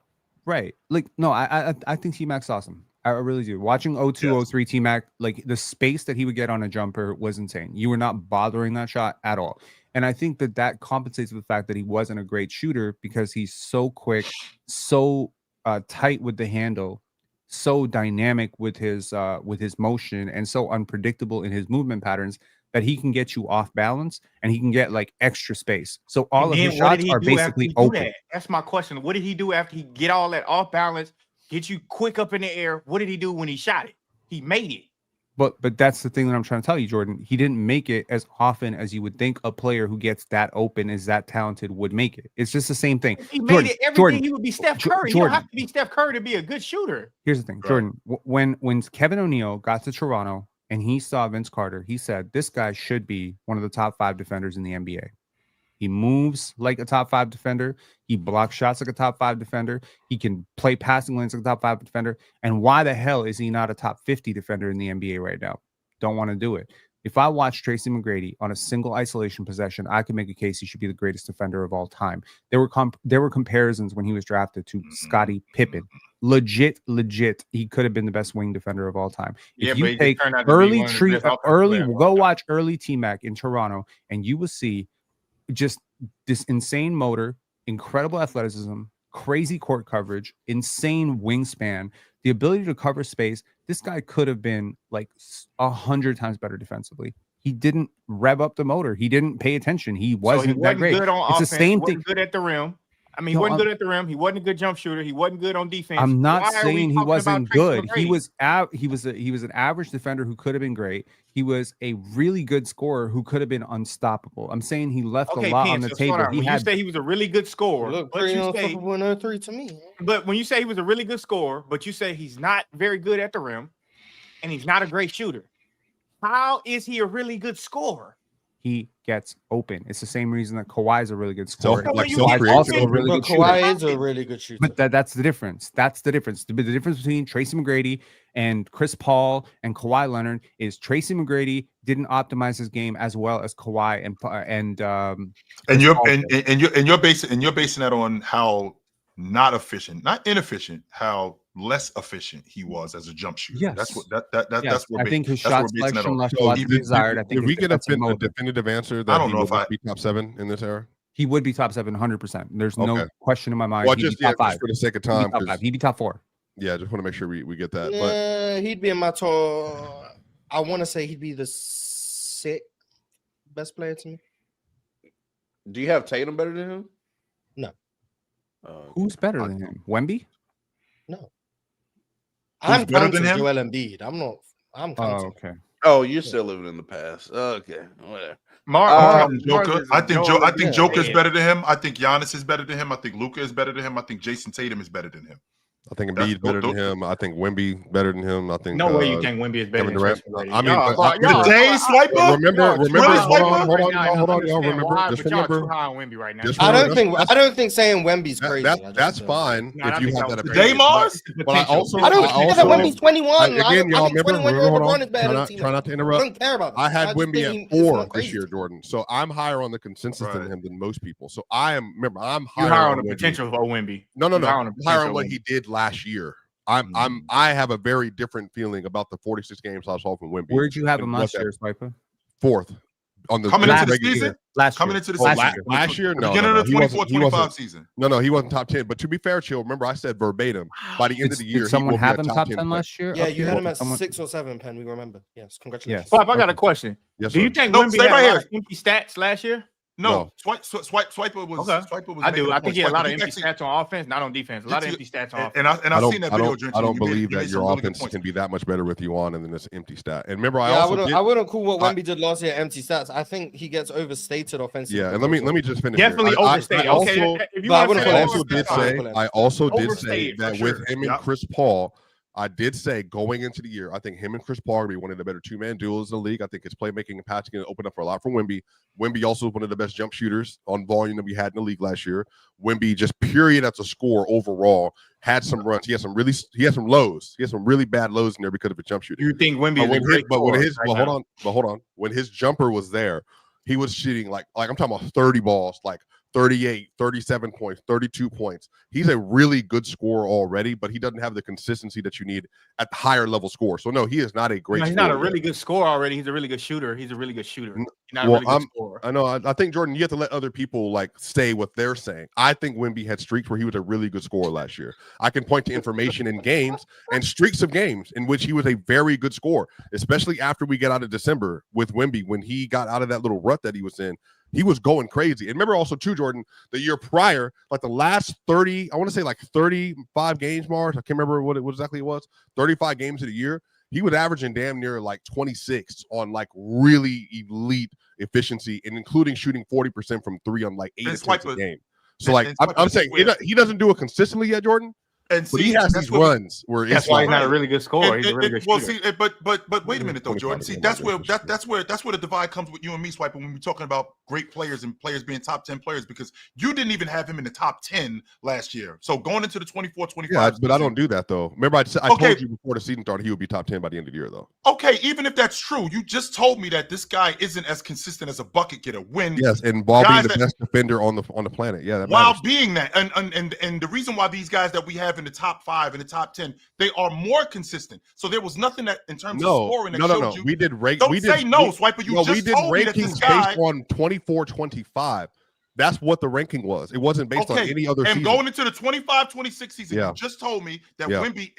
Right. Like, no, I think T-Mac's awesome. I really do. Watching 02, 03 T-Mac, like the space that he would get on a jumper was insane. You were not bothering that shot at all. And I think that compensates for the fact that he wasn't a great shooter because he's so quick, so tight with the handle, so dynamic with his motion, and so unpredictable in his movement patterns that he can get you off balance and he can get like extra space. So all of his shots are basically open. That's my question. What did he do after he get all that off balance, get you quick up in the air? What did he do when he shot it? He made it. But that's the thing that I'm trying to tell you, Jordan. He didn't make it as often as you would think a player who gets that open, is that talented, would make it. It's just the same thing. If he made it everything. He would be Steph Curry. You don't Jordan. have to be Steph Curry to be a good shooter. Here's the thing, Jordan. When Kevin O'Neal got to Toronto and he saw Vince Carter, he said, this guy should be one of the top 5 defenders in the NBA. He moves like a top 5 defender. He blocks shots like a top 5 defender. He can play passing lanes like a top 5 defender. And why the hell is he not a top 50 defender in the NBA right now? Don't want to do it. If I watch Tracy McGrady on a single isolation possession, I could make a case he should be the greatest defender of all time. There were comparisons when he was drafted to Scottie Pippen. Legit, he could have been the best wing defender of all time. If you take go watch early T-Mac in Toronto, and you will see just this insane motor, incredible athleticism, crazy court coverage, insane wingspan, the ability to cover space. This guy could have been like 100 times better defensively. He didn't rev up the motor. He didn't pay attention. He wasn't that great. Good on it's offense. the same He thing. wasn't good at the rim. I mean, he wasn't good at the rim. He wasn't a good jump shooter. He wasn't good on defense. I'm not Why saying he wasn't good. He was McGrady? he was an average defender who could have been great. He was a really good scorer who could have been unstoppable. I'm saying he left a lot on the table. You say he was a really good scorer, Look pretty unstoppable in 03 to me. But when you say he was a really good scorer, but you say he's not very good at the rim, and he's not a great shooter, how is he a really good scorer? He gets open. It's the same reason that Kawhi is a really good scorer. Kawhi also a really good shooter. Kawhi is a really good shooter. But that's the difference. That's the difference. The difference between Tracy McGrady and Chris Paul and Kawhi Leonard is Tracy McGrady didn't optimize his game as well as Kawhi and you're basing that on how not efficient, not inefficient, how less efficient he was as a jump shooter. Yes. That's what that's what I think his shot selection left a lot to be desired. I think did we get a definitive answer that I don't know if I be top 7 in this era? He would be top 7, 100%. There's no question in my mind. Well, just top 5 for the sake of time. He'd be top 4. Yeah, just want to make sure we get that. Yeah, he'd be in my top. I want to say he'd be the 6th best player to me. Do you have Tatum better than him? No. Who's better than him? Wemby? No. I'm counting Joel Embiid. I'm not. I'm counting. Oh, okay. Oh, you're still living in the past. Okay, whatever. Joker. I think Joker's better than him. I think Giannis is better than him. I think Luka is better than him. I think Jason Tatum is better than him. I think Embiid's better than him. I think Wemby better than him. I think no way you think Wemby is better than Tracy McGrady. I mean, Today Swiper. Remember. Hold on, y'all. Remember. Just remember. Right now. I don't think saying Wemby's crazy. That's fine if you have that opinion. Today Mars. But I don't care that Wemby's 21. Again, y'all remember. 21-year-old LeBron is better than Try not to I interrupt. don't care about that. I had just Wemby think at he's 4 not this crazy. year, Jordan. So I'm higher on the consensus than him than most people. So I'm higher You're higher on the Wemby. potential of Wemby. No. Higher on what he did last year. I have a very different feeling about the 46 games I saw from Wemby. Where'd you have him last year, Swiper? 4th on the coming into the season. Last year, no, beginning of the 24-25 season. No, he wasn't top 10. But to be fair, Chill, remember I said verbatim by the end of the year. Did someone have him top 10 last year? Yeah, you had him at 6 or 7, Pen. We remember. Yes, congratulations. Swipe, I got a question. Yes, do you think Wemby had a lot of empty stats last year? No. Swiper was. Okay. Swiper was. I do. I think he had a lot of empty stats on offense, not on defense. A lot of empty stats on offense. And I've seen that video. I don't believe that your offense can be that much better with you on and then this empty stat. And remember, I wouldn't call what Wemby did last year empty stats. I think he gets overstated offensively. Yeah, and let me just finish. Definitely overstated. Okay, if you I also did say that with him and Chris Paul. I did say going into the year, I think him and Chris Paul are going to be one of the better two-man duels in the league. I think his playmaking and passing going to open up for a lot from Wemby. Wemby also one of the best jump shooters on volume that we had in the league last year. Wemby just period as a score overall had some runs. He had some lows. He had some really bad lows in there because of a jump shooter. You think Wemby is a great hold on. When his jumper was there, he was shooting like I'm talking about 30 balls, like 38, 37 points, 32 points. He's a really good scorer already, but he doesn't have the consistency that you need at the higher level score. So no, he is not a great He's not a really good scorer already. He's a really good shooter. He's a really good shooter. He's not a really good scorer. I know. I think, Jordan, you have to let other people say what they're saying. I think Wemby had streaks where he was a really good scorer last year. I can point to information in games and streaks of games in which he was a very good scorer, especially after we get out of December with Wemby when he got out of that little rut that he was in. He was going crazy. And remember also, too, Jordan, the year prior, like the last 30, I want to say like 35 games, Mars. I can't remember what exactly it was. 35 games of the year. He was averaging damn near like 26 on like really elite efficiency and including shooting 40% from 3 on like 8 attempts a game. So I'm saying he doesn't do it consistently yet, Jordan. And but he has these runs where that's why he's not a really good scorer. He's a really good shooter. But wait a minute though, Jordan. See, that's where the divide comes with you and me, Swiper, when we're talking about great players and players being top 10 players, because you didn't even have him in the top 10 last year. So going into the 24-25. Yeah, but I don't do that though. Remember, I told you before the season started he would be top 10 by the end of the year though. Okay, even if that's true, you just told me that this guy isn't as consistent as a bucket getter. Yes, and while being the best defender on the planet. Yeah, that while matters. being that, and the reason why these guys that we have in the top 5 in the top 10, they are more consistent. So there was nothing that in terms of scoring that showed you. We did rank. Don't say no, Swiper. You just told me that this guy based on 24-25. That's what the ranking was. It wasn't based on any other season. And going into the 25-26 season, Yeah. you just told me that Wemby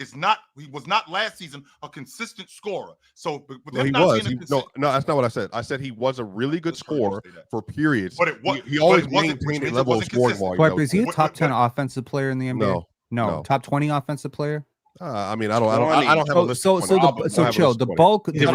was not last season a consistent scorer. So No, he was. No, that's not what I said. I said he was a really good scorer for periods. But it was, he always but it wasn't, maintained which a means level it of wasn't scoring consistent. volume. Is he a top 10 offensive player in the NBA? No. Top 20 offensive player? I mean, I don't have a list. So chill. The bulk of his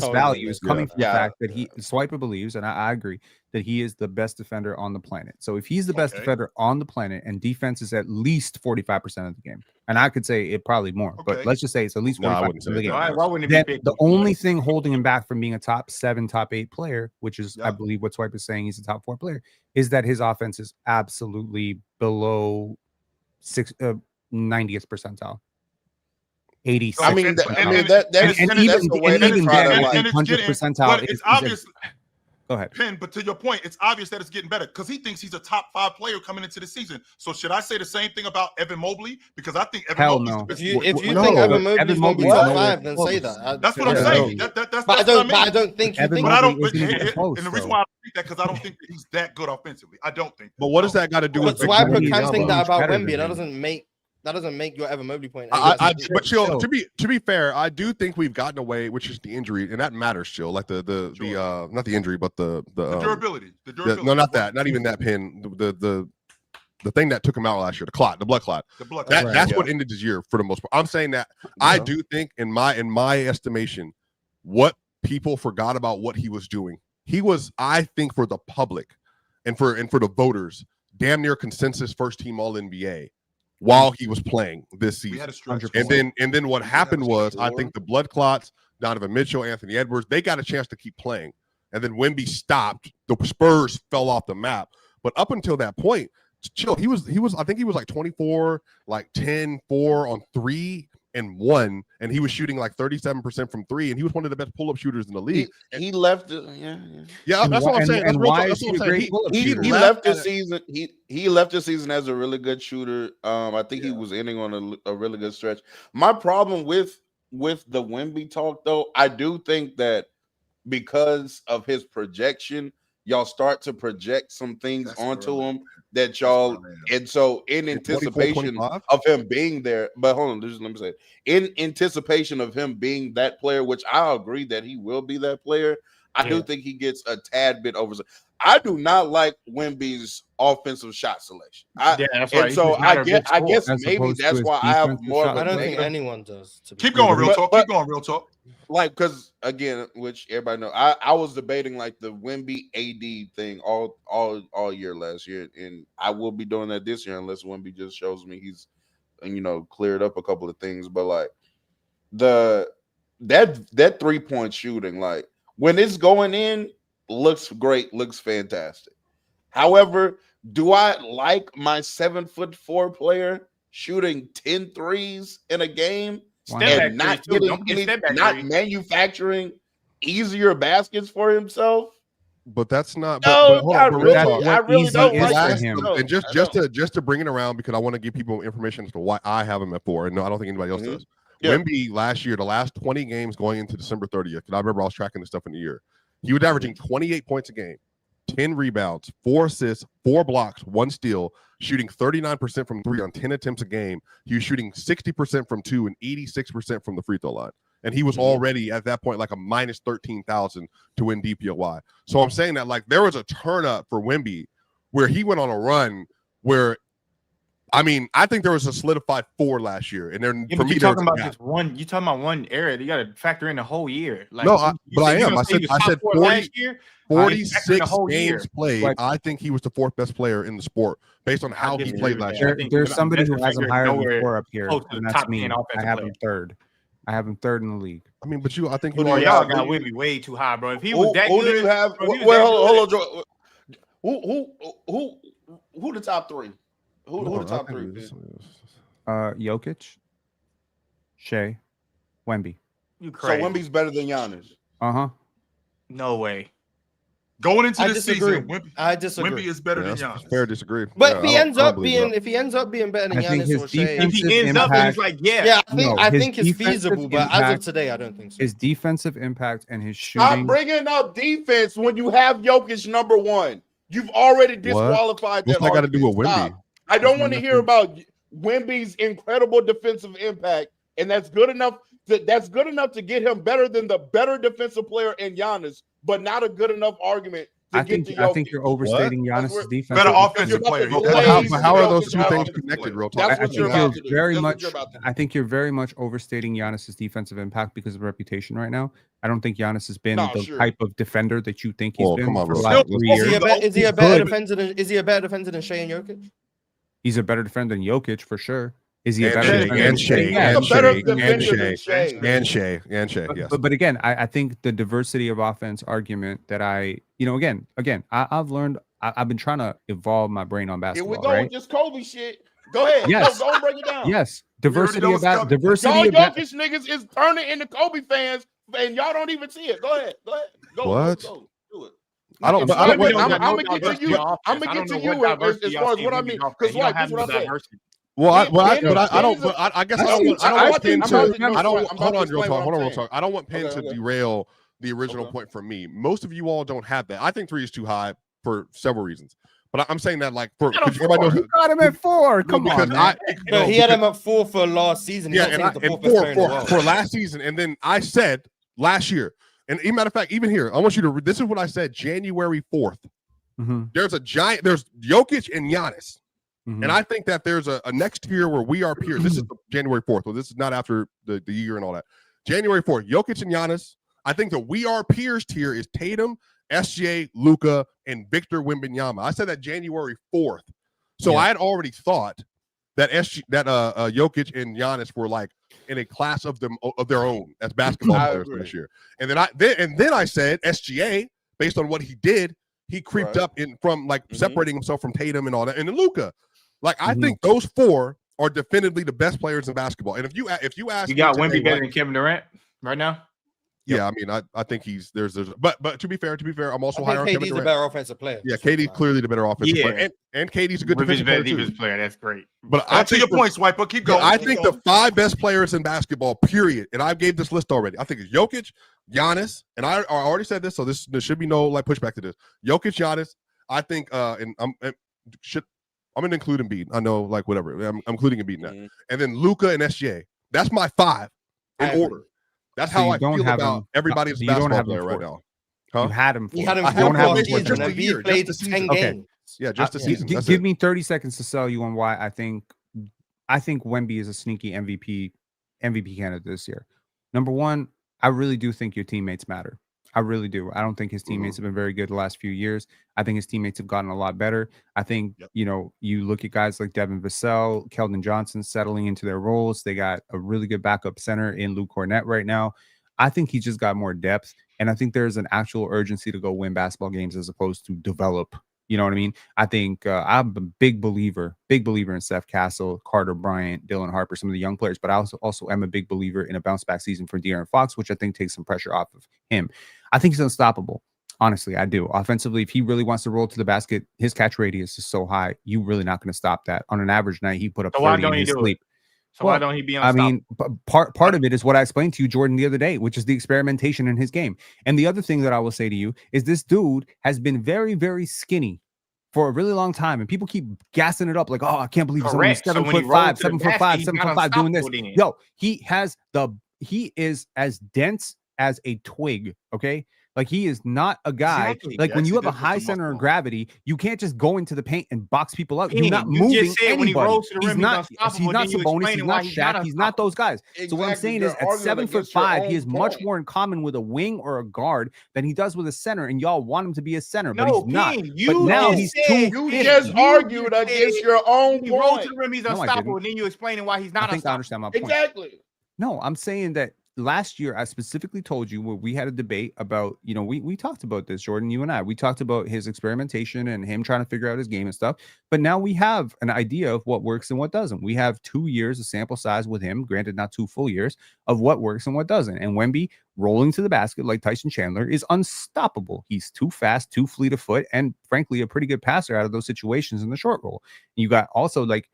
value is coming from the fact that Swiper believes, and I agree, that he is the best defender on the planet. So if he's the best defender on the planet and defense is at least 45% of the game, and I could say it probably more, but let's just say it's at least 45% of the game. Why wouldn't it be the only thing holding him back from being a top 7, top 8 player, which is I believe what Swiper is saying, he's a top 4 player, is that his offense is absolutely below 90th percentile. 86. I mean, that's the way to try to 100th percentile. It's obvious. Go ahead. Pen, but to your point, it's obvious that it's getting better because he thinks he's a top 5 player coming into the season. So should I say the same thing about Evan Mobley? Because I think Evan Mobley's the best. If you think Evan Mobley's going to be top 5, then say that. That's what I'm saying. But I don't think you think. But I don't. And the reason why I think that because I don't think that he's that good offensively. I don't think. But what does that got to do with? But Swiper can think that about Wemby. That doesn't make your Evan Mobley point. But chill. To be fair, I do think we've gotten away, which is the injury, and that matters. Chill, like the not the injury, but the durability. No, not that. Not even that pin. The thing that took him out last year, the blood clot. That's what ended his year for the most part. I'm saying that I do think, in my estimation, what people forgot about what he was doing. he was, I think, for the public and for the voters, damn near consensus first team All NBA while he was playing this We had season. a stretch. And then what happened was, I think the blood clots, Donovan Mitchell, Anthony Edwards, they got a chance to keep playing. And then Wemby stopped. The Spurs fell off the map. But up until that point, chill. He was. I think he was like 24, like 10, 4 on 3 and 1, and he was shooting like 37% from 3, and he was one of the best pull-up shooters in the league. He left. Yeah, that's what I'm saying. And why is he a great pull-up He shooter? left the season. He left the season as a really good shooter. I think he was ending on a really good stretch. My problem with the Wemby talk, though, I do think that because of his projection, y'all start to project some things onto him that y'all, and so in anticipation of him being there, but hold on, just let me say, in anticipation of him being that player, which I agree that he will be that player, I do think he gets a tad bit over. I do not like Wemby's offensive shot selection. That's right. And so I guess maybe that's why I have more. I don't think anyone does. Keep going, real talk. Keep going, real talk. Like, because again, which everybody know, I was debating like the Wemby AD thing all year last year, and I will be doing that this year unless Wemby just shows me he's, cleared up a couple of things. But like that 3-point shooting, like when it's going in, looks great, looks fantastic. However, do I like my 7'4" player shooting 10 threes in a game? And not manufacturing easier baskets for himself. But that's not. No, but I really don't like him. And just to bring it around, because I want to give people information as to why I have him at 4, and no, I don't think anybody else does. Yeah. Wemby last year, the last 20 games going into December 30th, because I remember I was tracking this stuff in the year. He was averaging 28 points a game, 10 rebounds, 4 assists, 4 blocks, 1 steal, shooting 39% from 3 on 10 attempts a game. He was shooting 60% from 2 and 86% from the free throw line. And he was already at that point like a minus 13,000 to win DPOY. So I'm saying that like there was a turn up for Wemby where he went on a run where, I mean, I think there was a solidified 4 last year. And then for me, you're talking about just one. You're talking about one area. You got to factor in the whole year. Like, no, but I am. I said 40, last year. 46 games played. Right. I think he was the 4th best player in the sport based on how he played last year. There's somebody who has him higher than 4 up here, and that's me. I have him 3rd. I have him 3rd in the league. I mean, but I think y'all got Wemby way too high, bro. If he was that good, who do you have? Hold on, who the top 3? Who the top 3? Jokic, Shea, Wemby. So Wemby's better than Giannis. No way. Going into this season, I disagree. Wemby is better than Giannis. Fair disagree. But if he ends up being better than Giannis or Shea, if he ends up, it's like I think it's feasible. But as of today, I don't think so. His defensive impact and his shooting. Stop bringing up defense when you have Jokic number 1. You've already disqualified that. What's that got to do with Wemby? I don't want to hear about Wemby's incredible defensive impact, and that's good enough. That's good enough to get him better than the better defensive player in Giannis, but not a good enough argument to get to Jokic. I think you're overstating Giannis' defense. Better offensive player. How are those two things connected, real talk? I think you're very much overstating Giannis' defensive impact because of reputation right now. I don't think Giannis has been the type of defender that you think he's been for like 3 years. Is he a better defender than Shea and Jokic? He's a better defender than Jokic for sure. Is he a better defender? And Shea, yes. But again, I think the diversity of offense argument that I've learned. I've been trying to evolve my brain on basketball. Here we go with this Kobe shit. Go ahead. Yes. Go and break it down. Yes. Diversity. Y'all Jokic niggas is turning into Kobe fans, and y'all don't even see it. Go ahead. Go. What? Go. Do it. I'm gonna get to you as far as what I mean. Because like this is what I said. I guess I don't want Penn to derail the original point from me. Most of you all don't have that. I think 3 is too high for several reasons. But I'm saying that like for everybody knows you got him at 4. Come on, he had him at 4 for last season. And 4 for last season, and then I said last year, and as a matter of fact, even here, I want you to. This is what I said January 4th. There's Jokic and Giannis. And I think that there's a next tier where we are peers. This is January 4th. Well, this is not after the year and all that. January 4th, Jokic and Giannis. I think the we are peers tier is Tatum SGA, Luka, and Victor Wembanyama. I said that January 4th. So I had already thought that Jokic and Giannis were like in a class of their own as basketball players this year. And then I said SGA, based on what he did, he creeped up from like separating himself from Tatum and all that. And then Luka. Like I think those four are definitively the best players in basketball. And if you ask, you got Wemby better than Kevin Durant right now. Yeah, I mean, I think he's but to be fair, I'm also higher on Kevin Durant. KD's a better offensive player. Yeah, KD's clearly the better offensive player, and KD's a good defensive player. That's great. But to your point, Swiper, keep going. I think the 5 best players in basketball, period, and I gave this list already. I think it's Jokic, Giannis, and I already said this, so there should be no like pushback to this. Jokic, Giannis. I think, and I'm going to include Embiid. I know, like whatever. I'm including Embiid now, and then Luka and SGA. That's my 5 in order. That's how I feel about everybody's basketball player right now. Huh? You had him. You had him. I don't have him for just a year. Played Just 10 games. Yeah, just a season. Give me 30 seconds to sell you on why I think Wemby is a sneaky MVP candidate this year. Number one, I really do think your teammates matter. I really do. I don't think his teammates have been very good the last few years. I think his teammates have gotten a lot better. I think, you look at guys like Devin Vassell, Keldon Johnson settling into their roles. They got a really good backup center in Luke Cornett right now. I think he just got more depth. And I think there's an actual urgency to go win basketball games as opposed to develop. You know what I mean? I think I'm a big believer in Steph Castle, Carter Bryant, Dylan Harper, some of the young players, but I also am a big believer in a bounce back season for De'Aaron Fox, which I think takes some pressure off of him. I think he's unstoppable. Honestly, I do. Offensively, if he really wants to roll to the basket, his catch radius is so high, you're really not going to stop that. On an average night, he put up 30 in his sleep. Why don't he be unstoppable? I mean, part of it is what I explained to you, Jordan, the other day, which is the experimentation in his game. And the other thing that I will say to you is this dude has been very, very skinny for a really long time, and people keep gassing it up like, "Oh, I can't believe he's only 7'5", 7'5", doing this." Yo, he is as dense as a twig. Okay. Like he is not a guy. Like when you have a high center of gravity, you can't just go into the paint and box people up. You're not moving anybody. He's not Sabonis. He's not Shaq. He's not those guys. So what I'm saying is, at 7'5", he has much more in common with a wing or a guard than he does with a center. And y'all want him to be a center, but he's not. But now he's too. You just argued against your own point. He rolls to the rim. He's unstoppable. And then you explaining why he's not. I think I understand my point. Exactly. No, I'm saying that. Last year, I specifically told you where we had a debate about, we talked about this, Jordan, you and I. We talked about his experimentation and him trying to figure out his game and stuff. But now we have an idea of what works and what doesn't. We have 2 years of sample size with him, granted not 2 full years, of what works and what doesn't. And Wemby rolling to the basket like Tyson Chandler is unstoppable. He's too fast, too fleet of foot, and frankly, a pretty good passer out of those situations in the short roll. You got also like,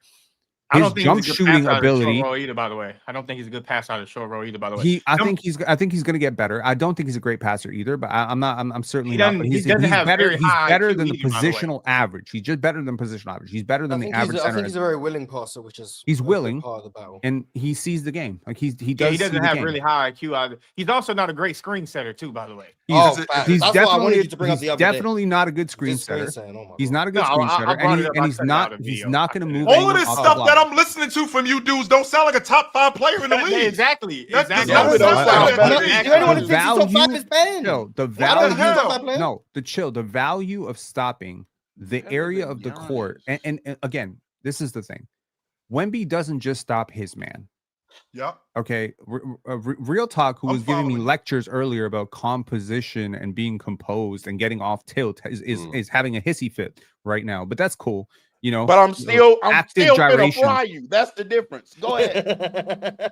his jump shooting ability either, by the way. I don't think he's a good passer out of short roll either, by the way. I think he's going to get better. I don't think he's a great passer either, but I'm certainly not. But he's better. He's better than the positional average. He's just better than positional average. He's better than the average center. I think he's a very willing passer, which is he's willing part of the battle. And he sees the game. Like he does. Yeah, he doesn't have really high IQ either. He's also not a great screen setter too, by the way. He's definitely not a good screen setter. He's not a good screen setter, and he's not going to move. All of this stuff that I'm listening to from you dudes don't sound like a top 5 player in the league. Exactly. The value of stopping the area of the court. And again, this is the thing. Wemby doesn't just stop his man. Yeah. Okay. Real talk, who was giving me lectures earlier about composition and being composed and getting off tilt is having a hissy fit right now. But that's cool. But I'm still gonna fly you. That's the difference. Go ahead.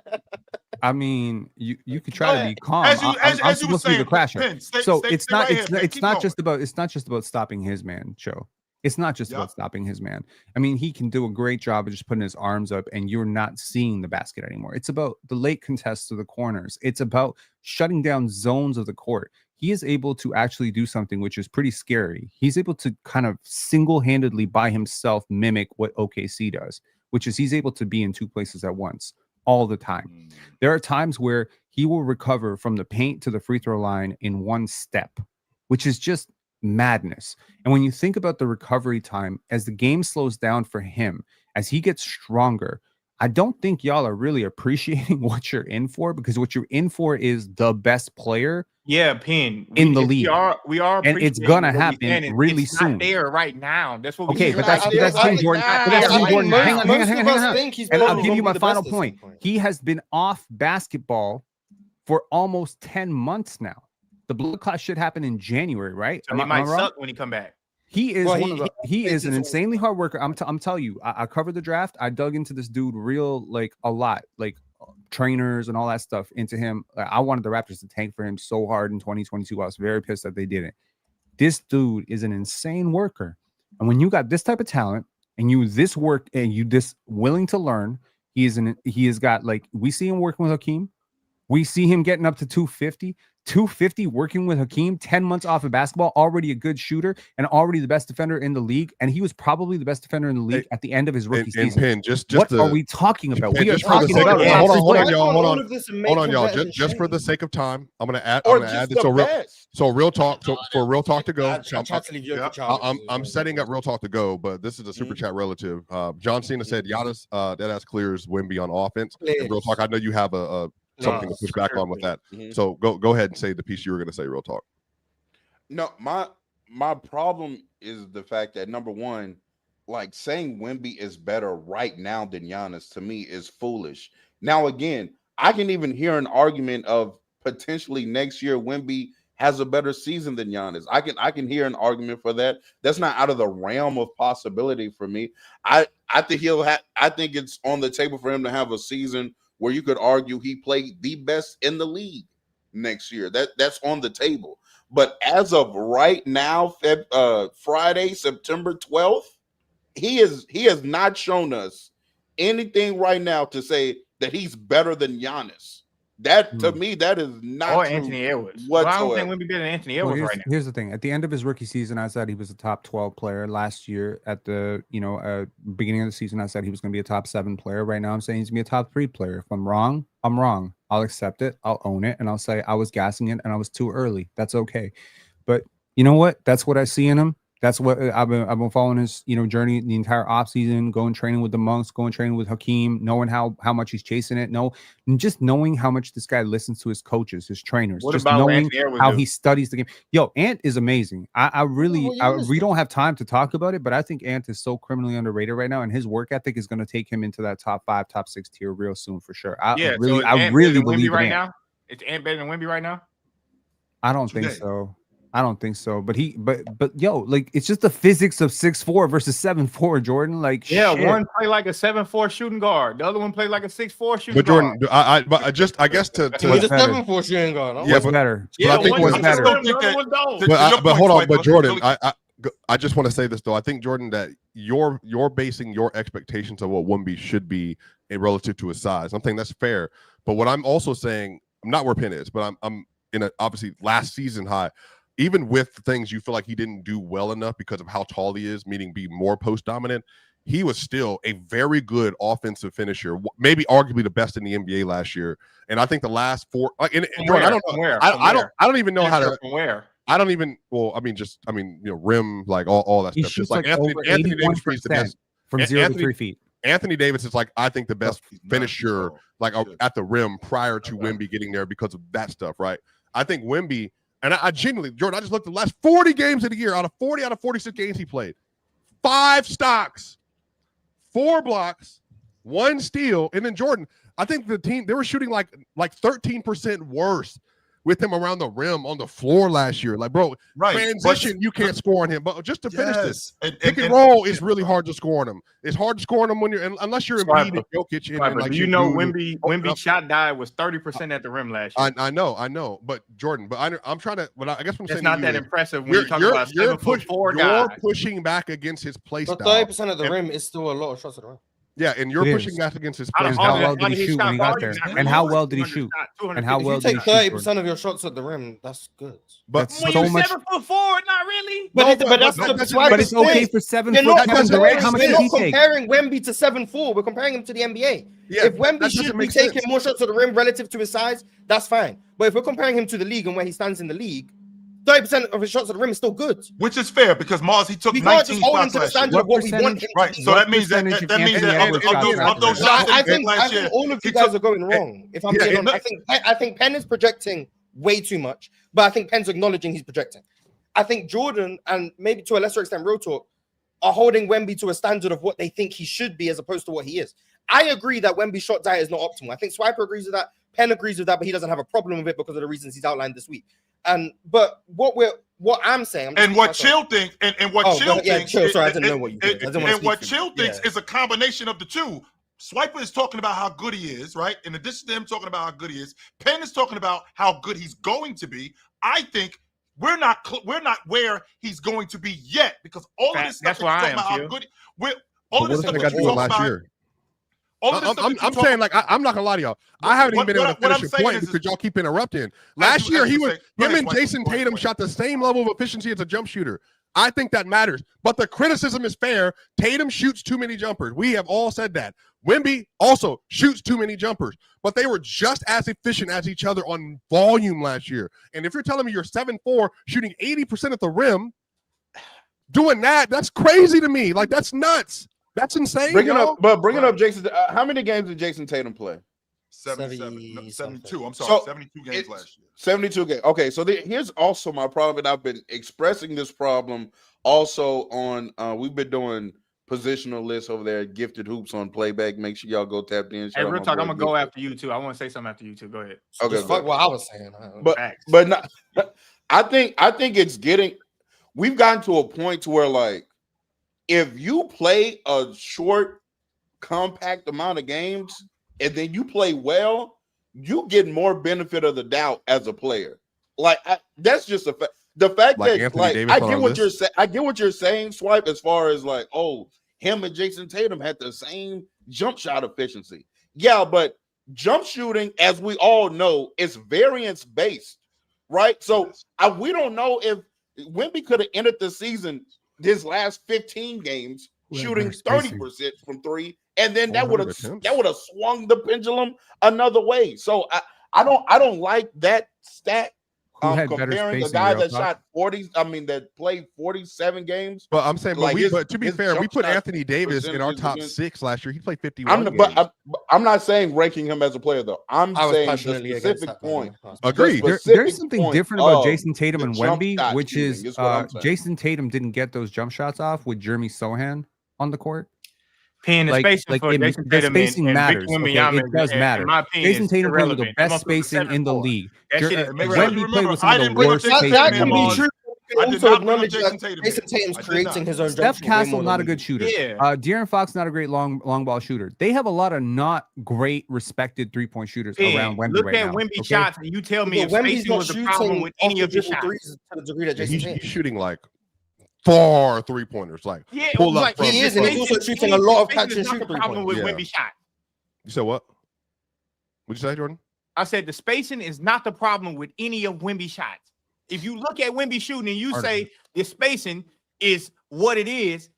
I mean, you could try to be calm. I'm supposed to be the crasher. So it's not just about stopping his man, Joe. It's not just about stopping his man. I mean, he can do a great job of just putting his arms up and you're not seeing the basket anymore. It's about the late contests to the corners. It's about shutting down zones of the court. He is able to actually do something which is pretty scary. He's able to kind of single-handedly by himself mimic what OKC does, which is he's able to be in 2 places at once all the time. There are times where he will recover from the paint to the free throw line in 1 step, which is just madness. And when you think about the recovery time, as the game slows down for him, as he gets stronger, I don't think y'all are really appreciating what you're in for, because what you're in for is the best player. Yeah, Penn. In the league. We are, and it's gonna happen really it's soon. Not there right now. That's what we Okay, said. but that's the thing, Jordan. But that's the thing, Jordan. Hang on. And I'll give you my final point. He has been off basketball for almost 10 months now. The blood clot should happen in January, right? So he might suck when he come back. He is he is an insanely hard worker. I'm telling you, I covered the draft. I dug into this dude real a lot, trainers and all that stuff into him. I wanted the Raptors to tank for him so hard in 2022. I was very pissed that they didn't. This dude is an insane worker. And when you got this type of talent and you this work and you this willing to learn, he has got we see him working with Hakeem. We see him getting up to 250 working with Hakeem, 10 months off of basketball, already a good shooter and already the best defender in the league. And he was probably the best defender in the league at the end of his rookie season. Penn, what are we talking about? We are talking about hold on, y'all. Just for the sake of time, I'm gonna add this. So real talk. So for real talk to go, I'm setting up real talk to go, but this is a super chat relative. John Cena said Giannis deadass clears Wemby on offense. And real talk. I know you have a something to push back on with that. So go ahead and say the piece you were going to say. Real talk. No, my problem is the fact that number one, saying Wemby is better right now than Giannis to me is foolish. Now again, I can even hear an argument of potentially next year Wemby has a better season than Giannis. I can hear an argument for that. That's not out of the realm of possibility for me. I think I think it's on the table for him to have a season where you could argue he played the best in the league next year. That's on the table. But as of right now, Friday, September 12th, he has not shown us anything right now to say that he's better than Giannis. That to me, that is not or Anthony Edwards. Well, I don't think Wemby better than Anthony Edwards right now. Here's the thing: at the end of his rookie season, I said he was a top 12 player. Last year, at the beginning of the season, I said he was going to be a top 7 player. Right now, I'm saying he's going to be a top 3 player. If I'm wrong, I'm wrong. I'll accept it. I'll own it, and I'll say I was gassing it and I was too early. That's okay. But you know what? That's what I see in him. That's what I've been following his journey the entire offseason, going training with the monks, going training with Hakeem, knowing how much he's chasing it. Just knowing how much this guy listens to his coaches, his trainers, just knowing how he studies the game. Yo, Ant is amazing. We don't have time to talk about it, but I think Ant is so criminally underrated right now, and his work ethic is going to take him into that top 5, top 6 tier real soon for sure. I really believe right now. Is Ant better than Wemby right now? I don't think so. I don't think so, but yo, it's just the physics of 6'4" versus 7'4", Jordan. One play like a 7'4" shooting guard, the other one play like a 6'4" shooting guard. But Jordan, I guess to he's a 7'4" shooting guard. Yeah, better. Yeah, I think what's better. But hold on, but Jordan, I just want to say this though. I think Jordan that you're basing your expectations of what Wemby should be relative to his size. I'm thinking that's fair, but what I'm also saying, I'm not where Penn is, but I'm in obviously last season high. Even with things you feel like he didn't do well enough because of how tall he is, meaning be more post dominant, he was still a very good offensive finisher, maybe arguably the best in the NBA last year. And I think the last 4, Jordan, I don't know, I don't even know how to. From where? I don't even. Well, rim, all that he stuff. It's like Anthony Davis is the best from 0 to 3 feet. Anthony Davis is I think the best finisher at the rim prior to Wemby getting there because of that stuff, right? I think Wemby. And I genuinely, Jordan, I just looked at the last 40 games of the year. Out of 46 games he played, 5 stocks, 4 blocks, 1 steal. And then Jordan, I think the team, they were shooting like 13% worse with him around the rim on the floor last year. Transition, you can't score on him. But just to finish this, pick and roll is really hard to score on him. It's hard to score on him when unless you're Embiid and Jokic. Wemby shot dive was 30% at the rim last year. I know. But Jordan, I'm trying to. But I guess what I'm saying it's not that impressive when you're talking about 7'4" guy. You're pushing back against his play style. 30% of the rim is still a lot of shots at the rim. Yeah, and you're pushing back against his play. How well did he shoot when he got there? And how well did he shoot? And how well did he shoot? If you take 30% of your shots at the rim, that's good. But so much. 7'4", not really. But it's okay for 7'4". How much did he take? Comparing Wemby to 7'4", we're comparing him to the NBA. Yeah, if Wemby should be taking more shots at the rim relative to his size, that's fine. But if we're comparing him to the league and where he stands in the league, 30% of his shots at the rim is still good. Which is fair because Mars, he took We can't 19 just hold him shots to the last year. standard of what we want him to Right. be. So that means that percentage of means Anthony that Edwards shots of those per shots I that he think took last year, all of he you guys took- are going wrong. If I'm Yeah, being it- honest, I think Penn is projecting way too much, but I think Penn's acknowledging he's projecting. I think Jordan and maybe to a lesser extent Real Talk are holding Wemby to a standard of what they think he should be as opposed to what he is. I agree that Wemby's shot diet is not optimal. I think Swiper agrees with that. Penn agrees with that, but he doesn't have a problem with it because of the reasons he's outlined this week. But what I'm saying, and what Chill thinks, and what Chill thinks, Chill. Sorry, I didn't know what you did. And what Chill thinks is a combination of the two. Swiper is talking about how good he is, right? In addition to him talking about how good he is, Penn is talking about how good he's going to be. I think we're not where he's going to be yet because all of this stuff That's where I am, about how Phil. good. All of this stuff I that got to you do it talk last about. year. All of this stuff that you I'm talk- saying, like, I'm not gonna lie to y'all. I haven't even been able to what I'm finish a saying point is- because y'all keep interrupting. As Last you year, he say- was go him ahead, and Swiper, Jason go ahead, Tatum Swiper. shot the same level of efficiency as a jump shooter. I think that matters. But the criticism is fair. Tatum shoots too many jumpers. We have all said that. Wemby also shoots too many jumpers, but they were just as efficient as each other on volume last year. And if you're telling me you're 7'4", shooting 80% at the rim, doing that's crazy to me. Like, that's nuts. That's insane. Bringing y'all. up Jason. How many games did Jason Tatum play? 72. I'm sorry, So, 72 games last year. 72 games. Okay, so here's also my problem, and I've been expressing this problem also on. We've been doing positional lists over there at Gifted Hoops on Playback. Make sure y'all go tap in. Hey, Real Talk, I'm gonna go after you too. I want to say something after you too. Go ahead. Okay, Just fuck what I was saying. but not. I think it's getting. We've gotten to a point to where, like, if you play a short, compact amount of games and then you play well, you get more benefit of the doubt as a player. Like, that's just a fact. The fact Like that, Anthony like, Davis I on get our what you're list? saying. I get what you're saying, Swipe. As far as like, oh, him and Jason Tatum had the same jump shot efficiency. Yeah, but jump shooting, as we all know, is variance based, right? So we don't know if Wemby could have ended the season his last 15 games shooting 30% from three, and then that would have swung the pendulum another way. So I don't like that stat. Who had better Comparing a spacing, guy Real that Talk? shot 40, that played 47 games. But I'm saying, Like, but to be his fair, we jump put shot Anthony Davis in our percentages top against- 6 last year. He played 51 games. But I'm not saying ranking him as a player though. I'm I was saying the passionately against specific that, point. Agreed. There's something different about Jason Tatum the and jump Wemby, shot which shooting is is what I'm saying. Jason Tatum didn't get those jump shots off with Jeremy Sohan on the court. Paying the spacing for Jason the Tatum spacing and matters. Victor Okay? Wembanyama, It does matter. in my opinion, Jason is Tatum played with the irrelevant. I'm best gonna put spacing in the 7-4. league. That shit is Make sure you Wemby played remember, with some I of didn't the bring up worst Jason spacing That Tatum in can the be league. true. You I can did also not bring up acknowledge Jason that Tatum Jason here. Tatum's I did creating not. his own jump Steph shot way more Castle than not a we good do. shooter. Yeah. De'Aaron Fox not a great long ball shooter. They have a lot of not great respected 3-point shooters around Wemby Look right at now. Wemby okay? shots, and you tell me But if Wemby's spacing not was a problem shooting with any off of the his dribble shots. threes to the degree that Jason He's Tatum. shooting like far 3-pointers, like Yeah, pull up like, from. He is, and he's also shooting a lot of catch and Spacing is not shoot the problem 3-pointers. with Yeah. Wemby shot. You said what? What'd you say, Jordan? I said the spacing is not the problem with any of Wemby shots. If you look at Wemby shooting and you say the spacing is what it is,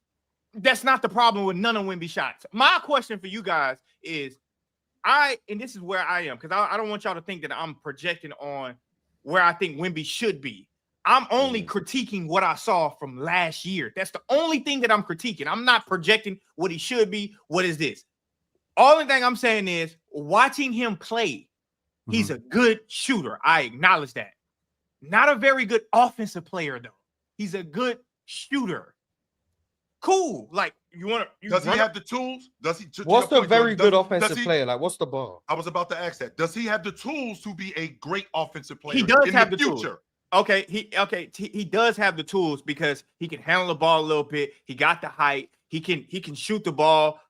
that's not the problem with none of Wemby shots. My question for you guys is, and this is where I am, because I don't want y'all to think that I'm projecting on where I think Wemby should be. I'm only critiquing what I saw from last year. That's the only thing that I'm critiquing. I'm not projecting what he should be. What is this? Only thing I'm saying is watching him play, he's a good shooter. I acknowledge that. Not a very good offensive player, though. He's a good shooter. Cool. Like, Does he have the tools? Does he? What's the very good does offensive he- player? Like, what's the bar? I was about to ask that. Does he have the tools to be a great offensive player? He does in have the the tools. future? Okay, he does have the tools because he can handle the ball a little bit. He got the height. He can shoot the ball.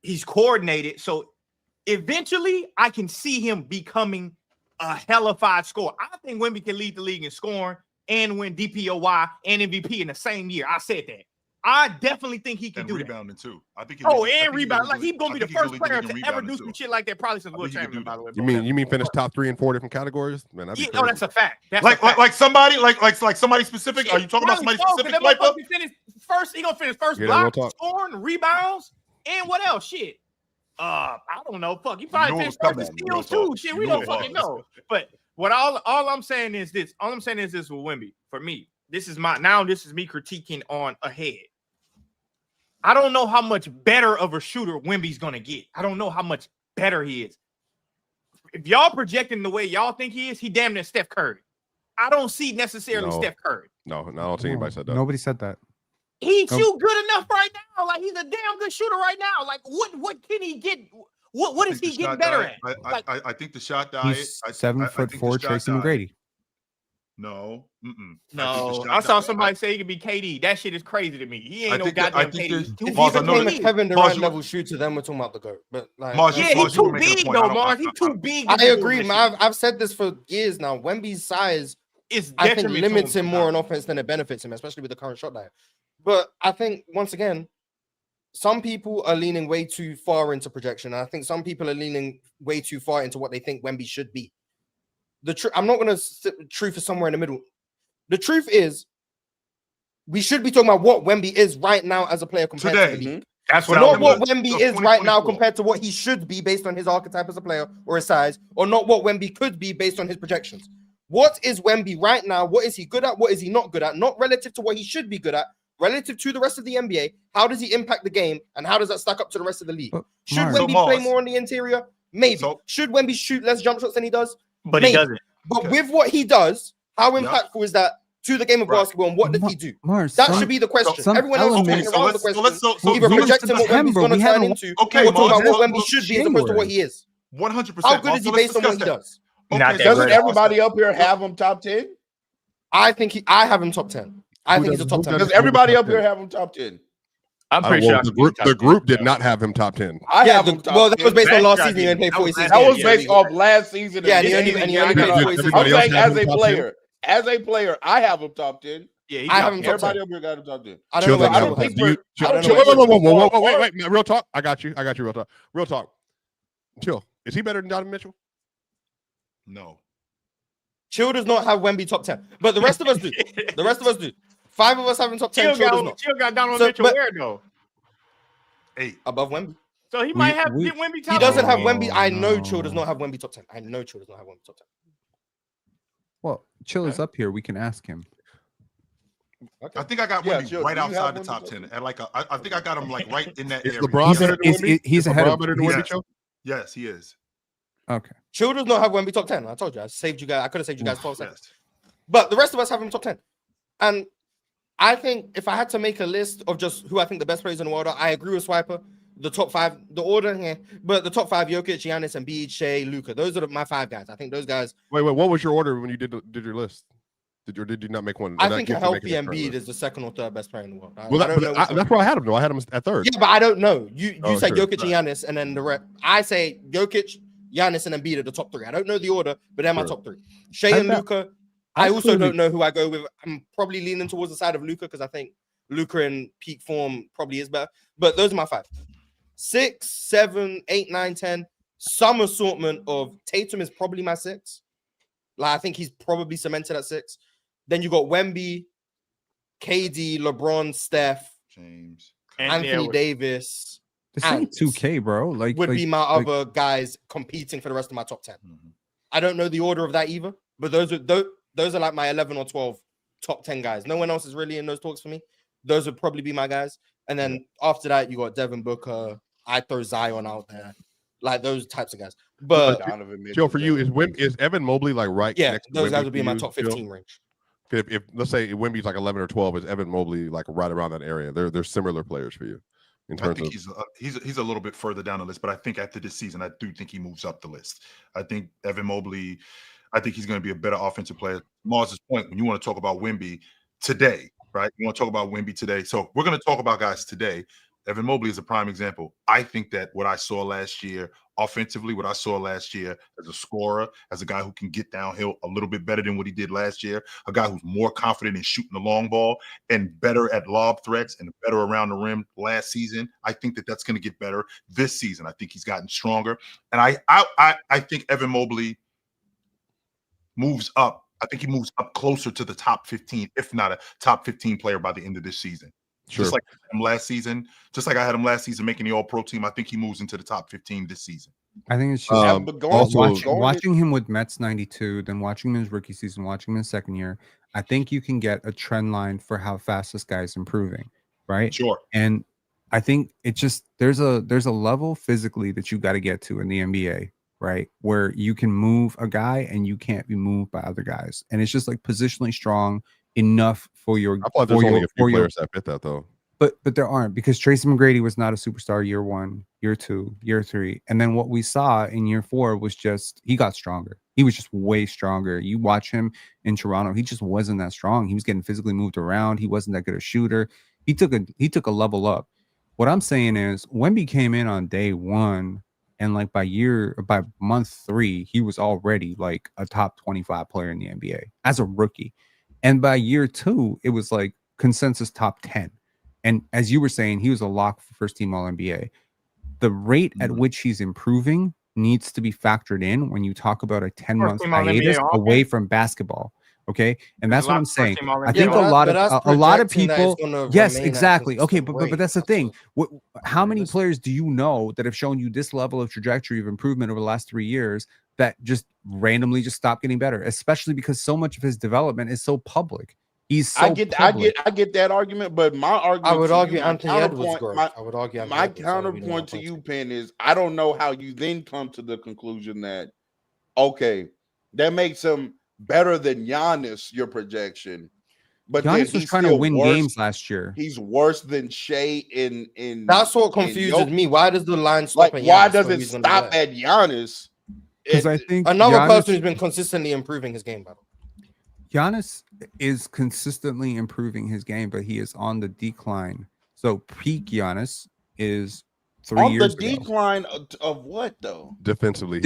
He's coordinated. So eventually, I can see him becoming a hellified scorer. I think Wemby can lead the league in scoring and win DPOY and MVP in the same year. I said that. I definitely think he can And do rebounding too. I think. and rebound. Like, he's gonna be the first player to ever do some shit like that, probably since Will Chamberlain, by the way. You mean finish top 3 and 4 different categories? Man, that'd be Yeah, crazy. that's a fact. That's Like a fact. like somebody like somebody specific. Are you talking about somebody Probably specific? so, 'cause that Like, motherfucker finish first. He gonna finish first Yeah, real block, talk. scoring, rebounds, and what else? Shit. I don't know. Fuck, you probably You know finished what's first in coming, steals real too. talk. Shit, You we know don't what fucking was. know. But What all I'm saying is this. All I'm saying is this with Wemby. For me, this is me critiquing on ahead. I don't know how much better of a shooter Wemby's gonna get. I don't know how much better he is. If y'all projecting the way y'all think he is, he damn near Steph Curry. I don't see necessarily Steph Curry. No, I don't think anybody said that. Nobody said that. He shoot good enough right now. Like he's a damn good shooter right now. Like what can he get? What is he getting better at? I think the shot diet. He's 7'4" Tracy McGrady. No. No, I saw somebody say he could be KD. That shit is crazy to me. He ain't no goddamn KD. If he's playing a Kevin Durant level shooter, then we're talking about the GOAT. But like, he's too big though, Mars. He's too big. I agree, man. I've said this for years now. Wemby's size I think limits him more on offense than it benefits him, especially with the current shot diet. But I think once again, some people are leaning way too far into projection. And I think some people are leaning way too far into what they think Wemby should be. I'm not going to sit the truth is somewhere in the middle. The truth is, we should be talking about what Wemby is right now as a player compared to the league. That's what not what Wemby is right now compared to what he should be based on his archetype as a player or his size, or not what Wemby could be based on his projections. What is Wemby right now? What is he good at? What is he not good at? Not relative to what he should be good at, relative to the rest of the NBA. How does he impact the game, and how does that stack up to the rest of the league? Should Wemby play more on the interior? Maybe. Should Wemby shoot less jump shots than he does? But he doesn't. But with what he does, how impactful is that to the game of basketball, and what does he do? That should be the question. Everyone else is talking around the question. Either projecting what Wemby's going to turn into, or talking about what Wemby should be as opposed to what he is. 100%. How good is he based on what he does? Doesn't everybody up here have him top 10? I I have him top 10. I think he's a top 10. Does everybody up here have him top 10? I'm pretty sure the group did not have him top 10. I have him top 10. Well, that was based on last season. He only played 40 seasons. That was based off last season. Yeah, and he only played 40 seasons. I'm saying as a player, I have him top 10. Yeah, I have him top 10. Everybody up here got him top 10. I don't know. Wait. Real talk. I got you. Real talk. Chill. Is he better than Donovan Mitchell? No. Chill does not have Wemby top 10, but the rest of us do. The rest of us do. 5 of us have him top 10. Chill got Donovan Mitchell where though? 8 above Wemby. So he might have Wemby top 10. He doesn't have Wemby. I know Chill does not have Wemby top 10. I know Chill does not have Wemby top 10. Well, Chill is up here. We can ask him. Okay. I think I got Wemby right outside the top 10. At I think I got him like right in that area. LeBron better than Wemby? He's ahead of Wemby. Yes, he is. Okay. Chill does not have Wemby top 10. I told you. I saved you guys. I could have saved you guys 12 seconds. But the rest of us have him top 10. And I think if I had to make a list of just who I think the best players in the world are, I agree with Swiper. The top 5, the order, but the top 5: Jokic, Giannis, Embiid, Shea, Luka. Those are my 5 guys. I think those guys. Wait. What was your order when you did your list? Did you not make one? I think a healthy Embiid is the second or third best player in the world. Well, that's where I had him. Though I had him at 3rd. Yeah, but I don't know. You said Jokic and Giannis, and then the rest. I say Jokic, Giannis, and Embiid are the top 3. I don't know the order, but they're my top 3. Shea and Luka. I also don't know who I go with. I'm probably leaning towards the side of Luka because I think Luka in peak form probably is better. But those are my 5. 6, 7, 8, 9, 10. Some assortment of Tatum is probably my 6. Like I think he's probably cemented at 6. Then you got Wemby, KD, LeBron, Steph, James, Anthony Davis. This ain't 2K, bro. Like would be my other guys competing for the rest of my top 10. Mm-hmm. I don't know the order of that either, but those are like my 11 or 12 top 10 guys. No one else is really in those talks for me. Those would probably be my guys. And then after that, you got Devin Booker. I throw Zion out there, like those types of guys. But Joe, for you, is Evan Mobley like right? Yeah, next those to guys would be in my you, top 15 range. If let's say Wemby's like 11 or 12, is Evan Mobley like right around that area? They're similar players for you. In terms I think he's a little bit further down the list, but I think after this season, I do think he moves up the list. I think Evan Mobley, I think he's going to be a better offensive player. Mars's point, when you want to talk about Wemby today, right? You want to talk about Wemby today. So we're going to talk about guys today. Evan Mobley is a prime example. I think that what I saw last year, offensively, what I saw last year as a scorer, as a guy who can get downhill a little bit better than what he did last year, a guy who's more confident in shooting the long ball and better at lob threats and better around the rim last season. I think that that's going to get better this season. I think he's gotten stronger. And I think Evan Mobley moves up. I think he moves up closer to the top 15, if not a top 15 player by the end of this season. Sure. Just like I had him last season making the All-Pro team, I think he moves into the top 15 this season. I think it's just but watching him with Mets 92, then watching him in his rookie season, watching him in his second year. I think you can get a trend line for how fast this guy is improving, right? Sure. And I think it's just there's a level physically that you got to get to in the NBA, right? Where you can move a guy and you can't be moved by other guys, and it's just like positionally strong enough for your. I thought there's only a few players that fit that though. But there aren't, because Tracy McGrady was not a superstar year 1, year 2, year 3. And then what we saw in year 4 was just he got stronger. He was just way stronger. You watch him in Toronto, he just wasn't that strong. He was getting physically moved around. He wasn't that good a shooter. He took a level up. What I'm saying is Wemby came in on day 1, and like by month 3, he was already like a top 25 player in the NBA as a rookie. And by year 2, it was like consensus top 10. And as you were saying, he was a lock for first team All-NBA. The rate at which he's improving needs to be factored in when you talk about a 10-month hiatus away from basketball. Okay, and that's what I'm saying. I think a lot of people. Yes, exactly. Okay, but that's the thing. How many players do you know that have shown you this level of trajectory of improvement over the last 3 years that just randomly just stop getting better? Especially because so much of his development is so public. He's so I get that argument, but my argument. I would argue Anthony Edwards. I would argue my counterpoint to you, Penn, is I don't know how you then come to the conclusion that okay, that makes him better than Giannis, your projection. But Giannis was trying to win games last year. He's worse than Shea in that's what confuses me. Why does the line stop at Giannis? Why does it stop at Giannis? Because I think another person who's been consistently improving his game battle. Giannis is consistently improving his game, but he is on the decline. So peak Giannis is 3 years ago. On the decline of what though? Defensively,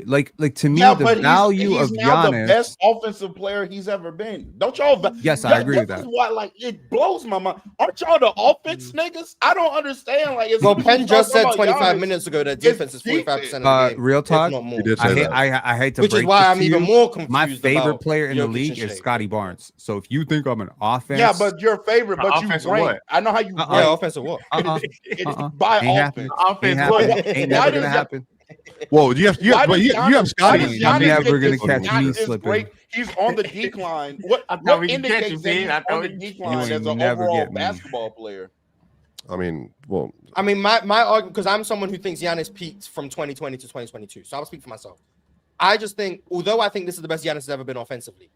like to me, the value of now Giannis, the best offensive player he's ever been. Don't y'all? Yes, I agree with that. This is why, like, it blows my mind. Aren't y'all the offense niggas? I don't understand. Like, well, Penn just said 25 minutes ago that defense is 45% of the game. Real talk. I hate to break. Which is why I'm even more confused. My favorite player in the league is Scotty Barnes. So if you think I'm an offense, yeah, but your favorite, but you rank. I know how you rank. Yeah, offensive what? It's by offense. Ain't never gonna happen. Well, you have Scotty. I'm never gonna catch me slipping. He's on the decline. What indicates that he's on the decline as an overall basketball player? I mean, my argument, because I'm someone who thinks Giannis peaked from 2020 to 2022. So I'll speak for myself. I just think, although I think this is the best Giannis has ever been offensively,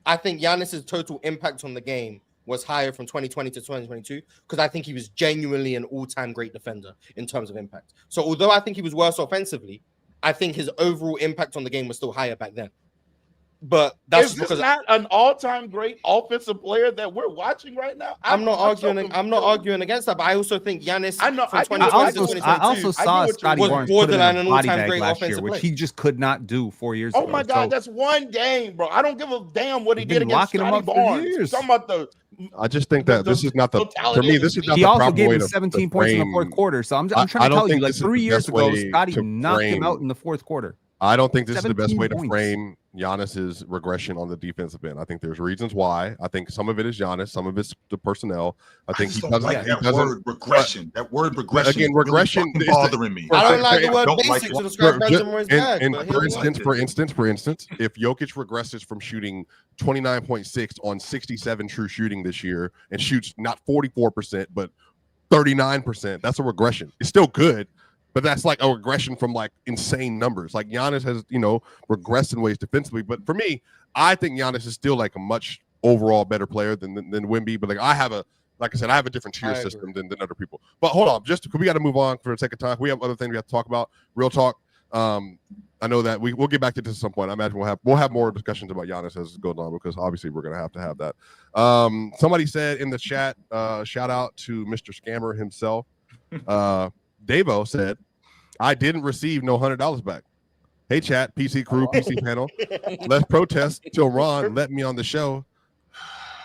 I think Giannis's total impact on the game was higher from 2020 to 2022 because I think he was genuinely an all-time great defender in terms of impact. So although I think he was worse offensively, I think his overall impact on the game was still higher back then. But that's because not an all-time great offensive player that we're watching right now. I'm not arguing against that, but I also think Giannis. I also saw Scotty Barnes borderline an all-time great offensive player, which he just could not do 4 years ago. Oh my God, that's one game, bro. I don't give a damn what he did against Scotty Barnes. Talking about the. I just think that this is not the for me. This is not the proper way to. He also gave him 17 points in the fourth quarter. So I'm trying to tell you, like 3 years ago, Scotty knocked him out in the fourth quarter. I don't think this is the best way to frame Giannis's regression on the defensive end. I think there's reasons why. I think some of it is Giannis, some of it's the personnel. I think he doesn't like that word regression. That word regression. Again, regression is bothering me. I don't like the word basic to describe Benjamin's bag. For instance, if Jokic regresses from shooting 29.6 on 67 true shooting this year and shoots not 44% but 39%, that's a regression. It's still good. But that's like a regression from like insane numbers. Like Giannis has, regressed in ways defensively. But for me, I think Giannis is still like a much overall better player than Wemby. But like I have a different tier system than other people. But hold on, we got to move on for the sake of time. We have other things we have to talk about. Real talk. I know that we'll get back to this at some point. I imagine we'll have more discussions about Giannis as it goes on because obviously we're gonna have that. Somebody said in the chat, shout out to Mr. Scammer himself. Davo said, I didn't receive no $100 back. Hey, chat, PC crew, PC panel. Let's protest till Ron let me on the show.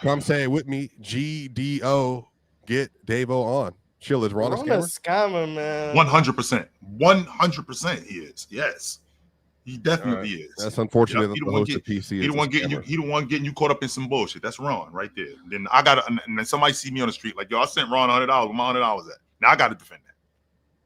Come say it with me. GDO, get Davo on. Chill, is Ron a scammer, man. 100%. 100% he is. Yes. He definitely is. That's unfortunate. He the host of PC. He the one getting you caught up in some bullshit. That's Ron right there. Then and then somebody see me on the street like, yo, I sent Ron $100. Where my $100 at? Now I got to defend that.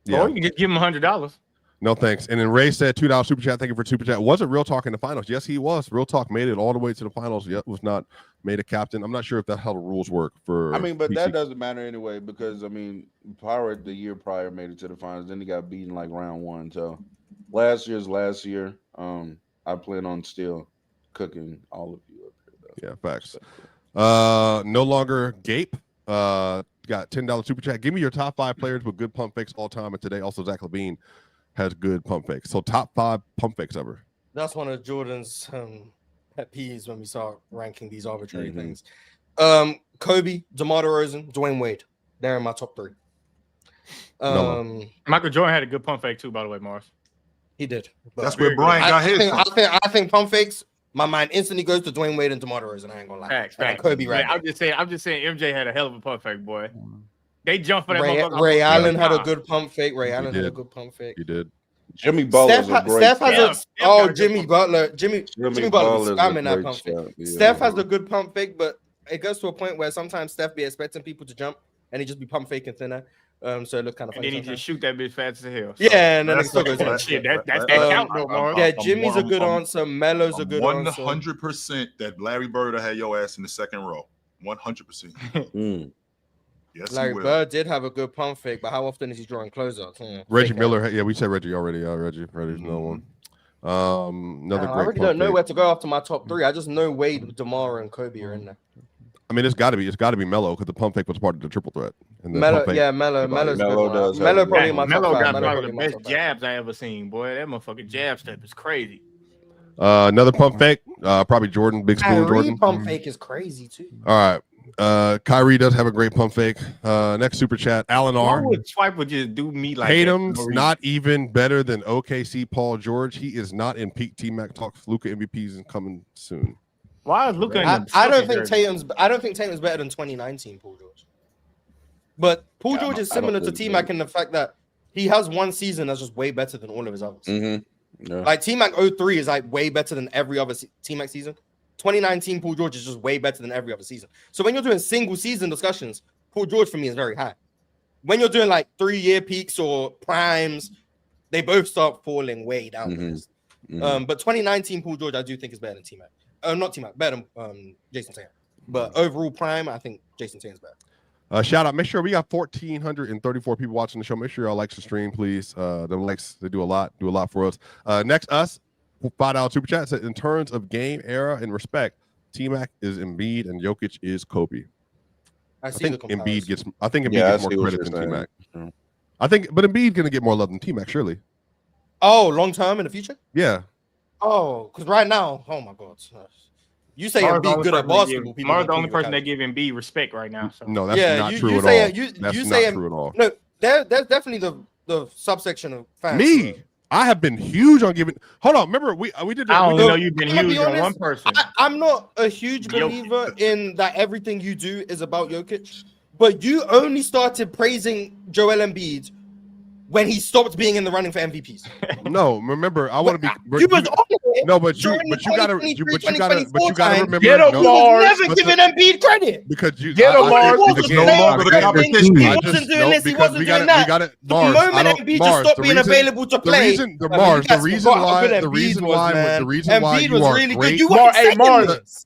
Yeah. Or you can just give him $100. No thanks. And then Ray said $2 super chat. Thank you for super chat. Wasn't Real Talk in the finals? Yes, he was. Real Talk made it all the way to the finals. Yet was not made a captain. I'm not sure if that's how the rules work for. I mean, but PC. that doesn't matter anyway because I mean, Pirate the year prior made it to the finals. Then he got beaten like round 1. So last year. I plan on still cooking all of you up here. Though. Yeah, facts. No longer Gape. Got $10 super chat. Give me your top 5 players with good pump fakes all time. And today also Zach LaVine has good pump fakes. So top 5 pump fakes ever. That's one of Jordan's pet peeves when we start ranking these arbitrary things. Kobe, DeMar DeRozan, Dwayne Wade. They're in my top 3. Michael Jordan had a good pump fake too, by the way, Mars. He did. That's where Brian got his. I think pump fakes. My mind instantly goes to Dwayne Wade and DeMar DeRozan. I ain't gonna lie. Facts. Kobe, right? I'm just saying. MJ had a hell of a pump fake, boy. They jumped for that. Ray Allen had a good pump fake. He did. Jimmy Butler's a great. Jimmy Butler. Jimmy Butler was spamming that pump fake. Yeah. Steph has a good pump fake, but it goes to a point where sometimes Steph be expecting people to jump and he just be pump faking thinner. So it looks kind of funny. And then he just shoot that bitch fast as hell. So. Yeah, and then it still goes in. That's that count though, Mars. Yeah, Jimmy's a good answer. Melo's a good answer. 100% that Larry Bird had your ass in the second row. 100%. Yes, Larry Bird did have a good pump fake, but how often is he drawing closeouts? Reggie Miller, yeah, we said Reggie already. Reggie's no one. Another great. I already don't know where to go after my top 3. I just know Wade, DeMar, and Kobe are in there. I mean, it's got to be Melo because the pump fake was part of the triple threat. And Melo probably in my top 5. Melo got probably the best jabs I ever seen. Boy, that motherfucking jab step is crazy. Another pump fake, probably Jordan, Big Spoon Jordan. Pump fake is crazy too. All right. Kyrie does have a great pump fake. Next super chat, Alan R. Swipe would just do me like Tatum's not even better than OKC Paul George. He is not in peak TMac talks. Luka MVPs is coming soon. Why is Luka? I don't think Tatum's better than 2019 Paul George. But Paul George is similar to T-Mac in the fact that he has one season that's just way better than all of his others. Yeah. Like T-Mac 03 is like way better than every other T-Mac season. 2019 Paul George is just way better than every other season. So when you're doing single season discussions, Paul George for me is very high. When you're doing like 3-year peaks or primes, they both start falling way down. But 2019 Paul George, I do think is better than T-Mac. Not T-Mac, better than Jason Tatum. But overall prime, I think Jason Tatum's better. Shout out. Make sure we got 1,434 people watching the show. Make sure y'all like the stream, please. The likes, they do a lot for us. Next, us, $5 super chat said, in terms of game era and respect, T-Mac is Embiid and Jokic is Kobe. I think Embiid gets more credit than T-Mac. But Embiid's gonna get more love than T-Mac, surely. Oh, long term in the future? Yeah. Oh, because right now, oh my God. You say Embiid good at basketball. Mar's the only person that give Embiid respect right now. So. No, that's not true at all. That's not true at all. No, there's definitely the subsection of fans. Me, I have been huge on giving. Hold on, remember we did. I don't know you've been huge on one person. I'm not a huge believer in that everything you do is about Jokic, but you only started praising Joel Embiid when he stopped being in the running for MVPs. No, remember, I want to be. You was on it. No, but you gotta remember. Get him, Mars. Never giving Embiid credit because you get him, Mars. He wasn't doing this. He wasn't doing that. The moment Embiid just stopped being available to play. The reason why Embiid was really good. You were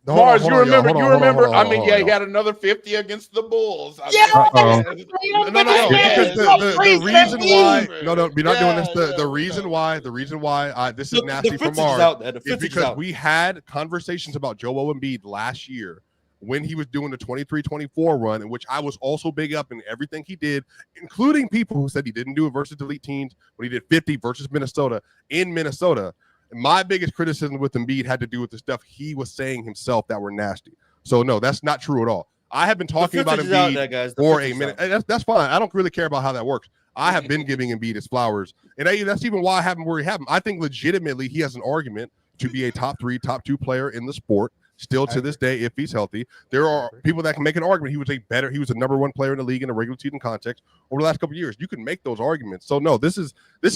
Mars. You remember? I mean, yeah, he had another 50 against the Bulls. Yeah. The reason why. No, we're not doing this. The reason why this is nasty for Mars is because we had conversations about Joel Embiid last year when he was doing the 23-24 run, in which I was also big up in everything he did, including people who said he didn't do it versus elite teams when he did 50 versus Minnesota in Minnesota. And my biggest criticism with Embiid had to do with the stuff he was saying himself that were nasty. So no, that's not true at all. I have been talking about Embiid for a minute. That's fine. I don't really care about how that works. I have been giving Embiid his flowers, and that's even why I have him where he have him. I think legitimately he has an argument to be a top 3, top 2 player in the sport still to this day if he's healthy. There are people that can make an argument he was a number 1 player in the league in a regular season context over the last couple of years. You can make those arguments. So no, this is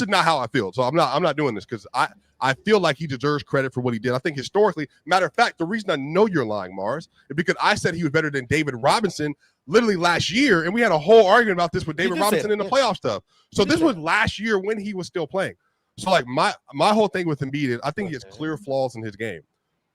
not how I feel. So I'm not doing this because I feel like he deserves credit for what he did. I think historically, matter of fact, the reason I know you're lying, Mars, is because I said he was better than David Robinson literally last year, and we had a whole argument about this with David Robinson in the playoff stuff. So this was last year when he was still playing. So like my whole thing with Embiid is I think he has clear flaws in his game,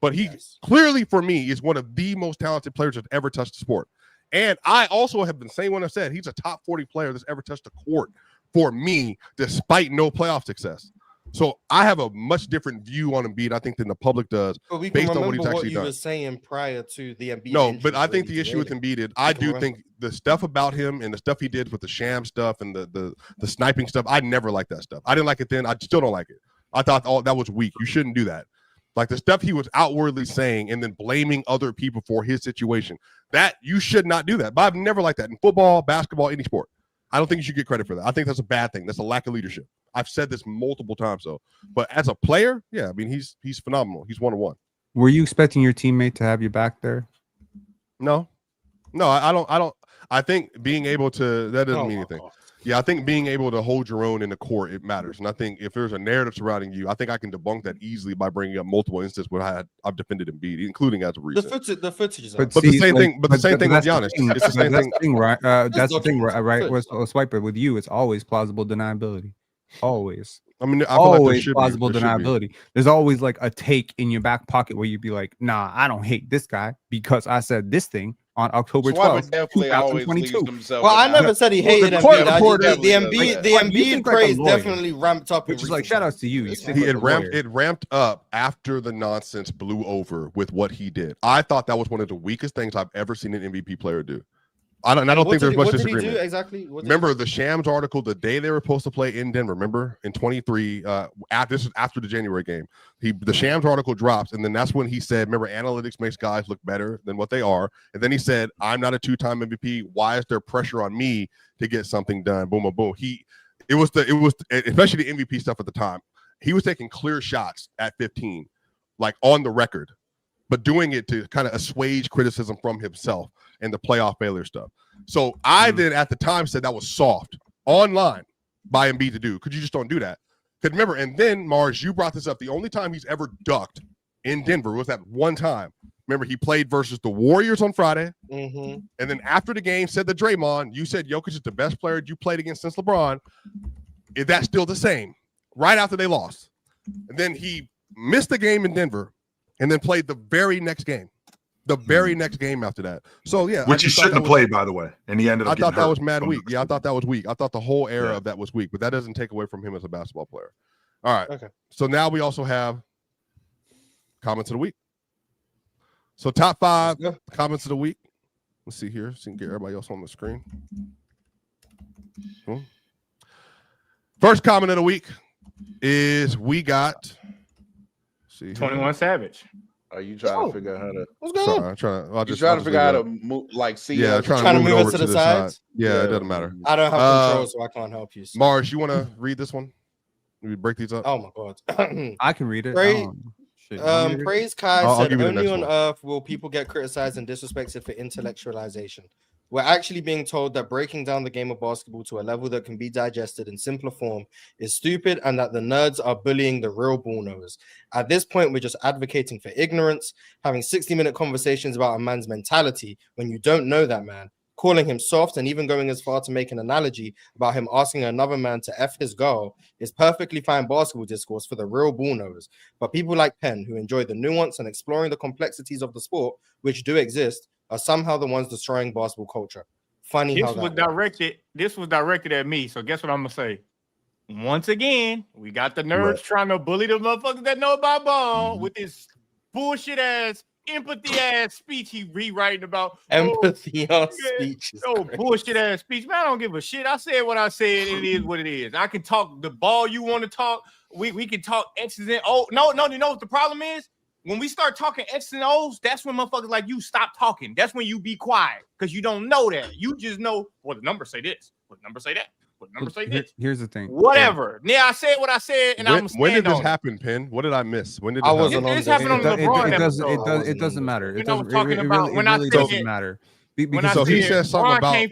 but he clearly for me is one of the most talented players that's ever touched the sport. And I also have been saying what I've said. He's a top 40 player that's ever touched the court for me, despite no playoff success. So I have a much different view on Embiid, I think, than the public does, But we based can on what he's remember actually what you done. were saying prior to the Embiid. No, but I think injuries the issue with Embiid is I do think the stuff about him and the stuff he did with the sham stuff and the sniping stuff, I never liked that stuff. I didn't like it then. I still don't like it. I thought, oh, that was weak. You shouldn't do that. Like the stuff he was outwardly saying and then blaming other people for his situation, that you should not do that. But I've never liked that in football, basketball, any sport. I don't think you should get credit for that. I think that's a bad thing. That's a lack of leadership. I've said this multiple times, though. But as a player, yeah, I mean, he's phenomenal. He's 1-on-1. Were you expecting your teammate to have you back there? No, I don't. I think being able to, that doesn't mean anything. Yeah, I think being able to hold your own in the court, it matters. And I think if there's a narrative surrounding you, I think I can debunk that easily by bringing up multiple instances where I've defended Embiid, including as a recent. The footage is but the same thing. But the same thing with Giannis. It's the same thing, right? That's the thing, right? With Swiper, with you, it's always plausible deniability. Always. I mean, I always plausible deniability. There's always like a take in your back pocket where you'd be like, "Nah, I don't hate this guy because I said this thing on October 12th, 2022." Well, I never said he hated Embiid. The Embiid praise definitely ramped up. Which is like, shout outs to you. It ramped up after the nonsense blew over with what he did. I thought that was one of the weakest things I've ever seen an MVP player do. I don't think there's much disagreement. What did he do exactly? Remember the Shams article the day they were supposed to play in Denver? Remember in 23? This is after the January game. The Shams article drops, and then that's when he said, "Remember, analytics makes guys look better than what they are." And then he said, "I'm not a two-time MVP. Why is there pressure on me to get something done?" Boom, boom, boom. It was especially the MVP stuff at the time. He was taking clear shots at 15, like on the record, but doing it to kind of assuage criticism from himself and the playoff failure stuff. So I then at the time said that was soft online by Embiid to do, because you just don't do that. Because remember, and then Mars, you brought this up. The only time he's ever ducked in Denver was that one time. Remember, he played versus the Warriors on Friday. And then after the game said to Draymond, you said Jokic is the best player you played against since LeBron. Is that still the same? Right after they lost. And then he missed the game in Denver and then played the very next game. The very next game after that. So, yeah. Which he shouldn't have played, by the way. And he ended up I thought that was mad weak. Yeah, I thought that was weak. I thought the whole era of that was weak. But that doesn't take away from him as a basketball player. All right. Okay. So now we also have comments of the week. So top 5 comments of the week. Let's see here. So you can get everybody else on the screen. Cool. First comment of the week is we got 21 Savage. Are you trying to figure out how to? What's going on? I'm trying to figure out how to move, like, see. Yeah, trying to move it over to the sides. Yeah, it doesn't matter. I don't have control, so I can't help you. So. Mars, you want to read this one? We break these up. Oh my god, I can read it. Praise Kai said, "Only on Earth will people get criticized and disrespected for intellectualization. We're actually being told that breaking down the game of basketball to a level that can be digested in simpler form is stupid and that the nerds are bullying the real ball knowers. At this point, we're just advocating for ignorance, having 60-minute conversations about a man's mentality when you don't know that man, calling him soft, and even going as far to make an analogy about him asking another man to F his girl is perfectly fine basketball discourse for the real ball knowers. But people like Penn, who enjoy the nuance and exploring the complexities of the sport, which do exist, are somehow the ones destroying basketball culture. Funny how that This was directed at me. So guess what I'm gonna say? Once again, we got the nerds trying to bully the motherfuckers that know about ball with this bullshit ass, empathy ass speech he rewriting about. Empathy speech. Bullshit ass speech. Man, I don't give a shit. I said what I said. It is what it is. I can talk the ball you want to talk. We can talk X's and O's. No, you know what the problem is? When we start talking X's and O's, that's when motherfuckers like you stop talking. That's when you be quiet because you don't know that. You just know, well, the numbers say this. What the numbers say that. What the numbers say this. Here's the thing. Whatever. Yeah, I said what I said, and I'm when did this happen, Penn? What did I miss? When did I wasn't on this happened on the LeBron episode. It doesn't matter. It doesn't really matter. So he says something about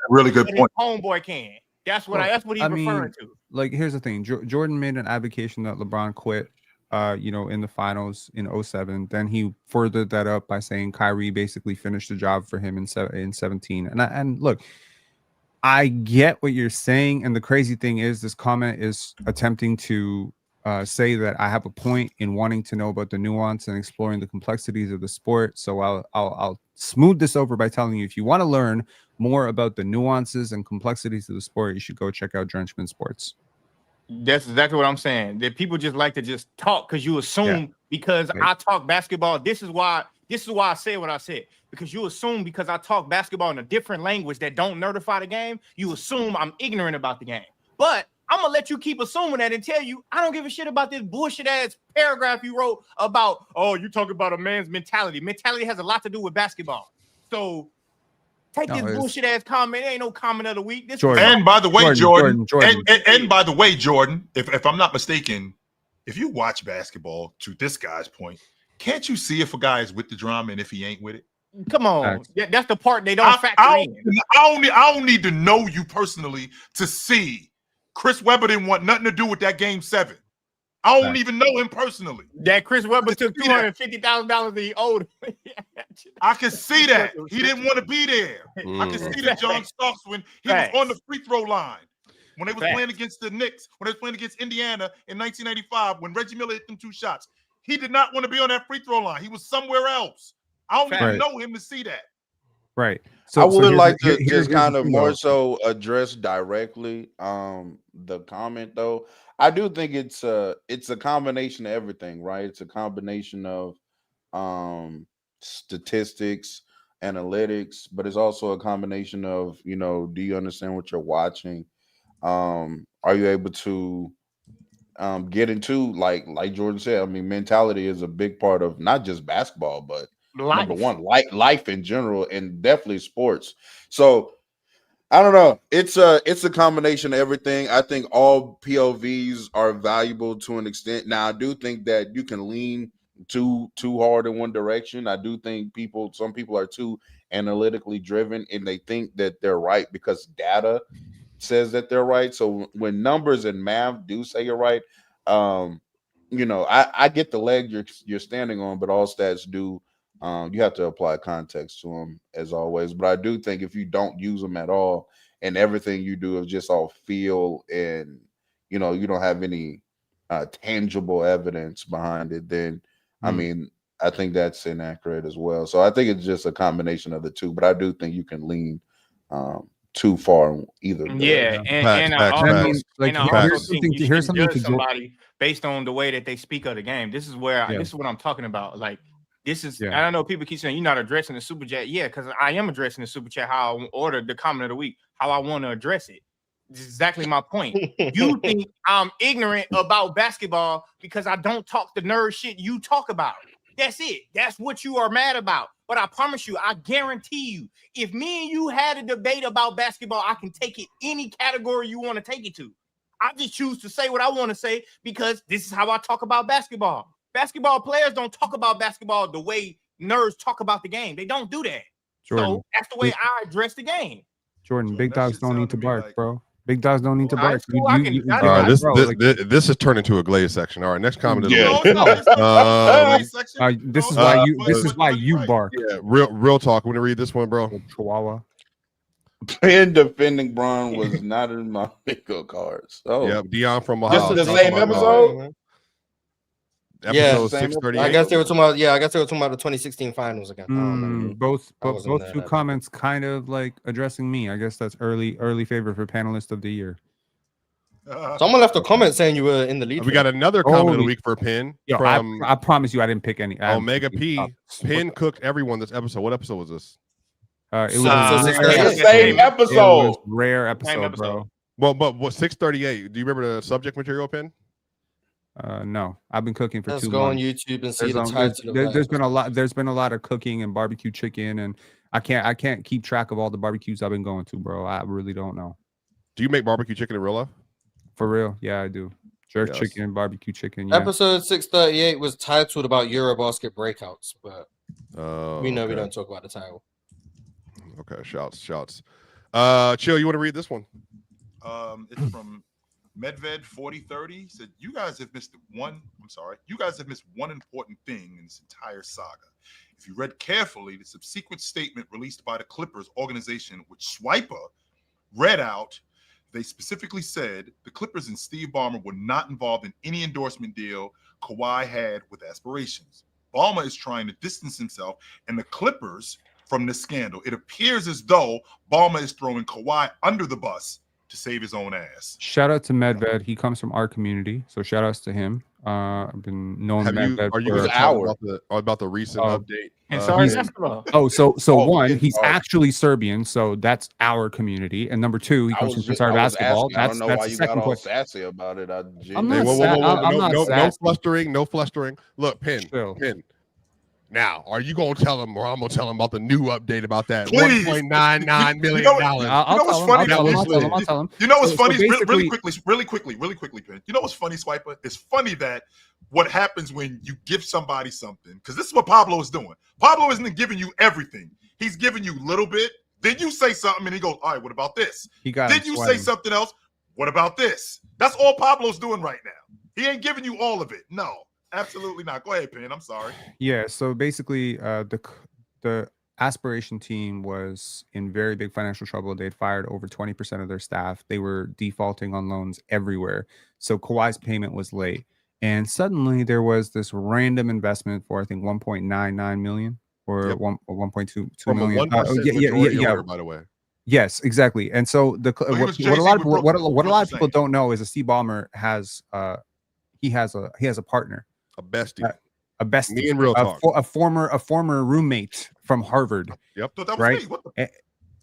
really good point. Homeboy can. That's what he's referring to. Like, here's the thing. Jordan made an advocation that LeBron quit. In the finals in 2007. Then he furthered that up by saying Kyrie basically finished the job for him in 17. And look, I get what you're saying, and the crazy thing is, this comment is attempting to say that I have a point in wanting to know about the nuance and exploring the complexities of the sport. So I'll smooth this over by telling you, if you want to learn more about the nuances and complexities of the sport, you should go check out Drenchman Sports. That's exactly what I'm saying. That people just like to just talk because you assume because I talk basketball. This is why I said what I said. Because you assume because I talk basketball in a different language that don't nerdify the game, you assume I'm ignorant about the game. But I'm gonna let you keep assuming that and tell you I don't give a shit about this bullshit ass paragraph you wrote about, oh, you talk about a man's mentality. Mentality has a lot to do with basketball. So take this bullshit ass comment. It ain't no comment of the week. This and by the way, Jordan. And by the way, Jordan, if I'm not mistaken, if you watch basketball, to this guy's point, can't you see if a guy is with the drama and if he ain't with it? Come on, that's the part they don't factor in. I don't need to know you personally to see Chris Webber didn't want nothing to do with that game 7. I don't even know him personally. That Chris Webber took $250,000 he owed. I can see that he didn't want to be there. I can see that John Starks when he was on the free throw line when they was playing against the Knicks, when they was playing against Indiana in 1985, when Reggie Miller hit them 2 shots. He did not want to be on that free throw line. He was somewhere else. I don't even know him to see that. Right. So I would like to just kind of more so address directly the comment though. I do think it's a combination of everything, right? It's a combination of statistics, analytics, but it's also a combination of, you know, do you understand what you're watching? Are you able to get into like Jordan said? I mean, mentality is a big part of not just basketball, but number one, life in general, and definitely sports. So I don't know. It's a combination of everything. I think all POVs are valuable to an extent. Now, I do think that you can lean too hard in one direction. I do think some people are too analytically driven and they think that they're right because data says that they're right. So when numbers and math do say you're right, you know, I get the leg you're standing on, but all stats do. You have to apply context to them as always. But I do think if you don't use them at all and everything you do is just all feel and, you know, you don't have any tangible evidence behind it, then, I mean, I think that's inaccurate as well. So I think it's just a combination of the two. But I do think you can lean too far in either direction. Yeah, and I also think you should judge somebody based on the way that they speak of the game. This is where this is what I'm talking about. Like, this is, I don't know, people keep saying you're not addressing the super chat. Yeah, because I am addressing the super chat, how I ordered the comment of the week, how I want to address it. This is exactly my point. You think I'm ignorant about basketball because I don't talk the nerd shit you talk about. That's it. That's what you are mad about. But I promise you, I guarantee you, if me and you had a debate about basketball, I can take it any category you want to take it to. I just choose to say what I want to say because this is how I talk about basketball. Basketball players don't talk about basketball the way nerds talk about the game. They don't do that. Jordan, so that's the way I address the game. Jordan, big dogs don't need to bark, bro. Big dogs don't need to bark. This has turned into a Glaze section. All right, next comment. This is why you bark. Yeah, real talk. I'm gonna read this one, bro. Chihuahua. Pin defending Braun was not in my bingo cards. Oh, yeah, Dion from Mahal. This is the same episode. Episode 638. I guess they were talking about. Yeah, I guess they were talking about the 2016 finals again. Both two comments kind of like addressing me. I guess that's early favorite for panelist of the year. Someone left a comment saying you were in the lead. We got another comment of the week for Pin. From I promise you, I didn't pick any. Omega P. Pin cooked everyone this episode. What episode was this? It was the same episode. It was rare episode, bro. Well, but what 638? Do you remember the subject material, Pin? No, I've been cooking for 2 months. Let's go on YouTube and see the title. There's been a lot. There's been a lot of cooking and barbecue chicken, and I can't keep track of all the barbecues I've been going to, bro. I really don't know. Do you make barbecue chicken in real life? For real, yeah, I do. Jerk chicken, barbecue chicken. Yeah. Episode 638 was titled about Eurobasket breakouts, but we know we don't talk about the title. Okay, shouts. Chill, you want to read this one? It's from Medved 4030. Said you guys have missed one important thing in this entire saga. If you read carefully the subsequent statement released by the Clippers organization, which Swiper read out, they specifically said the Clippers and Steve Ballmer were not involved in any endorsement deal Kawhi had with Aspirations. Ballmer is trying to distance himself and the Clippers from this scandal. It appears as though Ballmer is throwing Kawhi under the bus to save his own ass. Shout out to Medved. He comes from our community, so shout outs to him. I've been knowing Medved. Are you for going to talk about the recent update? And sorry, He's actually Serbian, so that's our community. And number two, he comes from Qatar basketball. I don't know why you got all question. sassy about it. I'm not No flustering. Look, Pin. Now, are you gonna tell him, or I'm gonna tell him about the new update about that $1.99 million? I'll tell him. You know what's funny? Really quickly, Pin. You know what's funny, Swiper? It's funny that what happens when you give somebody something, because this is what Pablo is doing. Pablo isn't giving you everything. He's giving you a little bit. Then you say something, and he goes, "All right, what about this?" Then you say something else. What about this? That's all Pablo's doing right now. He ain't giving you all of it. No. Absolutely not. Go ahead, Pin. I'm sorry. Yeah. So basically, the aspiration team was in very big financial trouble. They'd fired over 20% of their staff. They were defaulting on loans everywhere. So Kawhi's payment was late, and suddenly there was this random investment for I think 1.99 million or 1.2 million. Yeah. By the way. Yes, exactly. And so what a lot of people don't know is that Steve Ballmer has he has a partner. A bestie. A bestie. Me and real talk. A former roommate from Harvard. Yep. So that was right? me. What the?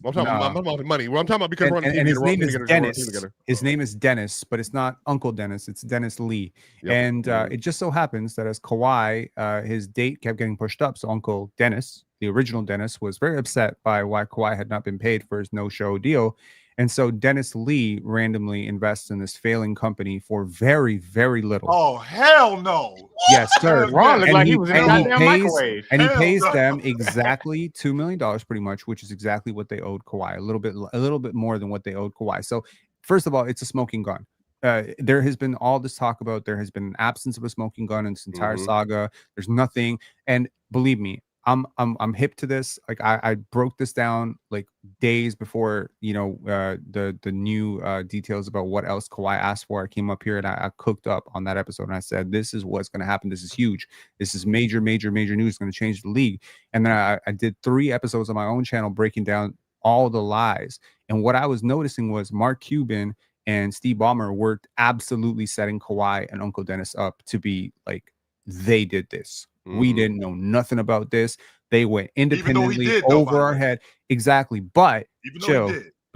I'm talking about money. Well, I'm talking about because we're on and his name is Dennis. Together. His name is Dennis, but it's not Uncle Dennis. It's Dennis Lee. Yep. And it just so happens that as Kawhi, his date kept getting pushed up. So Uncle Dennis, the original Dennis, was very upset by why Kawhi had not been paid for his no-show deal. And so Dennis Lee randomly invests in this failing company for very, very little. Oh, hell no. Yes, sir. Ron looked like he was in a goddamn microwave. And he pays them exactly $2 million pretty much, which is exactly what they owed Kawhi. A little bit more than what they owed Kawhi. So first of all, it's a smoking gun. There has been all this talk about there has been an absence of a smoking gun in this entire saga. There's nothing. And believe me, I'm hip to this. Like I broke this down like days before, the new details about what else Kawhi asked for. I came up here and I cooked up on that episode and I said, this is what's going to happen. This is huge. This is major news. It's going to change the league. And then I did 3 episodes on my own channel breaking down all the lies. And what I was noticing was Mark Cuban and Steve Ballmer were absolutely setting Kawhi and Uncle Dennis up to be like, they did this. We didn't know nothing about this. They went independently over our head. Exactly. But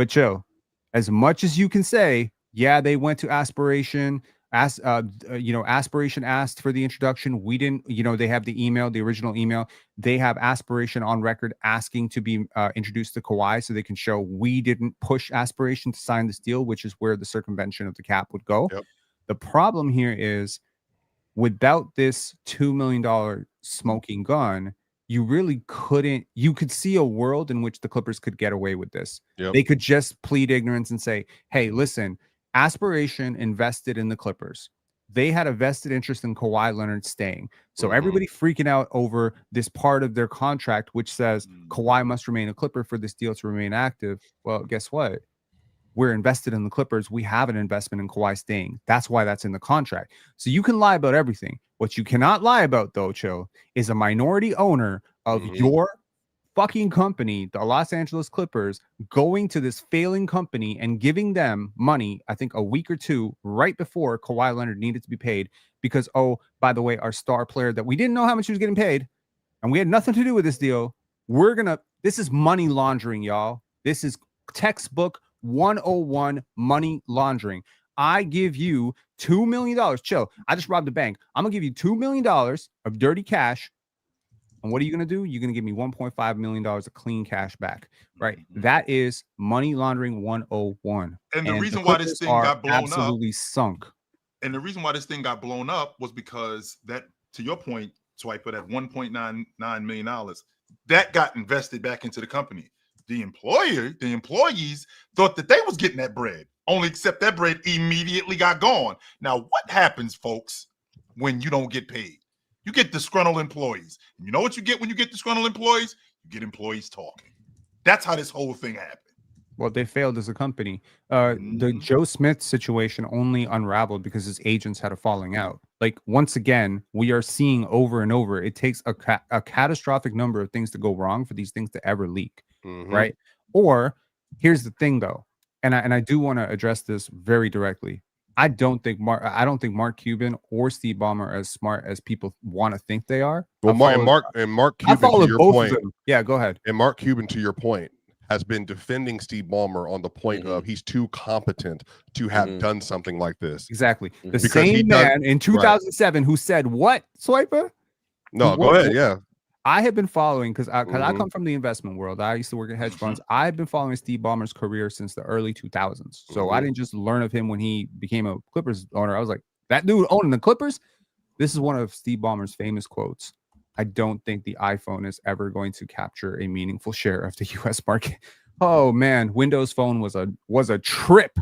chill. As much as you can say, yeah, they went to Aspiration. Aspiration asked for the introduction. We didn't, they have the email, the original email. They have Aspiration on record asking to be introduced to Kawhi so they can show we didn't push Aspiration to sign this deal, which is where the circumvention of the cap would go. Yep. The problem here is, without this $2 million smoking gun, you could see a world in which the Clippers could get away with this. Yep. They could just plead ignorance and say, hey, listen, Aspiration invested in the Clippers. They had a vested interest in Kawhi Leonard staying. So everybody freaking out over this part of their contract, which says Kawhi must remain a Clipper for this deal to remain active. Well, guess what? We're invested in the Clippers. We have an investment in Kawhi staying. That's why that's in the contract. So you can lie about everything. What you cannot lie about, though, Cho, is a minority owner of your fucking company, the Los Angeles Clippers, going to this failing company and giving them money, I think a week or two right before Kawhi Leonard needed to be paid because, oh, by the way, our star player that we didn't know how much he was getting paid and we had nothing to do with this deal. This is money laundering, y'all. This is textbook 101 money laundering. I give you $2 million. Chill. I just robbed the bank. I'm going to give you $2 million of dirty cash. And what are you going to do? You're going to give me $1.5 million of clean cash back, right? That is money laundering 101. And the reason why this thing got blown absolutely sunk. And the reason why this thing got blown up was because that, to your point, Swiper, that $1.99 million, that got invested back into the company. The employees thought that they was getting that bread, only except that bread immediately got gone. Now, what happens, folks, when you don't get paid? You get disgruntled employees. And you know what you get when you get disgruntled employees? You get employees talking. That's how this whole thing happened. Well, they failed as a company. The Joe Smith situation only unraveled because his agents had a falling out. Like, once again, we are seeing over and over, it takes a catastrophic number of things to go wrong for these things to ever leak, right? Or here's the thing, though, and I do want to address this very directly. I don't think Mark Cuban or Steve Ballmer are as smart as people want to think they are. Well, Mark Cuban, to your point. Yeah, go ahead. And Mark Cuban, to your point, has been defending Steve Ballmer on the point of he's too competent to have done something like this. Exactly. The same man in 2007 who said, what, Swiper? No, go ahead. Yeah. I have been following, because I come from the investment world. I used to work at hedge funds. I've been following Steve Ballmer's career since the early 2000s. So I didn't just learn of him when he became a Clippers owner. I was like, that dude owning the Clippers? This is one of Steve Ballmer's famous quotes. I don't think the iPhone is ever going to capture a meaningful share of the U.S. market. Oh man, Windows Phone was a trip.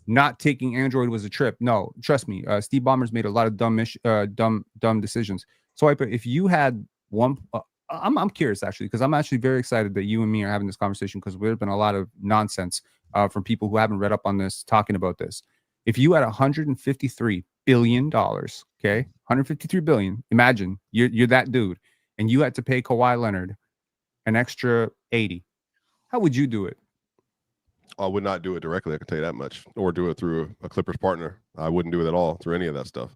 Not taking Android was a trip. No, trust me. Steve Ballmer's made a lot of dumb decisions. So if you had one, I'm curious actually, because I'm actually very excited that you and me are having this conversation, because there's been a lot of nonsense from people who haven't read up on this talking about this. If you had $153 billion, okay, 153 billion. Imagine you're that dude, and you had to pay Kawhi Leonard an extra 80. How would you do it? I would not do it directly. I can tell you that much, or do it through a Clippers partner. I wouldn't do it at all through any of that stuff.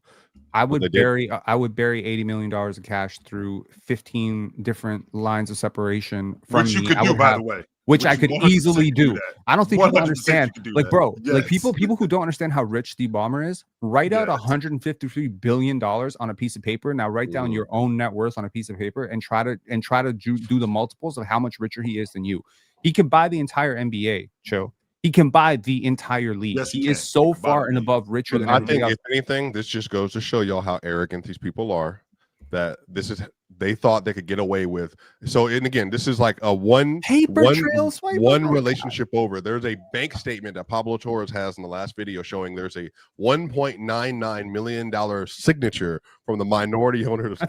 I would bury $80 million of cash through 15 different lines of separation from which you me. could do, by the way. Which I could easily do. I don't think people understand. Like, bro, yes. like people who don't understand how rich Steve Ballmer is, write out $153 billion on a piece of paper. Now write down your own net worth on a piece of paper and try to do the multiples of how much richer he is than you. He can buy the entire NBA, Joe. He can buy the entire league. Yes, he is so far and above richer than everything else. If anything, this just goes to show y'all how arrogant these people are. That they thought they could get away with. So, and again, this is like a one relationship over. There's a bank statement that Pablo Torres has in the last video showing there's a $1.99 million signature from the minority owners.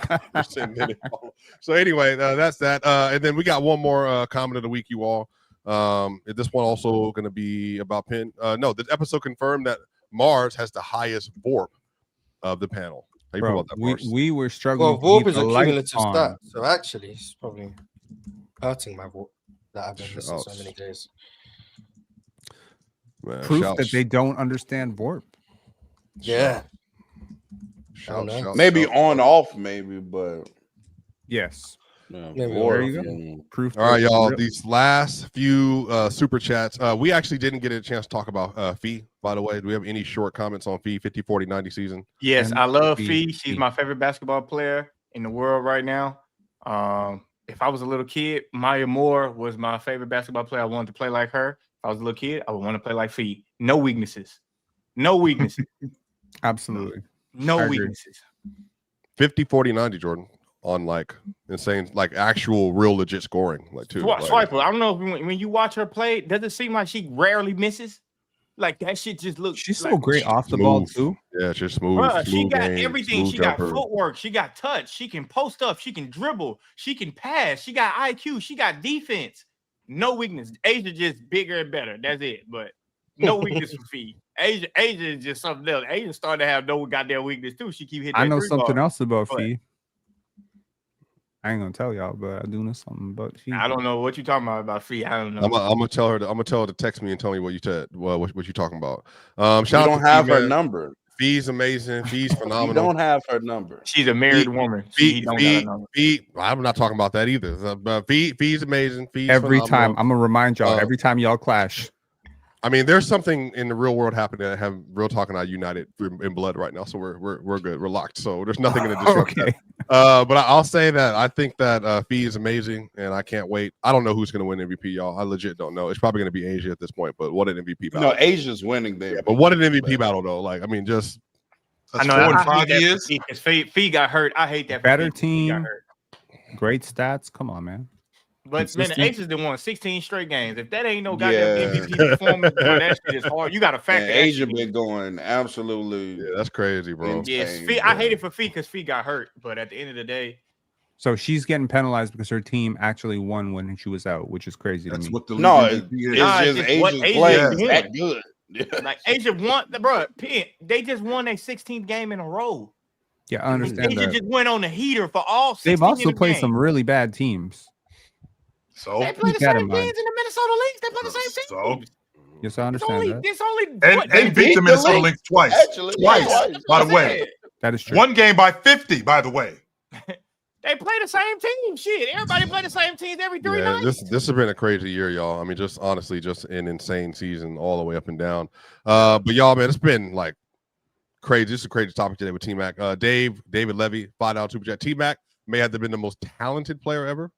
So anyway, that's that. And then we got one more comment of the week, you all. Is this one also going to be about Penn? No, this episode confirmed that Mars has the highest VORP of the panel. Bro, we were struggling. Well, VORP is a cumulative stat, so actually it's probably hurting my VORP that I've been missing so many days. Man, proof that they don't understand VORP. Yeah. Maybe on off, maybe, but yes. Yeah, there you go. Proof. All right, y'all. These last few super chats, we actually didn't get a chance to talk about Fee. By the way, do we have any short comments on Fee 50, 40, 90 season? Yes, I love Fee. She's my favorite basketball player in the world right now. If I was a little kid, Maya Moore was my favorite basketball player. I wanted to play like her. If I was a little kid, I would want to play like Fee. No weaknesses. No weaknesses. Absolutely. No weaknesses. 50, 40, 90, Jordan. On like insane, like actual real legit scoring, like too. Swiper, I don't know if when you watch her play, does it seem like she rarely misses? Like that shit just looks. She's like, so great off the ball too. Yeah, she's smooth. Bruh, she got game, everything. She jumper. got footwork. She got touch. She can post up. She can dribble. She can pass. She got IQ. She got defense. No weakness. Asia just bigger and better. That's it. But no weakness for Fee. Asia is just something else. Asia started to have no goddamn weakness too. She keep hitting. I know something else about Fee. I ain't gonna tell y'all, but I do know something about Fee. I don't know what you talking about Fee. I don't know. I'm gonna tell her to text me and tell me what you said. What you talking about? Shout out to have her number. Fee's amazing. Fee's phenomenal. You don't have her number. She's a married woman. Fee, I'm not talking about that either. But Fee's amazing. Fee's every phenomenal. time I'm gonna remind y'all. Every time y'all clash. I mean, there's something in the real world happening that have Real Talk and I united in blood right now, so we're good, we're locked. So there's nothing in the disrupt that. But I'll say that I think that Fee is amazing, and I can't wait. I don't know who's going to win MVP, y'all. I legit don't know. It's probably going to be Asia at this point, but what an MVP battle! No, Asia's winning there. Yeah, but what an MVP battle though! Like, I mean, just I know 4 and 5 years. Fee got hurt. I hate that. Better team, great stats. Come on, man. But man, the Aces done won 16 straight games. If that ain't no goddamn MVP performance, bro, that shit is hard. You got to factor. Asia been going absolutely. Yeah, that's crazy, bro. Yes, Fee, I hate it for Fee because Fee got hurt. But at the end of the day, So she's getting penalized because her team actually won when she was out, which is crazy to That's me. what the No, league it's is. Nah, just it's what Asia's Asia playing is that doing. good. Like Asia won, bro. They just won their 16th game in a row. Yeah, I understand Asia that. just went on the heater for all 16 They've also in the played game. some really bad teams. So They play the Keep that same in teams mind. in the Minnesota Lynx. They play the same So? teams. Yes, I understand that. It's only and They beat beat the the Minnesota Lynx. Lynx twice. Actually, Twice, twice. by the way. That is true. One game by 50, by the way. They play the same team. Shit, everybody play the same teams every 3 Yeah, nights. this has been a crazy year, y'all. I mean, just honestly, just an insane season all the way up and down. But y'all, man, it's been like crazy. This is a crazy topic today with TMac. David Levy, $5 super chat. TMac may have been the most talented player ever.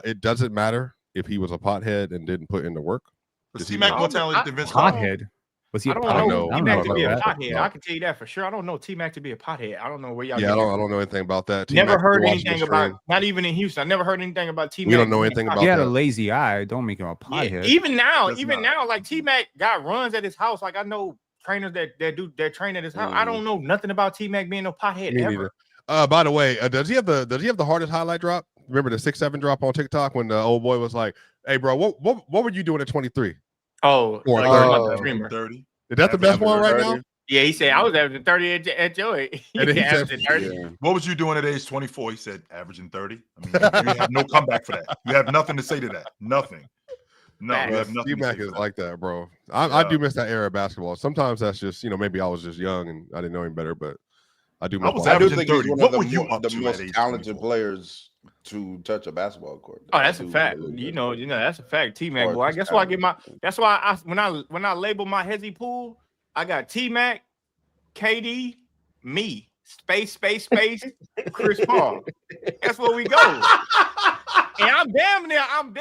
It doesn't matter if he was a pothead and didn't put in the work. Was T-Mac more talented than Vince Carter? Pothead. Was he? I A don't pothead? know I don't T-Mac know to be a about that. pothead. I can tell you that for sure. I don't know T-Mac to be a pothead. I don't know where y'all Yeah, I get that don't know anything about that. Never T-Mac heard watching anything the about, stream. not even in Houston. I never heard anything about T-Mac. We don't know being anything a about He had a that. lazy eye. Don't make him a pothead. Yeah, even now, Does not. like T-Mac got runs at his house. Like I know trainers that train at his house. I don't know nothing about T-Mac being no pothead Me ever. neither. By the way, does he have the hardest highlight drop? Remember the 6'7" drop on TikTok when the old boy was like, "Hey, bro, what were you doing at 23?" Oh, Or you're 30. talking about the streamer. 30. Is that the best one right now? Yeah, he said I was averaging 30 at your age. And then he said, averaging 30. Yeah. What was you doing at age 24? He said averaging 30. I mean, you have no comeback for that. You have nothing to say to that. Nothing. No, you have nothing. to T-Mac say to is that. like that, bro. I do miss that era of basketball. Sometimes that's just, maybe I was just young and I didn't know him better, but I do miss was my I do averaging think he's 30. one What of were you up the to at most age talented 24? players to touch a basketball court. Oh, that's I a do fact. believe You that. know, that's a fact. T-Mac, Or boy. I just guess why I get talent. that's why when I label my hezzy pool, I got T-Mac, KD, me, space, Chris Paul. That's where we go. And I'm damn near on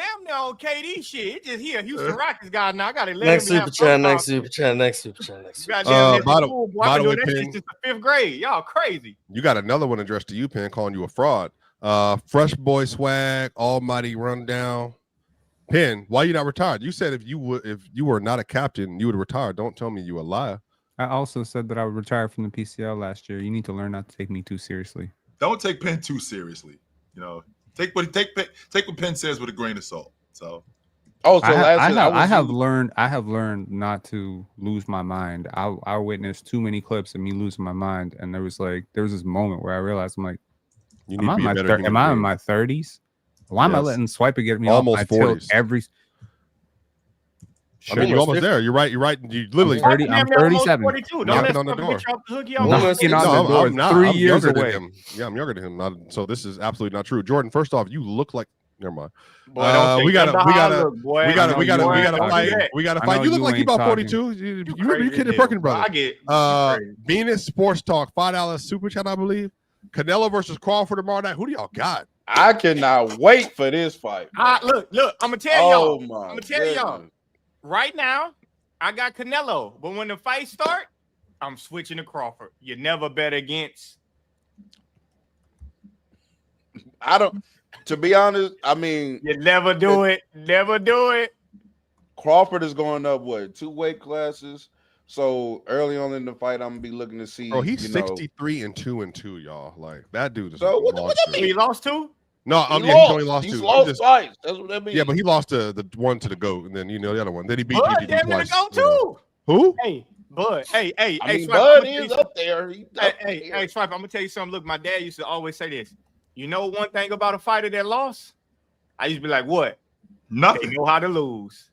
KD shit. It's just here, Houston Rockets guy now. I gotta let Next him have super chat, some next time. super chat, next super chat, next super chat. Goddamn, by the- pool, boy. by I've the been way, doing that shit Penn, since the 5th grade. Y'all crazy. You got another one addressed to you, Penn, calling you a fraud. Fresh boy swag, almighty rundown. Penn, why you not retired? You said if you were not a captain, you would retire. Don't tell me you a liar. I also said that I would retire from the PCL last year. You need to learn not to take me too seriously. Don't take Penn too seriously. Take what Penn says with a grain of salt. So I have learned not to lose my mind. I witnessed too many clips of me losing my mind, and there was this moment where I realized I'm like, You am I in my 30s? Why am I letting Swiper get me almost off my tilt 40s? every? I mean, you're almost there. You're right. You literally. I'm 37. 42. Don't Knocking let on the Swiper door. get you off the hook. Knocking on the door. I'm not. 3 I'm years younger away. than him. Yeah, I'm younger than him. So this is absolutely not true. Jordan, first off, you look like. Never mind. Boy, don't we take gotta nothing to how I look, boy. we gotta Don't do fight. that. We gotta I fight. know You look you like you ain't about talking. 42. You crazy Kid as hell, Perkins, bro. brother. I get crazy. Venus Sports Talk, $5 super chat, I believe. Canelo versus Crawford tomorrow night. Who do y'all got? I cannot wait for this fight. Look, I'm gonna tell y'all. Oh my! I'm gonna tell y'all. Right now, I got Canelo, but when the fight start, I'm switching to Crawford. You never bet against. I don't. To be honest, I mean, You never do it. Never do it. Crawford is going up 2 weight classes. So early on in the fight, I'm gonna be looking to see. Bro, he's 63-2, y'all. Like that dude is. So a what that monster. mean? He lost two. No, He he's only lost He's two. lost fights. That's what that means. Yeah, but he lost the one to the GOAT, and then the other one. Then he beat Bud DDD damn near twice. go too. Who? Hey, Bud. Hey, I mean, Swipe, Bud I'ma tell is you up there. Hey, Swipe, I'm gonna tell you something. Look, my dad used to always say this. You know one thing about a fighter that lost? I used to be like, what? They nothing. know how to lose.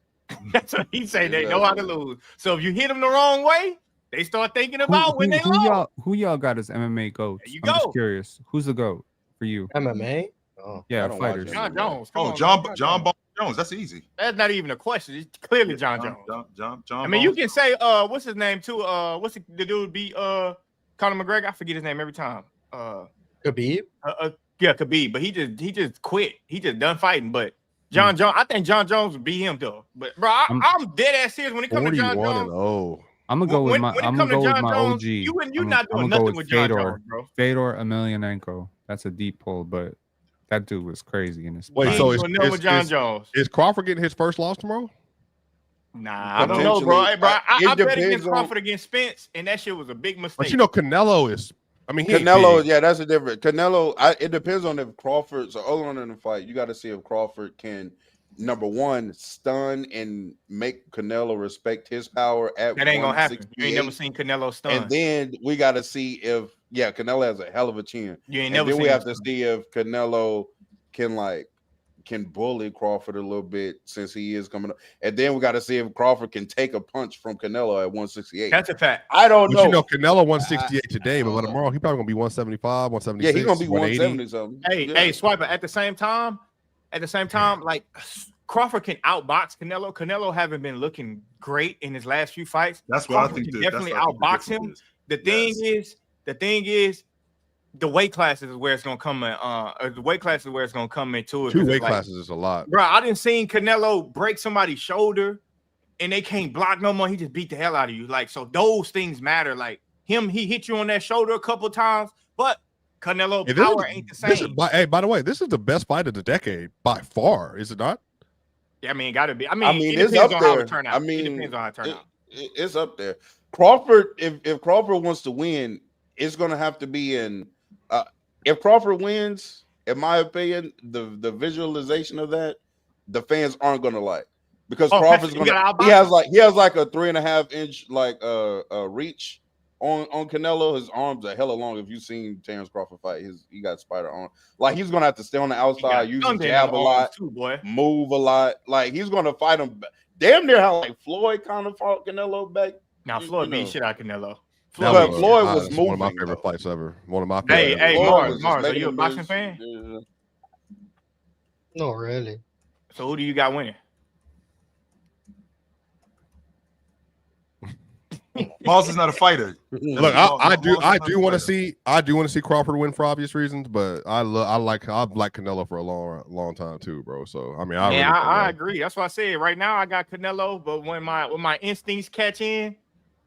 That's what he say. They know how to lose. So if you hit them the wrong way, they start thinking about when they lost. Who y'all got as MMA goats? There you I'm go. just curious. Who's the goat for you? MMA? Oh. Yeah, I don't watch fighters. it. John Jones. Come Oh, on, John Ball Jones. That's easy. That's not even a question. It's clearly John Jones. John. I mean, you can say what's his name too? What's the dude beat Conor McGregor? I forget his name every time. Khabib? Yeah, Khabib, but he just quit. He just done fighting. But John Jones, I think John Jones would beat him though. But bro, I'm dead ass serious when it comes to John 41 Jones. 0. I'm gonna go with my. I'm gonna go with my Jones, OG. You're not doing I'm gonna nothing go with John Jones, bro. Fedor Emelianenko. That's a deep pull, but that dude was crazy in his. Wait, prime. so He ain't doing nothing with John Jones. Is Crawford getting his first loss tomorrow? Nah, I don't know, bro. Hey, bro, I bet depends against on- Crawford against Spence, and that shit was a big mistake. But Canelo is. I mean, he ain't Canelo, big. yeah, that's a different. Canelo, it depends on if Crawford. So early on in the fight, you got to see if Crawford can, number one, stun and make Canelo respect his power at That ain't gonna happen. You ain't 168. never seen Canelo stun. And then we got to see if Canelo has a hell of a chin. You ain't And never then seen we him have to see if Canelo can bully Crawford a little bit since he is coming up. And then we got to see if Crawford can take a punch from Canelo at 168. That's a fact. I don't But know. Canelo 168 today, but tomorrow he probably gonna be 175, 176. Yeah, he's gonna be 180. 170 something. Hey, Swiper. At the same time, like Crawford can outbox Canelo. Canelo haven't been looking great in his last few fights. That's what Crawford I think. can definitely outbox him. The thing is, the weight classes is where it's gonna come in. The weight classes is where it's gonna come into it. 2 weight classes is a lot, bro. I didn't seen Canelo break somebody's shoulder, and they can't block no more. He just beat the hell out of you. Like, so those things matter. Like he hit you on that shoulder a couple times, but Canelo power ain't the same. By the way, this is the best fight of the decade by far, is it not? Yeah, I mean, it gotta be. I mean, mean, it it's depends up on how there. it turn out. I mean, it depends on how it turn out. It's up there. Crawford, if Crawford wants to win, it's gonna have to be in. If Crawford wins, in my opinion, the visualization of that, the fans aren't gonna like, because Crawford's he has like a 3.5 inch reach on Canelo. His arms are hella long. If you've seen Terrence Crawford fight, he got spider arm. Like, he's gonna have to stay on the outside, use his jab a lot, move a lot. Like, he's gonna fight him damn near how like Floyd kind of fought Canelo back. Now Floyd beat shit out of Canelo. Floyd was moving. One of my favorite fights ever. One of my favorite. Hey, Mars, are you a boxing fan? No, really. So who do you got winning? Mars is not a fighter. Look, I do want to see Crawford win for obvious reasons, but I've liked Canelo for a long time too, bro. So I mean, I agree. That's why I said right now I got Canelo, but when my instincts catch in,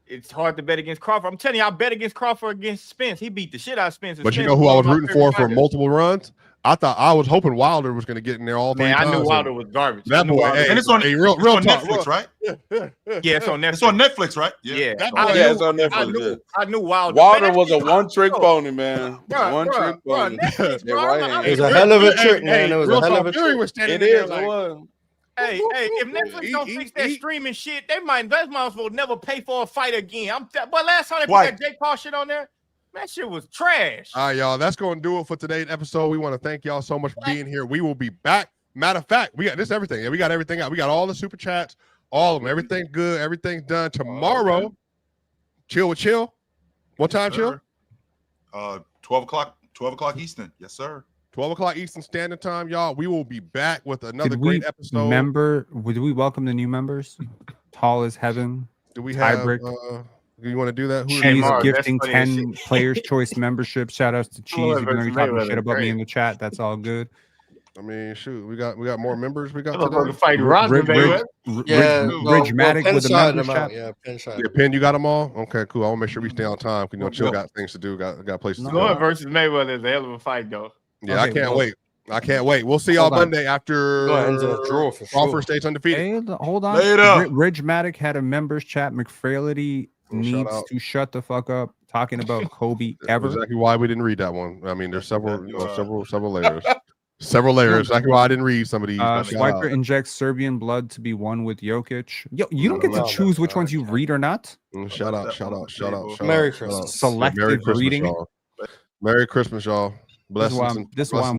it's hard to bet against Crawford. I'm telling you, I bet against Crawford against Spence. He beat the shit out of Spence. But you know who I was rooting for multiple runs? I was hoping Wilder was going to get in there all 3 times. I knew Wilder was garbage. That boy, and it's on real Netflix, right? Yeah, it's on Netflix. It's on Netflix, right? Yeah, it's on Netflix. I knew Wilder. Wilder was a one-trick pony, man. One-trick pony. It was a hell of a trick, man. It was a hell of a trick. It is. It was. Hey, if Netflix don't fix that streaming shit, they might as well never pay for a fight again. But last time they put that Jake Paul shit on there, that shit was trash. All right, y'all. That's going to do it for today's episode. We want to thank y'all so much for being here. We will be back. Matter of fact, we got this everything. Yeah, we got everything out. We got all the super chats, all of them. Everything's good. Everything's done. Tomorrow, chill with chill. What time, chill? 12 o'clock Eastern. Yes, sir. 12 o'clock Eastern Standard Time, y'all. We will be back with another great episode. Would we welcome the new members? Tall as heaven. Do we have? Do you want to do that? She's gifting 10 Players Choice memberships. Shout outs to Cheese. Even though you're talking shit about me in the chat, that's all good. I mean, shoot, we got more members. We got Ridge-matic with a membership. Yeah, Penn, you got them all? Okay, cool. I want to make sure we stay on time. You know, Chill got things to do. Got places to go. Going versus Mayweather is a hell of a fight, though. Yeah, okay, I can't wait. We'll see y'all Monday after Crawford stays undefeated. Hey, hold on. Ridge-matic had a members chat. McFraility needs to shut the fuck up talking about Kobe ever. Exactly why we didn't read that one. I mean, there's several layers. Several layers. Exactly why I didn't read some of these. Swiper injects Serbian blood to be one with Jokic. Yo, you don't get to choose which ones you read or not. Shout out. Merry Christmas. Selective reading. Merry Christmas, y'all. Blessings. This is why I'm